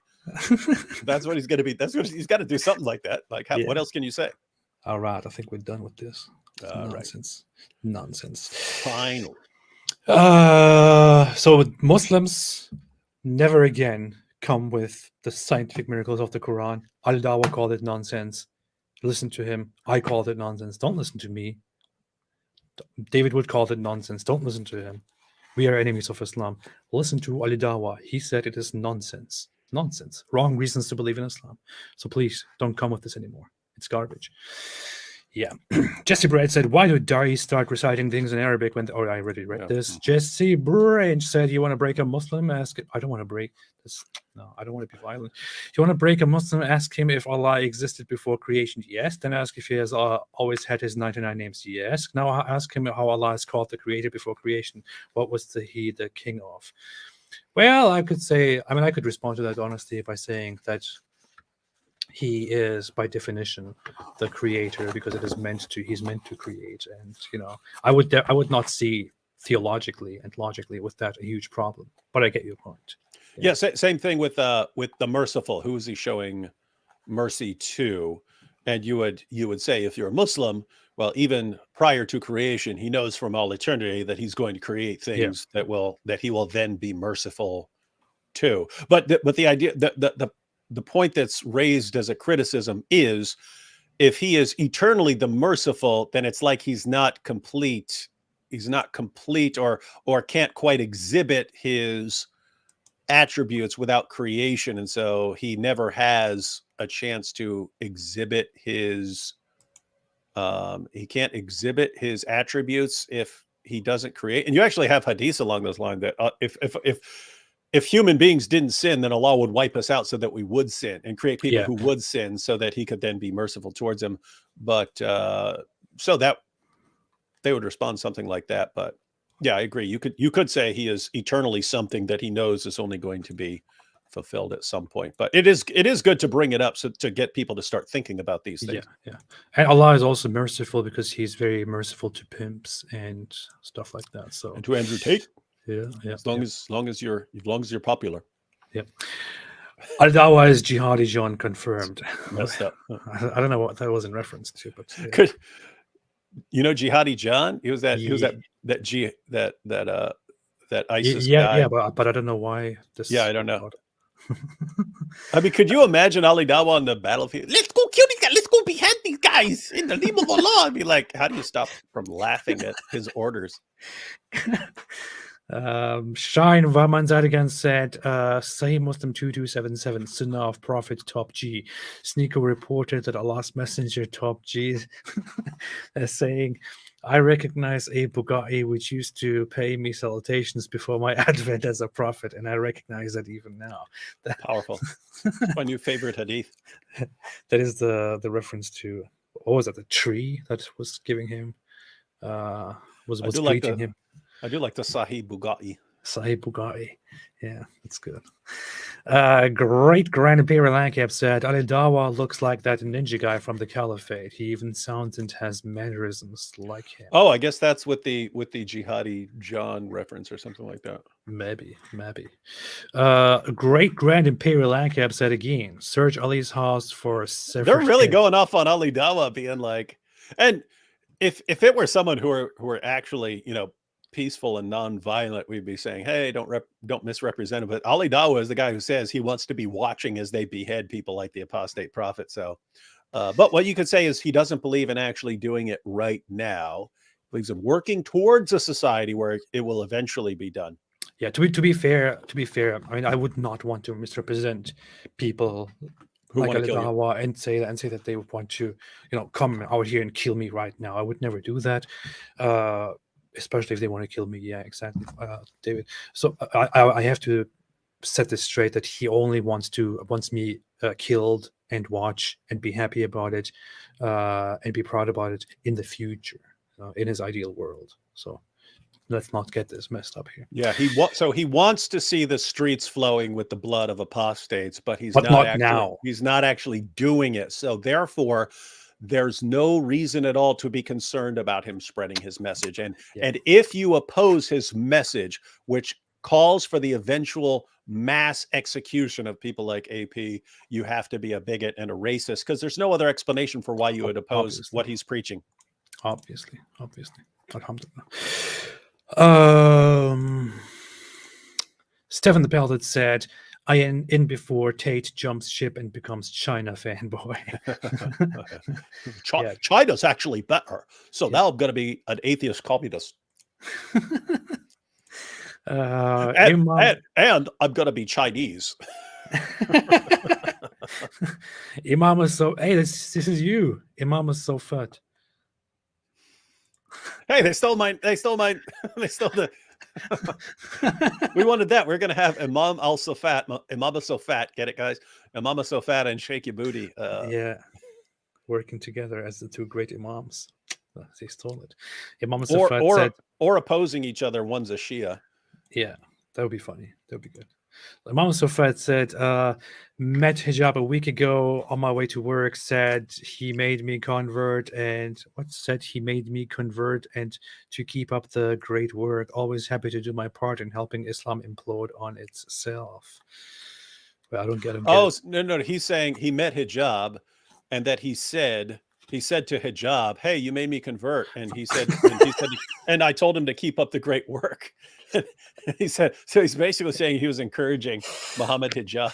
That's what he's going to be. That's what he's got to do, something like that. Like, what else can you say? All right, I think we're done with this. Nonsense. Right. Nonsense. Finally. So Muslims never again come with the scientific miracles of the Quran. Al-Dawah called it nonsense. Listen to him. I called it nonsense. Don't listen to me. David Wood called it nonsense. Don't listen to him. We are enemies of Islam. Listen to Al-Dawah. He said it is nonsense. Nonsense. Wrong reasons to believe in Islam. So please don't come with this anymore. It's garbage. Yeah. Jesse Branch said, why do Dari start reciting things in Arabic when... I already read this. Jesse Branch said, you want to break a Muslim? Ask it. I don't want to break this. No, I don't want to be violent. You want to break a Muslim? Ask him if Allah existed before creation. Yes. Then ask if he has always had his 99 names. Yes. Now ask him how Allah is called the creator before creation. What was he the king of? Well, I could say... I could respond to that honestly by saying that he is, by definition, the creator, because he's meant to create. And I would not see theologically and logically with that a huge problem. But I get your point. Yeah, same thing with the merciful. Who is he showing mercy to? And you would say, if you're a Muslim, well, even prior to creation, he knows from all eternity that he's going to create things that he will then be merciful to. But the idea the point that's raised as a criticism is, if he is eternally the merciful, then it's like he's not complete. He's not complete or can't quite exhibit his attributes without creation. And so he never has a chance to exhibit his, he can't exhibit his attributes if he doesn't create. And you actually have hadiths along those lines that if human beings didn't sin, then Allah would wipe us out so that we would sin and create people who would sin so that he could then be merciful towards them. But so that they would respond something like that. But yeah, I agree. You could say he is eternally something that he knows is only going to be fulfilled at some point. But it is good to bring it up to get people to start thinking about these things. Yeah. And Allah is also merciful because he's very merciful to pimps and stuff like that. So, and to Andrew Tate. Yeah. As long as you're popular. Yeah. Al-Dawah is Jihadi John confirmed. Messed up. I don't know what that was in reference to, but Jihadi John? He was that ISIS guy. Yeah, but I don't know why this. Yeah, I don't know. I mean, could you imagine Ali Dawah on the battlefield? Let's go kill these guys. Let's go behead these guys in the name of Allah. I'd be like, how do you stop from laughing at his orders? Shine Vamanzadigan said, Sahih Muslim 2277, Sunnah of Prophet Top G. Sneaker reported that Allah's Messenger Top G is saying, I recognize a Bugatti which used to pay me salutations before my advent as a prophet, and I recognize that even now. Powerful. My new favorite hadith. That is the reference to, what was that, the tree that was giving him, was greeting him. I do like the Sahih Bugatti. Sahih Bugatti. Yeah, that's good. Great Grand Imperial Ankab said, Ali Dawah looks like that ninja guy from the Caliphate. He even sounds and has mannerisms like him. Oh, I guess that's with the jihadi John reference or something like that. Maybe. Great Grand Imperial Ankab said again, search Ali's house for They're really going off on Ali Dawah being like, and if it were someone who are actually, you know, peaceful and non-violent, we'd be saying, hey, don't misrepresent it. But Ali Dawah is the guy who says he wants to be watching as they behead people like the apostate prophet. So, but what you could say is he doesn't believe in actually doing it right now. He believes in working towards a society where it will eventually be done. Yeah, to be fair, I mean, I would not want to misrepresent people Who like want to Ali kill you. Dawah and say that they would want to, you know, come out here and kill me right now. I would never do that. Especially if they want to kill me. Yeah, exactly, David. So I have to set this straight that he only wants me killed and watch and be happy about it and be proud about it in the future, in his ideal world. So let's not get this messed up here. Yeah, he wants to see the streets flowing with the blood of apostates, but he's But not actually, now. He's not actually doing it. So therefore, there's no reason at all to be concerned about him spreading his message. And if you oppose his message, which calls for the eventual mass execution of people like AP, you have to be a bigot and a racist, because there's no other explanation for why you would oppose what he's preaching. Obviously. Alhamdulillah. Stefan the Pellet said, I am in before Tate jumps ship and becomes China fanboy. China's actually better. So now I'm going to be an atheist communist. And I'm going to be Chinese. Imam is so, hey, this is you. Imam is so fat. Hey, they stole the we wanted that. We're gonna have Imam so fat. Get it, guys? Imam so fat and shake your booty. Yeah, working together as the two great imams. They stole it. Imam so fat said, or opposing each other. One's a Shia. Yeah, that would be funny. That would be good. Imam Sofat said, met hijab a week ago on my way to work, said he made me convert and to keep up the great work. Always happy to do my part in helping Islam implode on itself. Well, I don't get him. No. He's saying he met hijab and that he said to hijab, hey, you made me convert. And he said, and I told him to keep up the great work. He said, so he's basically saying he was encouraging Muhammad hijab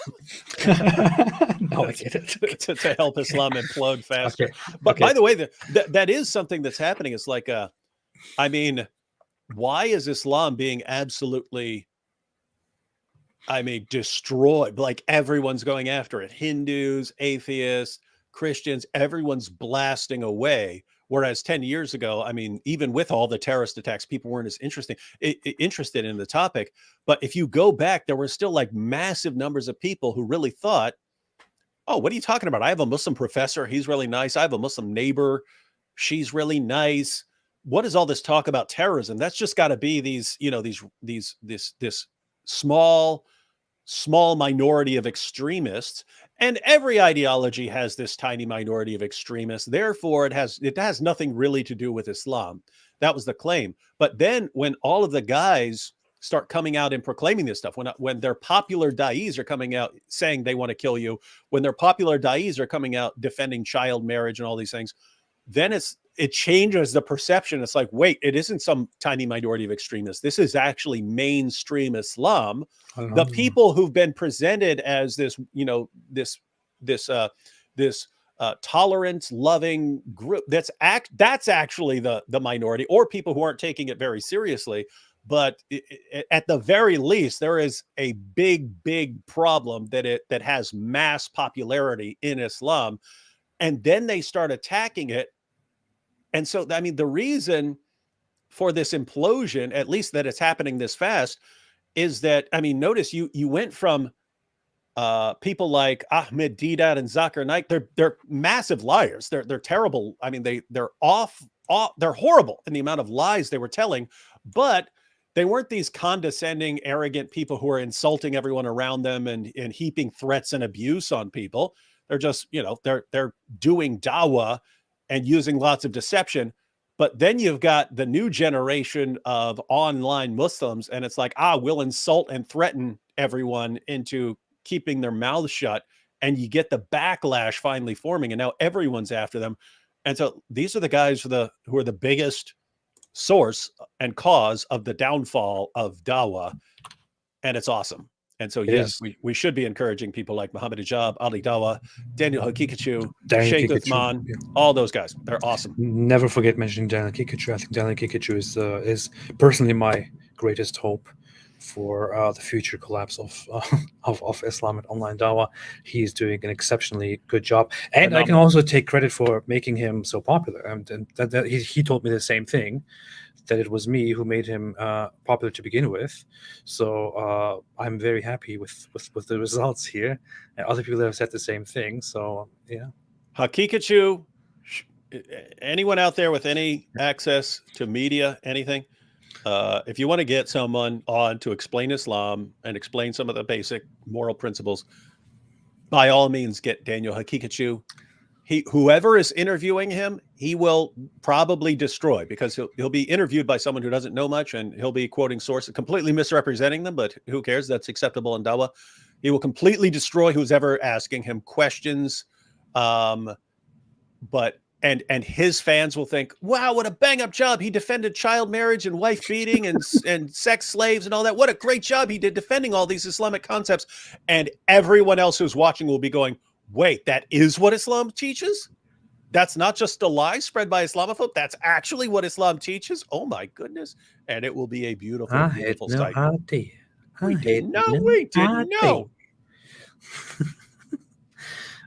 No, I get it. to help Islam implode faster. Okay. But by the way, that is something that's happening. It's like, I mean, why is Islam being absolutely, destroyed? Like everyone's going after it. Hindus, atheists, Christians, everyone's blasting away. Whereas 10 years ago, I mean, even with all the terrorist attacks, people weren't as interested in the topic. But if you go back, there were still like massive numbers of people who really thought, oh, what are you talking about? I have a Muslim professor. He's really nice. I have a Muslim neighbor. She's really nice. What is all this talk about terrorism? That's just got to be this small minority of extremists. And every ideology has this tiny minority of extremists. Therefore, it has nothing really to do with Islam. That was the claim. But then when all of the guys start coming out and proclaiming this stuff, when their popular da'is are coming out saying they want to kill you, when their popular da'is are coming out defending child marriage and all these things, then it changes the perception. It's like, wait, it isn't some tiny minority of extremists. This is actually mainstream Islam. The people who've been presented as this, this tolerance, loving group, that's actually the minority, or people who aren't taking it very seriously. But at the very least, there is a big problem that has mass popularity in Islam. And then they start attacking it. And so, I mean, the reason for this implosion, at least that it's happening this fast, is that, I mean, notice you went from people like Ahmed Deedat and Zakir Naik. They're massive liars. They're terrible. I mean, they're horrible in the amount of lies they were telling. But they weren't these condescending, arrogant people who are insulting everyone around them and heaping threats and abuse on people. They're just, you know, they're doing dawah and using lots of deception. But then you've got the new generation of online Muslims, and it's like, we'll insult and threaten everyone into keeping their mouths shut, and you get the backlash finally forming, and now everyone's after them. And so these are the guys who are the biggest source and cause of the downfall of dawah, and it's awesome. And so yes, we should be encouraging people like Muhammad Hijab, Ali Dawah, Daniel Hakikachu, Sheikh Uthman, all those guys. They're awesome. Never forget mentioning Daniel Hakikachu. I think Daniel Hakikachu is personally my greatest hope for the future collapse of Islam and online dawah. He's doing an exceptionally good job, and I can also take credit for making him so popular. And that he told me the same thing, that it was me who made him popular to begin with. So I'm very happy with the results here, and other people have said the same thing. So yeah, Hakikachu, anyone out there with any access to media, anything? If you want to get someone on to explain Islam and explain some of the basic moral principles, by all means, get Daniel Hakikachu. Whoever is interviewing him, he will probably destroy, because he'll be interviewed by someone who doesn't know much, and he'll be quoting sources, completely misrepresenting them, but who cares? That's acceptable in dawah. He will completely destroy who's ever asking him questions. And his fans will think, wow, what a bang-up job. He defended child marriage and wife beating and sex slaves and all that. What a great job he did defending all these Islamic concepts. And everyone else who's watching will be going, wait, that is what Islam teaches? That's not just a lie spread by Islamophobes. That's actually what Islam teaches? Oh, my goodness. And it will be a beautiful, beautiful sight. We didn't know.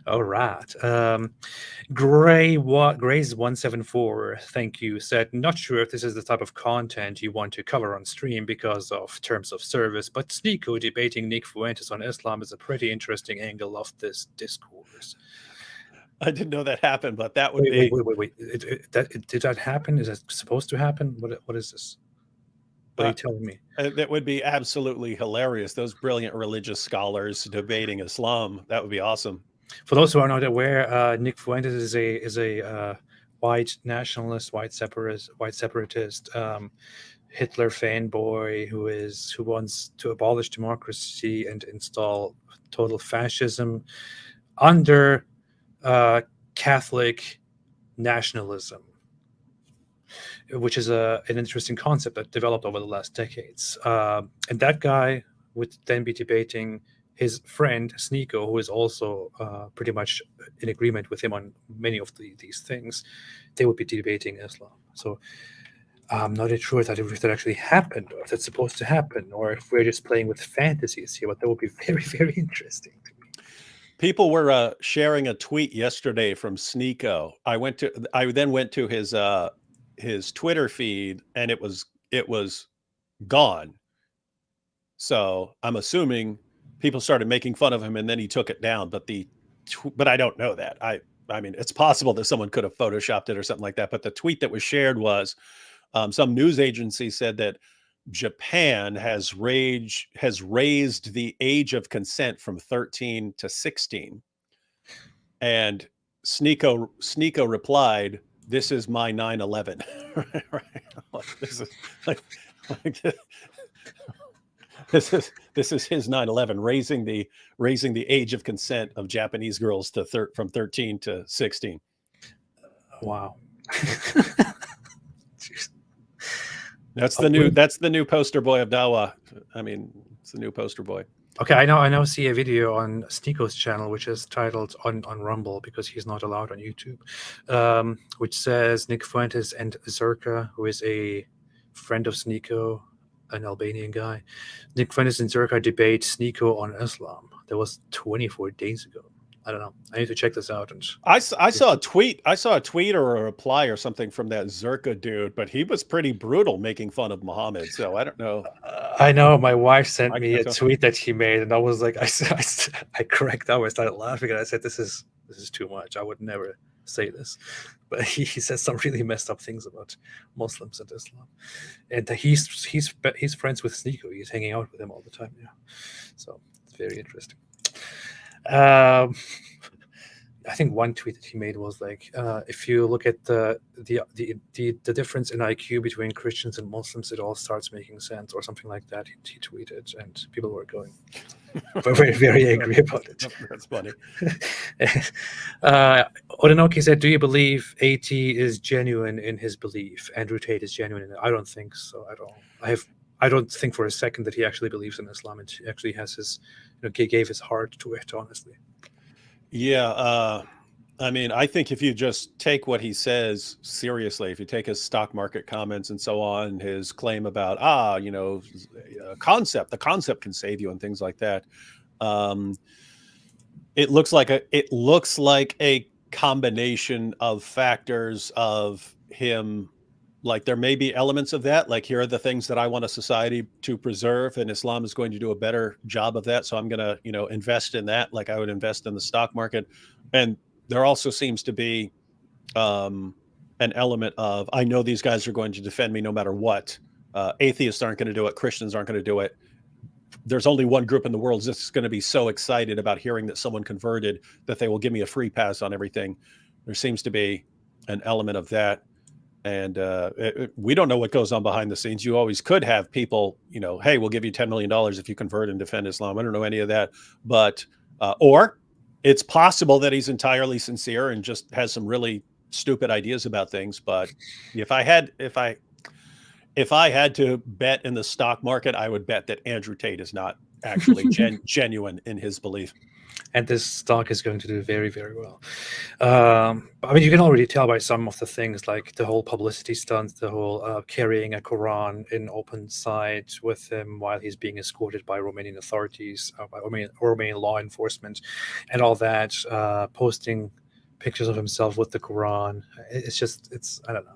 All right. Grays174, thank you, said, not sure if this is the type of content you want to cover on stream because of terms of service, but Sneeko debating Nick Fuentes on Islam is a pretty interesting angle of this discourse. I didn't know that happened, but that would be... Wait. Did that happen? Is that supposed to happen? What is this? What are you telling me? That would be absolutely hilarious. Those brilliant religious scholars debating Islam. That would be awesome. For those who are not aware, Nick Fuentes is a white nationalist, white separatist, Hitler fanboy who wants to abolish democracy and install total fascism under Catholic nationalism, which is an interesting concept that developed over the last decades. And that guy would then be debating his friend Sneeko, who is also pretty much in agreement with him on many of these things. They would be debating Islam. So I'm not sure that if that actually happened, or if that's supposed to happen, or if we're just playing with fantasies here. But that would be very, very interesting to me. People were sharing a tweet yesterday from Sneeko. I then went to his Twitter feed, and it was gone. So I'm assuming people started making fun of him, and then he took it down. But I don't know that. I mean, it's possible that someone could have photoshopped it or something like that. But the tweet that was shared was some news agency said that Japan has raised the age of consent from 13 to 16. And Sneeko replied, "This is my 9/11." This is like this is his 9/11, raising the age of consent of Japanese girls from 13 to 16. Wow. That's the new poster boy of Dawah. I mean, it's the new poster boy. Okay, I now see a video on Sneeko's channel, which is titled on Rumble, because he's not allowed on YouTube, which says Nick Fuentes and Zerka, who is a friend of Sneeko, an Albanian guy. Nick Fuentes and Zerka debate Sneeko on Islam. That was 24 days ago. I don't know. I need to check this out. And I saw a tweet. I saw a tweet or a reply or something from that Zerka dude, but he was pretty brutal making fun of Muhammad. So I don't know. I know my wife sent me a tweet that he made, and I was like, I cracked up. I started laughing, and I said, "This is too much. I would never say this, but he says some really messed up things about Muslims and Islam, and he's friends with Sneeko. He's hanging out with him all the time. Yeah, so it's very interesting. I think one tweet that he made was like, if you look at the difference in IQ between Christians and Muslims, it all starts making sense, or something like that. He tweeted, and people were going very, very angry about it. That's funny. Odinoki said, "Do you believe AT is genuine in his belief? Andrew Tate is genuine in it." I don't think so at all. I don't think for a second that he actually believes in Islam and he actually has his, gave his heart to it, honestly. Yeah, I mean, I think if you just take what he says seriously, if you take his stock market comments and so on, his claim about the concept can save you and things like that, it looks like a combination of factors of him. Like, there may be elements of that, like, here are the things that I want a society to preserve, and Islam is going to do a better job of that. So I'm going to, invest in that, like I would invest in the stock market. And there also seems to be an element of, I know these guys are going to defend me no matter what. Atheists aren't going to do it. Christians aren't going to do it. There's only one group in the world that's going to be so excited about hearing that someone converted that they will give me a free pass on everything. There seems to be an element of that. And we don't know what goes on behind the scenes. You always could have people, hey, we'll give you $10 million if you convert and defend Islam. I don't know any of that. But, or it's possible that he's entirely sincere and just has some really stupid ideas about things. But if I had to bet in the stock market, I would bet that Andrew Tate is not actually genuine in his belief. And this stock is going to do very, very well. I mean, you can already tell by some of the things, like the whole publicity stunt, the whole carrying a Quran in open sight with him while he's being escorted by Romanian authorities, by Romanian law enforcement, and all that, posting pictures of himself with the Quran. It's I don't know,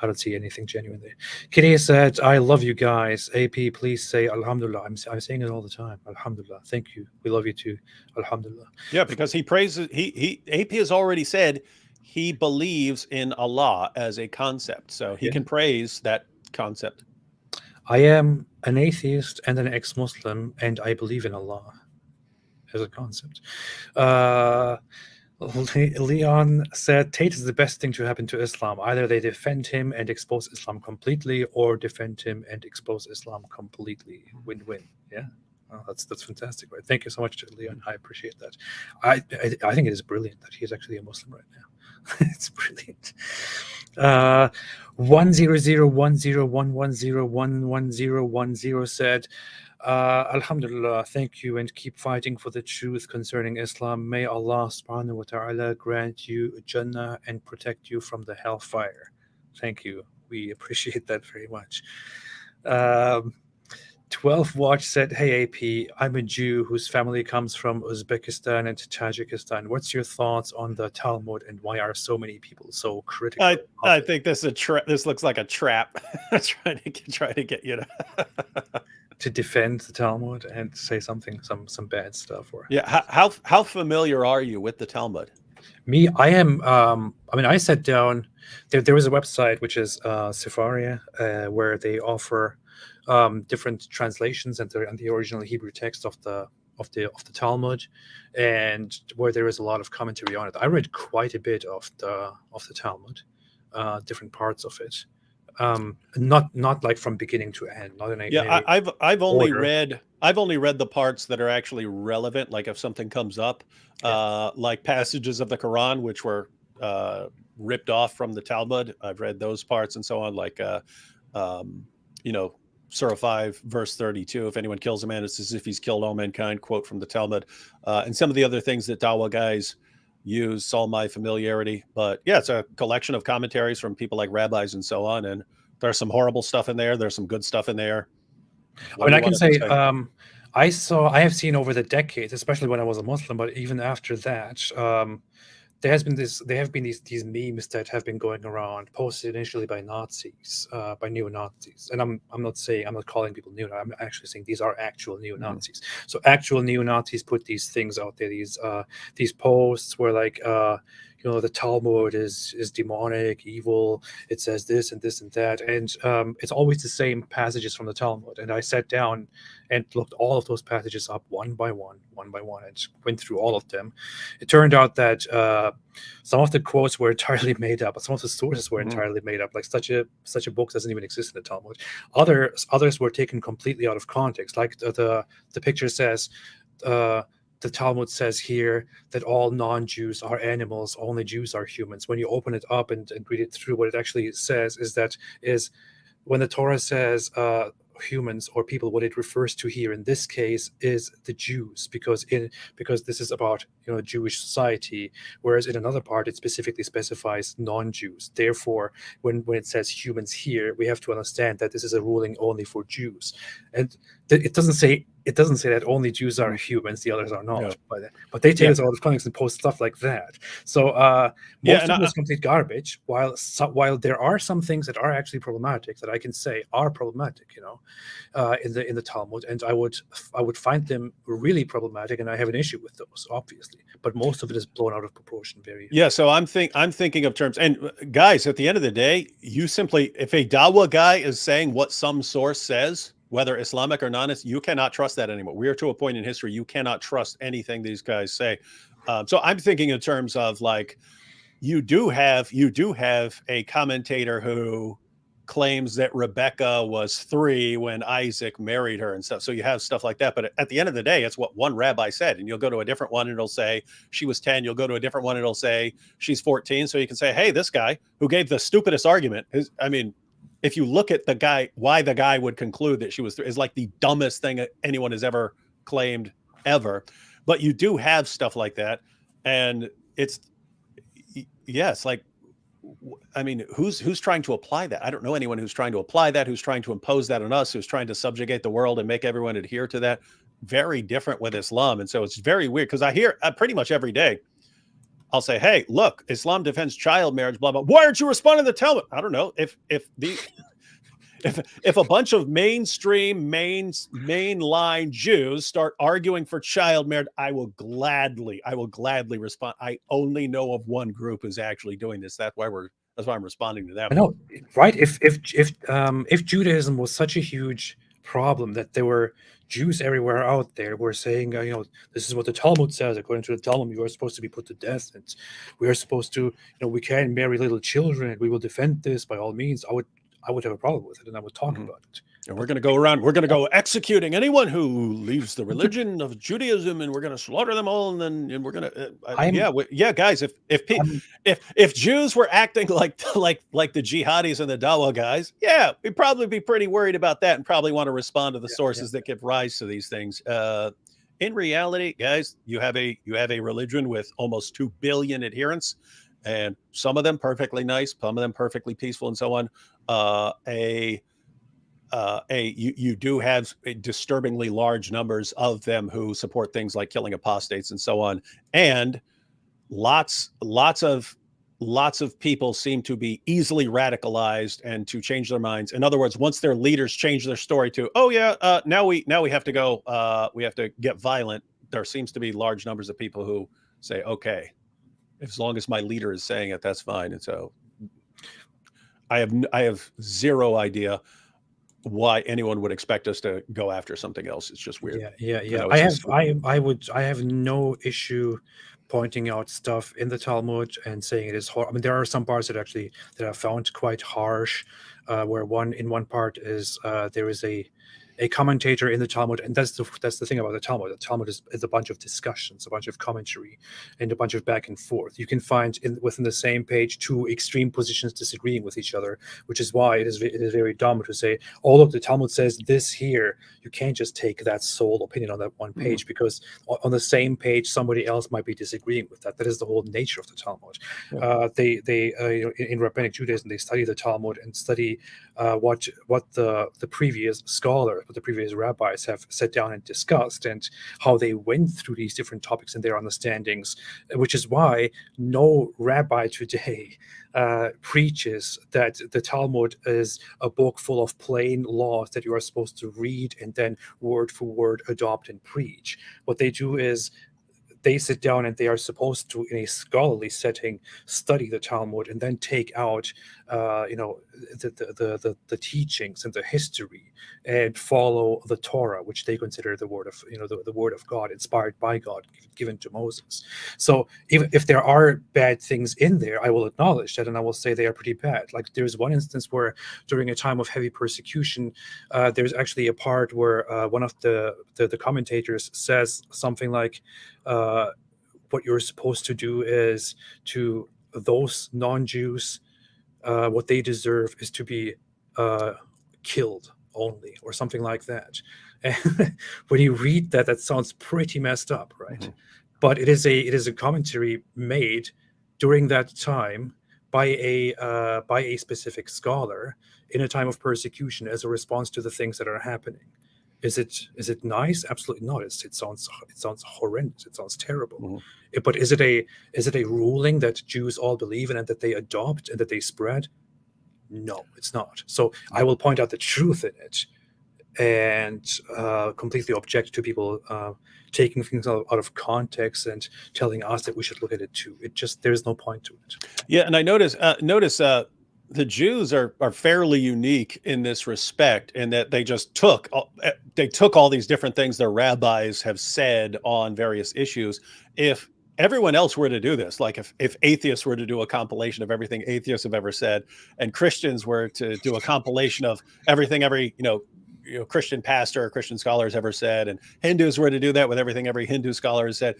I don't see anything genuine there. Kitty said, "I love you guys. AP, please say Alhamdulillah." I'm saying it all the time. Alhamdulillah. Thank you. We love you too. Alhamdulillah. Yeah, because he praises. AP has already said he believes in Allah as a concept, so he can praise that concept. I am an atheist and an ex-Muslim, and I believe in Allah as a concept. Leon said, "Tate is the best thing to happen to Islam. Either they defend him and expose Islam completely, or defend him and expose Islam completely. Win-win." Yeah, well, that's fantastic, right? Thank you so much, Leon. I appreciate that. I think it is brilliant that he is actually a Muslim right now. It's brilliant. 1001011011010 said, "Alhamdulillah, thank you, and keep fighting for the truth concerning Islam. May Allah subhanahu wa ta'ala grant you Jannah and protect you from the hellfire." Thank you. We appreciate that very much. 12 Watch said, "Hey AP, I'm a Jew whose family comes from Uzbekistan and Tajikistan. What's your thoughts on the Talmud, and why are so many people so critical?" I think this is this looks like a trap, trying to get you to defend the Talmud and say some bad stuff. Or how familiar are you with the Talmud? Me, I am. I sat down. There was a website which is Sefaria, where they offer different translations and the original Hebrew text of the Talmud, and where there is a lot of commentary on it. I read quite a bit of the Talmud, different parts of it. Not like from beginning to end. Not in a I've only read the parts that are actually relevant. Like if something comes up, like passages of the Quran which were ripped off from the Talmud, I've read those parts and so on. Like Surah 5, verse 32, if anyone kills a man, it's as if he's killed all mankind, quote from the Talmud. And some of the other things that Dawah guys use, all my familiarity. But yeah, it's a collection of commentaries from people like rabbis and so on. And there's some horrible stuff in there. There's some good stuff in there. I can say, I have seen over the decades, especially when I was a Muslim, but even after that, there have been these memes that have been going around, posted initially by Nazis, by neo-Nazis. And I'm not calling people neo. I'm actually saying these are actual neo-Nazis. So actual neo-Nazis put these things out there, these posts where, like, the Talmud is demonic, evil. It says this and this and that, and it's always the same passages from the Talmud. And I sat down and looked all of those passages up one by one, and went through all of them. It turned out that some of the quotes were entirely made up, but some of the sources were entirely made up. Like such a book doesn't even exist in the Talmud. Others were taken completely out of context. Like the picture says, the Talmud says here that all non-Jews are animals, only Jews are humans. When you open it up and read it through, what it actually says is when the Torah says humans or people, what it refers to here in this case is the Jews, because this is about Jewish society, whereas in another part it specifically specifies non-Jews. Therefore, when it says humans here, we have to understand that this is a ruling only for Jews, and it doesn't say that only Jews are humans, the others are not. Yeah. But they take us out of context and post stuff like that. So most of it is complete garbage. While there are some things that are actually problematic, that I can say are problematic, in the Talmud, and I would find them really problematic, and I have an issue with those, obviously. But most of it is blown out of proportion. So I'm thinking of terms, and guys, at the end of the day, you simply, if a Dawah guy is saying what some source says, whether Islamic or non, you cannot trust that anymore. We are to a point in history you cannot trust anything these guys say. So I'm thinking in terms of like, you do have a commentator who claims that Rebecca was 3 when Isaac married her and stuff. So you have stuff like that. But at the end of the day, it's what one rabbi said. And you'll go to a different one and it'll say she was 10. You'll go to a different one and it'll say she's 14. So you can say, hey, this guy who gave the stupidest argument if you look at the guy, why the guy would conclude that she was 3 is like the dumbest thing anyone has ever claimed ever. But you do have stuff like that. And it's like, who's trying to apply that? I don't know anyone who's trying to apply that, who's trying to impose that on us, who's trying to subjugate the world and make everyone adhere to that. Very different with Islam. And so it's very weird because I hear pretty much every day, I'll say, hey, look, Islam defends child marriage, blah, blah. Why aren't you responding to the Talmud? I don't know. If a bunch of mainstream, mainline Jews start arguing for child marriage, I will gladly respond. I only know of one group who's actually doing this. That's why I'm responding to them. I know, right? If Judaism was such a huge problem that there were Jews everywhere out there were saying, this is what the Talmud says. According to the Talmud, you are supposed to be put to death, and we are supposed to, we can't marry little children, and we will defend this by all means. I would have a problem with it, and I would talk about it. And we're going to go executing anyone who leaves the religion of Judaism, and we're going to slaughter them all, and we're going to, guys. If Jews were acting like the jihadis and the Dawah guys, we'd probably be pretty worried about that, and probably want to respond to the sources that give rise to these things. In reality, guys, you have a religion with almost 2 billion adherents, and some of them perfectly nice, some of them perfectly peaceful, and so on. You do have disturbingly large numbers of them who support things like killing apostates and so on, and lots of people seem to be easily radicalized and to change their minds. In other words, once their leaders change their story to, now we have to go, we have to get violent, there seems to be large numbers of people who say, okay, as long as my leader is saying it, that's fine. And so I have zero idea why anyone would expect us to go after something else. It's just weird. Yeah. I have no issue pointing out stuff in the Talmud and saying it is horrible. I mean, there are some parts that I found quite harsh, where in one part is there is a commentator in the Talmud, and that's the thing about the Talmud. The Talmud is a bunch of discussions, a bunch of commentary, and a bunch of back and forth. You can find within the same page 2 extreme positions disagreeing with each other, which is why it is very dumb to say, oh look, the Talmud says this here. You can't just take that sole opinion on that one page, because on the same page somebody else might be disagreeing with that. That is the whole nature of the Talmud. In Rabbinic Judaism, they study the Talmud and study what the previous scholars, what the previous rabbis have sat down and discussed, and how they went through these different topics and their understandings, which is why no rabbi today preaches that the Talmud is a book full of plain laws that you are supposed to read and then word for word adopt and preach. What they do is they sit down and they are supposed to, in a scholarly setting, study the Talmud and then take out, the teachings and the history and follow the Torah, which they consider the word of, the word of God, inspired by God, given to Moses. So if there are bad things in there, I will acknowledge that and I will say they are pretty bad. Like there's one instance where during a time of heavy persecution, there's actually a part where one of the commentators says something like, what you're supposed to do is to those non-Jews, what they deserve is to be killed only, or something like that. And when you read that, that sounds pretty messed up, right? Mm-hmm. But it is a commentary made during that time by a specific scholar in a time of persecution as a response to the things that are happening. Is it nice? Absolutely not. It sounds horrendous. It sounds terrible. Mm-hmm. But is it a ruling that Jews all believe in and that they adopt and that they spread? No, it's not. So I will point out the truth in it and completely object to people taking things out of context and telling us that we should look at it too. There's no point to it. Yeah, and I notice the Jews are fairly unique in this respect, in that they just took all these different things their rabbis have said on various issues. If everyone else were to do this, like if atheists were to do a compilation of everything atheists have ever said, and Christians were to do a compilation of everything every Christian pastor or Christian scholar has ever said, and Hindus were to do that with everything every Hindu scholar has said,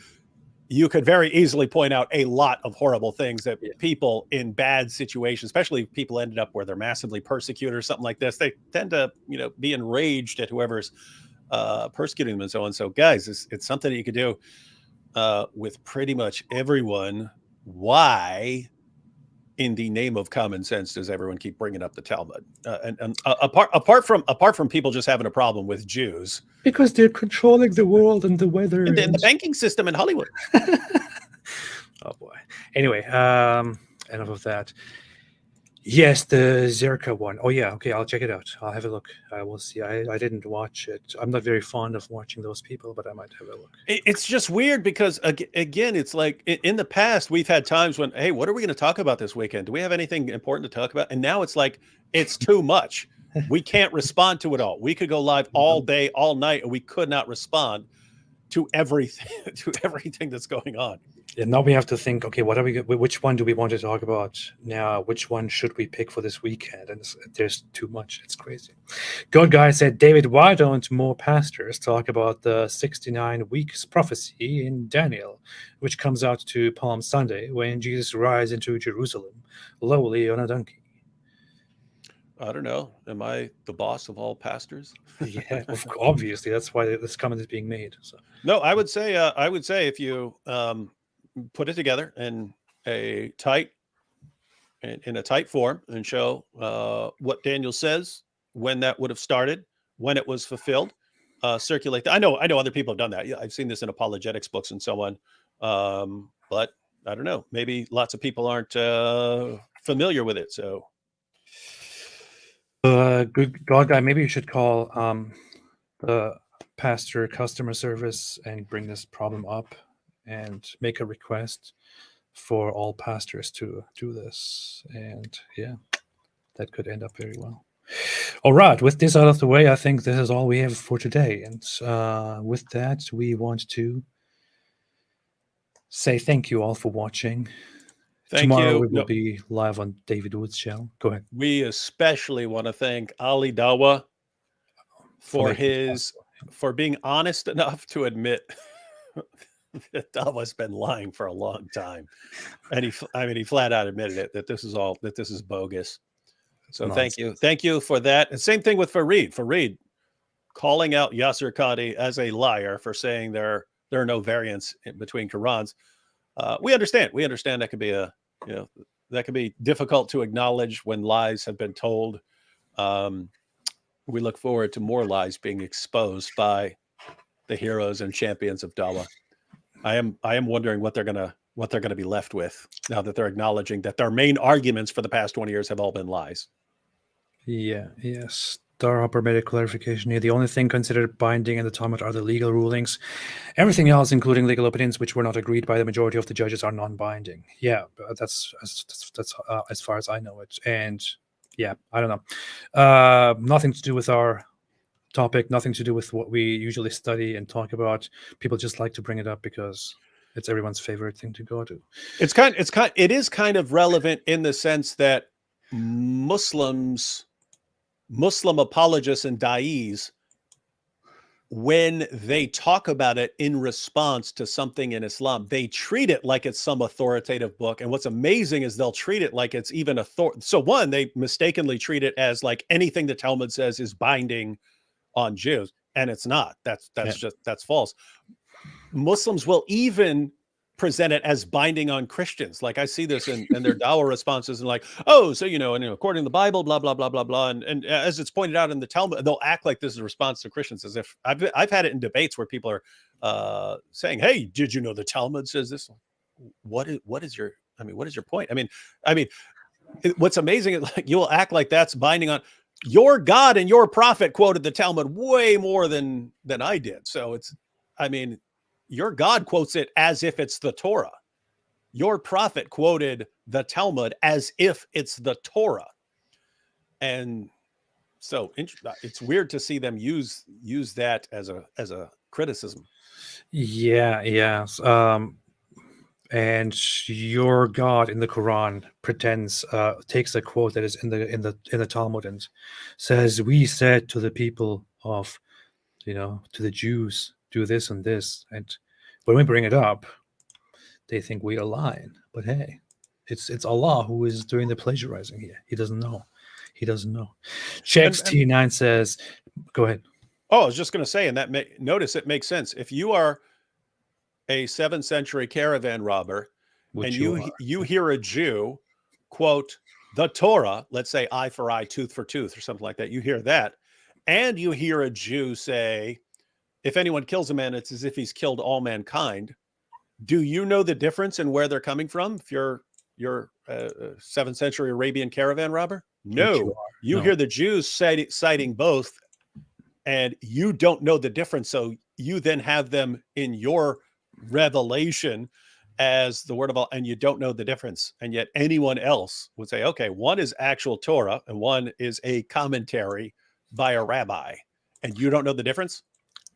you could very easily point out a lot of horrible things that people in bad situations, especially if people ended up where they're massively persecuted or something like this, they tend to, be enraged at whoever's persecuting them and so on. So guys, it's something that you could do with pretty much everyone. Why, in the name of common sense, does everyone keep bringing up the Talmud? And apart from people just having a problem with Jews, because they're controlling the world and the weather and the banking system in Hollywood. Oh boy. Anyway, enough of that. Yes, the Zerka one. Oh yeah, okay, I'll check it out. I'll have a look. I will see. I didn't watch it. I'm not very fond of watching those people, but I might have a look. It's just weird because again, it's like in the past we've had times when, hey, what are we going to talk about this weekend? Do we have anything important to talk about? And now it's like it's too much. We can't respond to it all. We could go live all day, all night, and we could not respond to everything that's going on. And now we have to think, okay, which one do we want to talk about now? Which one should we pick for this weekend? And there's too much. It's crazy. God Guy said, David, why don't more pastors talk about the 69 weeks prophecy in Daniel, which comes out to Palm Sunday when Jesus rides into Jerusalem, lowly on a donkey? I don't know. Am I the boss of all pastors? Yeah, obviously. That's why this comment is being made. So. No, I would say if you put it together in a tight form and show what Daniel says, when that would have started, when it was fulfilled, circulate that. I know other people have done that. Yeah, I've seen this in apologetics books and so on. But I don't know. Maybe lots of people aren't familiar with it. So. Good God Guy, maybe you should call the pastor customer service and bring this problem up and make a request for all pastors to do this. And yeah, that could end up very well. All right, with this out of the way, I think this is all we have for today. And with that, we want to say thank you all for watching. Tomorrow we will be live on David Wood's channel. Go ahead. We especially want to thank Ali Dawah for being honest enough to admit that Dawah's been lying for a long time, and he flat out admitted it, that this is bogus. So thank you for that. And same thing with Fareed calling out Yasser Qadi as a liar for saying there are no variants between Qurans. We understand that could be that can be difficult to acknowledge when lies have been told. We look forward to more lies being exposed by the heroes and champions of Dawah. I am wondering what they're gonna be left with now that they're acknowledging that their main arguments for the past 20 years have all been lies. Yeah. Yes. Darhopper made a clarification here. The only thing considered binding in the Talmud are the legal rulings. Everything else, including legal opinions which were not agreed by the majority of the judges, are non-binding. Yeah, that's as far as I know it. And yeah, I don't know. Nothing to do with our topic. Nothing to do with what we usually study and talk about. People just like to bring it up because it's everyone's favorite thing to go to. It is kind of relevant in the sense that Muslim apologists and da'is, when they talk about it in response to something in Islam, they treat it like it's some authoritative book. And what's amazing is they'll treat it like it's even so one, they mistakenly treat it as like anything the Talmud says is binding on Jews, and it's not. That's false. Muslims will even present it as binding on Christians. Like I see this in their Dawah responses, and like, oh, so and according to the Bible, blah blah blah blah blah, and as it's pointed out in the Talmud, they'll act like this is a response to Christians, as if I've had it in debates where people are saying, "Hey, did you know the Talmud says this?" What is your point? I mean, what's amazing is like you'll act like that's binding on your God, and your prophet quoted the Talmud way more than I did. So your God quotes it as if it's the Torah. Your prophet quoted the Talmud as if it's the Torah. And so it's weird to see them use that as a criticism. Yeah. And your God in the Quran takes a quote that is in the Talmud and says, "We said to the people of, to the Jews, do this and this." And when we bring it up, they think we are lying. But hey, it's Allah who is doing the plagiarizing here. He doesn't know. Checks T9 says, go ahead. Oh, I was just going to say, and notice it makes sense. If you are a 7th century caravan robber, and you hear a Jew quote the Torah, let's say eye for eye, tooth for tooth, or something like that. You hear that, and you hear a Jew say, if anyone kills a man, it's as if he's killed all mankind. Do you know the difference in where they're coming from? If you're 7th century Arabian caravan robber, no, you hear the Jews citing both, and you don't know the difference. So you then have them in your revelation as the word of Allah, and you don't know the difference. And yet anyone else would say, okay, one is actual Torah and one is a commentary by a rabbi, and you don't know the difference.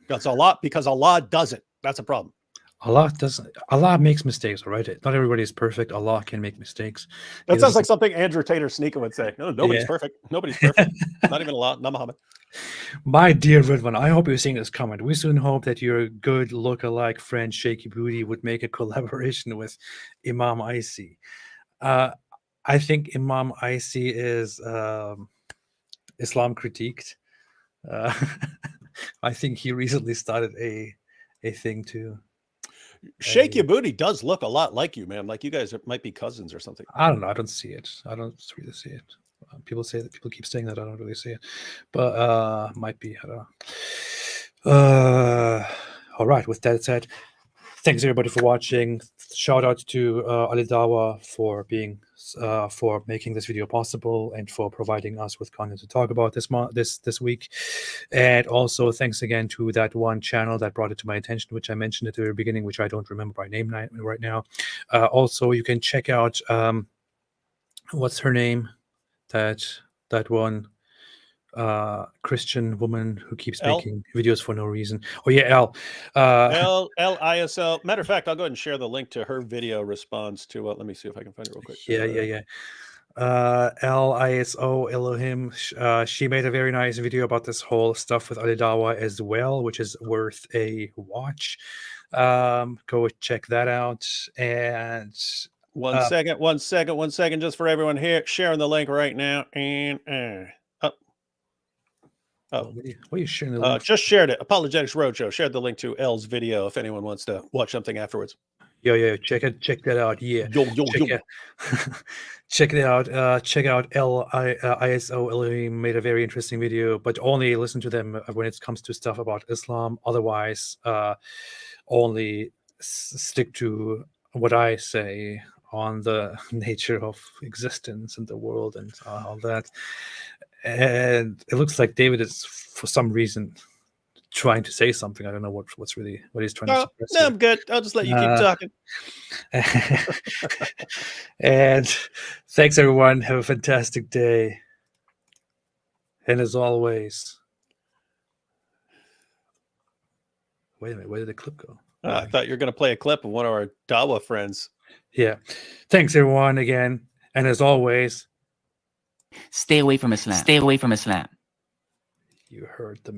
That's because Allah doesn't. That's a problem. Allah doesn't. Allah makes mistakes, all right? Not everybody is perfect. Allah can make mistakes. That sounds like something Andrew Tater Sneaker would say. No, nobody's perfect. Nobody's perfect. Not even Allah, not Muhammad. My dear Ridwan, I hope you're seeing this comment. We soon hope that your good look-alike friend Shaky Booty would make a collaboration with Imam Icy. I think Imam Icy is Islam critiqued. I think he recently started a thing too. Shake Your Booty does look a lot like you, man. Like you guys might be cousins or something. I don't know. I don't see it. I don't really see it. People say that. People keep saying that. I don't really see it, but might be. I don't know. All right. With that said, thanks everybody for watching. Shout out to Ali Dawah for making this video possible and for providing us with content to talk about this week. And also thanks again to that one channel that brought it to my attention, which I mentioned at the very beginning, which I don't remember by name right now. Also, you can check out what's her name? That one Christian woman who keeps making videos for no reason. Oh yeah, LISL. Matter of fact, I'll go ahead and share the link to her video response to let me see if I can find it real quick. Yeah. LISO Elohim. She made a very nice video about this whole stuff with Ali Dawah as well, which is worth a watch. Go check that out. And one second, just for everyone here, sharing the link right now. And what are you sharing the link? Just shared it. Apologetics Roadshow shared the link to L's video if anyone wants to watch something afterwards. Yo, check that out. Yeah, check it out. Check out ISO Elohim made a very interesting video, but only listen to them when it comes to stuff about Islam. Otherwise, only stick to what I say on the nature of existence and the world and all that. And it looks like David is, for some reason, trying to say something. I don't know what he's trying to No, suppress no, here. I'm good. I'll just let you keep talking. And thanks, everyone. Have a fantastic day. And as always, wait a minute, where did the clip go? I thought you were going to play a clip of one of our Dawah friends. Yeah. Thanks, everyone, again. And as always, stay away from Islam. Stay away from Islam. You heard the